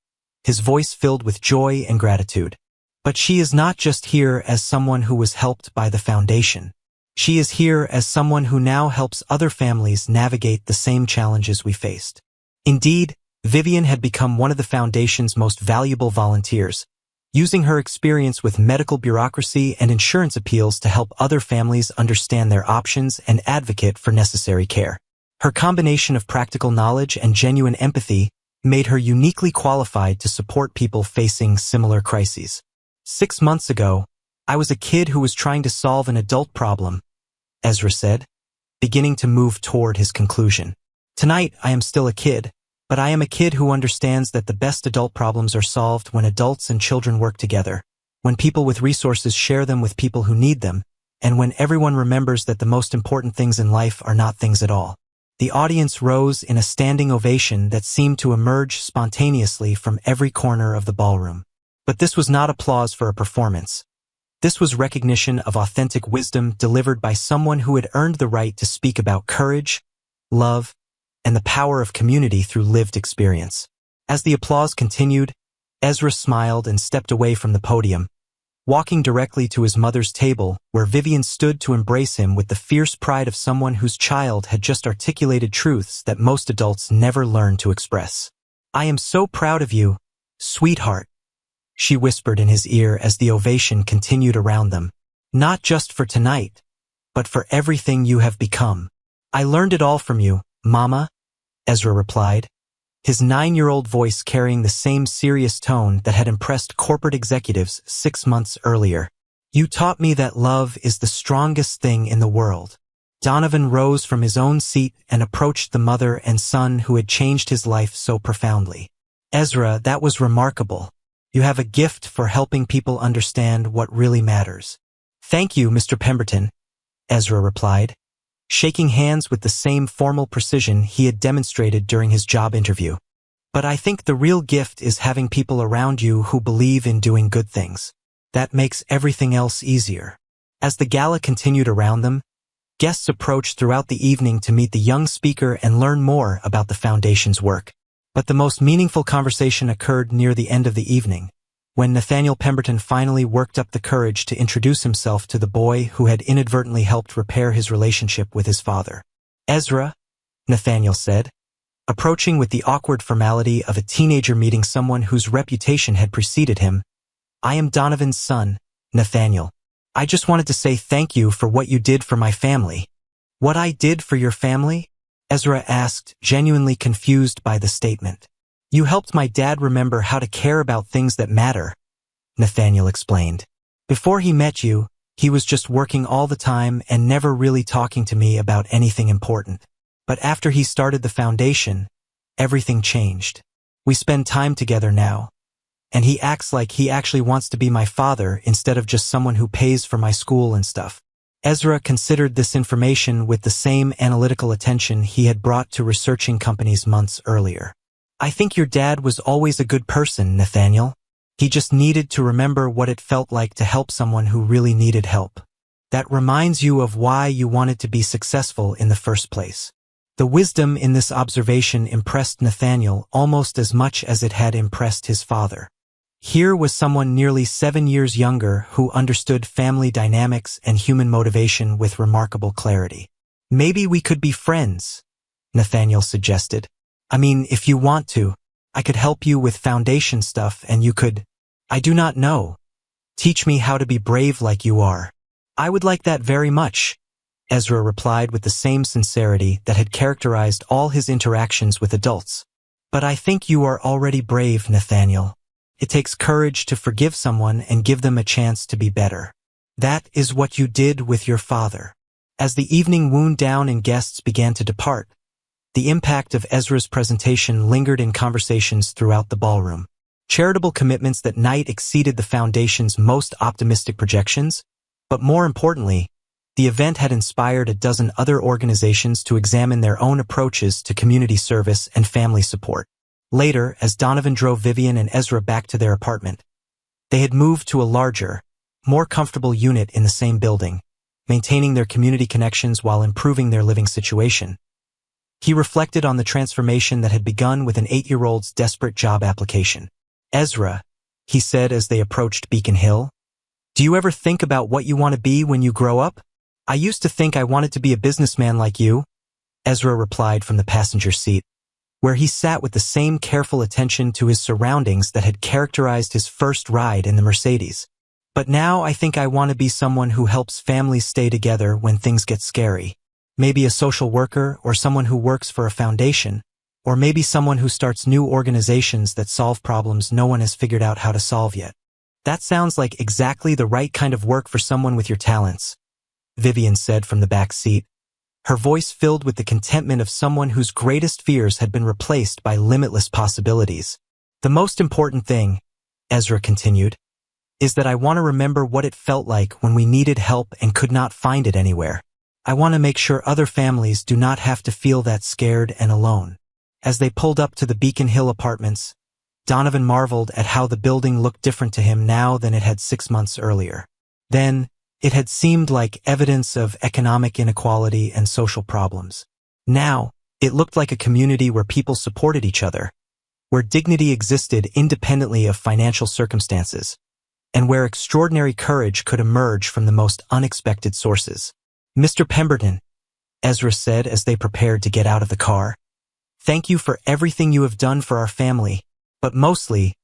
his voice filled with joy and gratitude. But she is not just here as someone who was helped by the foundation. She is here as someone who now helps other families navigate the same challenges we faced. Indeed, Vivian had become one of the foundation's most valuable volunteers, using her experience with medical bureaucracy and insurance appeals to help other families understand their options and advocate for necessary care. Her combination of practical knowledge and genuine empathy made her uniquely qualified to support people facing similar crises. 6 months ago, I was a kid who was trying to solve an adult problem, Ezra said, beginning to move toward his conclusion. Tonight, I am still a kid, but I am a kid who understands that the best adult problems are solved when adults and children work together, when people with resources share them with people who need them, and when everyone remembers that the most important things in life are not things at all. The audience rose in a standing ovation that seemed to emerge spontaneously from every corner of the ballroom. But this was not applause for a performance. This was recognition of authentic wisdom delivered by someone who had earned the right to speak about courage, love, and the power of community through lived experience. As the applause continued, Ezra smiled and stepped away from the podium, walking directly to his mother's table where Vivian stood to embrace him with the fierce pride of someone whose child had just articulated truths that most adults never learn to express. I am so proud of you, sweetheart, she whispered in his ear as the ovation continued around them. Not just for tonight, but for everything you have become. I learned it all from you, Mama, Ezra replied, his 9-year-old voice carrying the same serious tone that had impressed corporate executives 6 months earlier. You taught me that love is the strongest thing in the world. Donovan rose from his own seat and approached the mother and son who had changed his life so profoundly. Ezra, that was remarkable. You have a gift for helping people understand what really matters. Thank you, Mr. Pemberton, Ezra replied, shaking hands with the same formal precision he had demonstrated during his job interview. But I think the real gift is having people around you who believe in doing good things. That makes everything else easier. As the gala continued around them, guests approached throughout the evening to meet the young speaker and learn more about the foundation's work. But the most meaningful conversation occurred near the end of the evening, when Nathaniel Pemberton finally worked up the courage to introduce himself to the boy who had inadvertently helped repair his relationship with his father. Ezra, Nathaniel said, approaching with the awkward formality of a teenager meeting someone whose reputation had preceded him. I am Donovan's son, Nathaniel. I just wanted to say thank you for what you did for my family. What I did for your family? Ezra asked, genuinely confused by the statement. You helped my dad remember how to care about things that matter, Nathaniel explained. Before he met you, he was just working all the time and never really talking to me about anything important. But after he started the foundation, everything changed. We spend time together now, and he acts like he actually wants to be my father instead of just someone who pays for my school and stuff. Ezra considered this information with the same analytical attention he had brought to researching companies months earlier. I think your dad was always a good person, Nathaniel. He just needed to remember what it felt like to help someone who really needed help. That reminds you of why you wanted to be successful in the first place. The wisdom in this observation impressed Nathaniel almost as much as it had impressed his father. Here was someone nearly 7 years younger who understood family dynamics and human motivation with remarkable clarity. Maybe we could be friends, Nathaniel suggested. I mean, if you want to, I could help you with foundation stuff and you could, I do not know, teach me how to be brave like you are. I would like that very much, Ezra replied with the same sincerity that had characterized all his interactions with adults. But I think you are already brave, Nathaniel. It takes courage to forgive someone and give them a chance to be better. That is what you did with your father. As the evening wound down and guests began to depart, the impact of Ezra's presentation lingered in conversations throughout the ballroom. Charitable commitments that night exceeded the Foundation's most optimistic projections, but more importantly, the event had inspired a dozen other organizations to examine their own approaches to community service and family support. Later, as Donovan drove Vivian and Ezra back to their apartment, they had moved to a larger, more comfortable unit in the same building, maintaining their community connections while improving their living situation. He reflected on the transformation that had begun with an 8-year-old's desperate job application. Ezra, he said as they approached Beacon Hill, do you ever think about what you want to be when you grow up? I used to think I wanted to be a businessman like you, Ezra replied from the passenger seat, where he sat with the same careful attention to his surroundings that had characterized his first ride in the Mercedes. But now I think I want to be someone who helps families stay together when things get scary. Maybe a social worker or someone who works for a foundation, or maybe someone who starts new organizations that solve problems no one has figured out how to solve yet. That sounds like exactly the right kind of work for someone with your talents, Vivian said from the back seat, her voice filled with the contentment of someone whose greatest fears had been replaced by limitless possibilities. The most important thing, Ezra continued, is that I want to remember what it felt like when we needed help and could not find it anywhere. I want to make sure other families do not have to feel that scared and alone. As they pulled up to the Beacon Hill apartments, Donovan marveled at how the building looked different to him now than it had 6 months earlier. Then, it had seemed like evidence of economic inequality and social problems. Now, it looked like a community where people supported each other, where dignity existed independently of financial circumstances, and where extraordinary courage could emerge from the most unexpected sources. Mr. Pemberton, Ezra said as they prepared to get out of the car, thank you for everything you have done for our family, but mostly,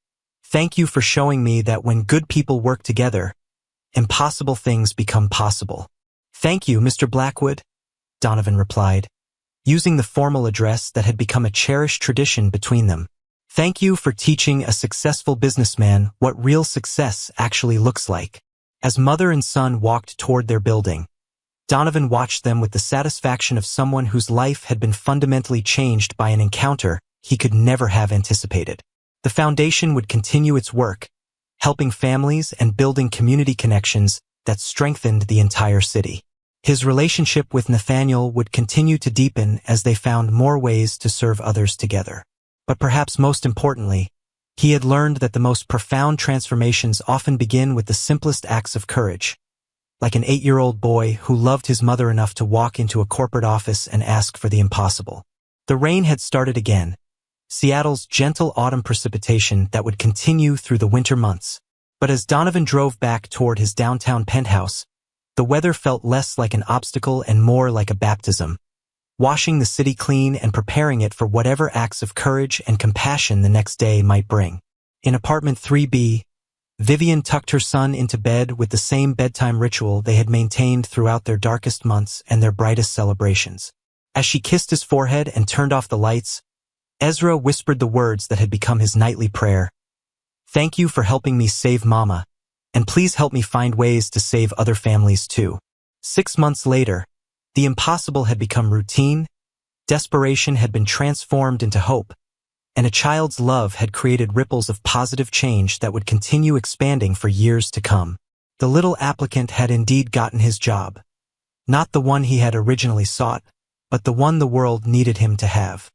thank you for showing me that when good people work together, impossible things become possible. Thank you, Mr. Blackwood, Donovan replied, using the formal address that had become a cherished tradition between them. Thank you for teaching a successful businessman what real success actually looks like. As mother and son walked toward their building, Donovan watched them with the satisfaction of someone whose life had been fundamentally changed by an encounter he could never have anticipated. The foundation would continue its work, helping families and building community connections that strengthened the entire city. His relationship with Nathaniel would continue to deepen as they found more ways to serve others together. But perhaps most importantly, he had learned that the most profound transformations often begin with the simplest acts of courage, like an 8-year-old boy who loved his mother enough to walk into a corporate office and ask for the impossible. The rain had started again, Seattle's gentle autumn precipitation that would continue through the winter months. But as Donovan drove back toward his downtown penthouse, the weather felt less like an obstacle and more like a baptism, washing the city clean and preparing it for whatever acts of courage and compassion the next day might bring. In apartment 3B, Vivian tucked her son into bed with the same bedtime ritual they had maintained throughout their darkest months and their brightest celebrations. As she kissed his forehead and turned off the lights, Ezra whispered the words that had become his nightly prayer. Thank you for helping me save Mama, and please help me find ways to save other families too. 6 months later, the impossible had become routine, desperation had been transformed into hope, and a child's love had created ripples of positive change that would continue expanding for years to come. The little applicant had indeed gotten his job. Not the one he had originally sought, but the one the world needed him to have.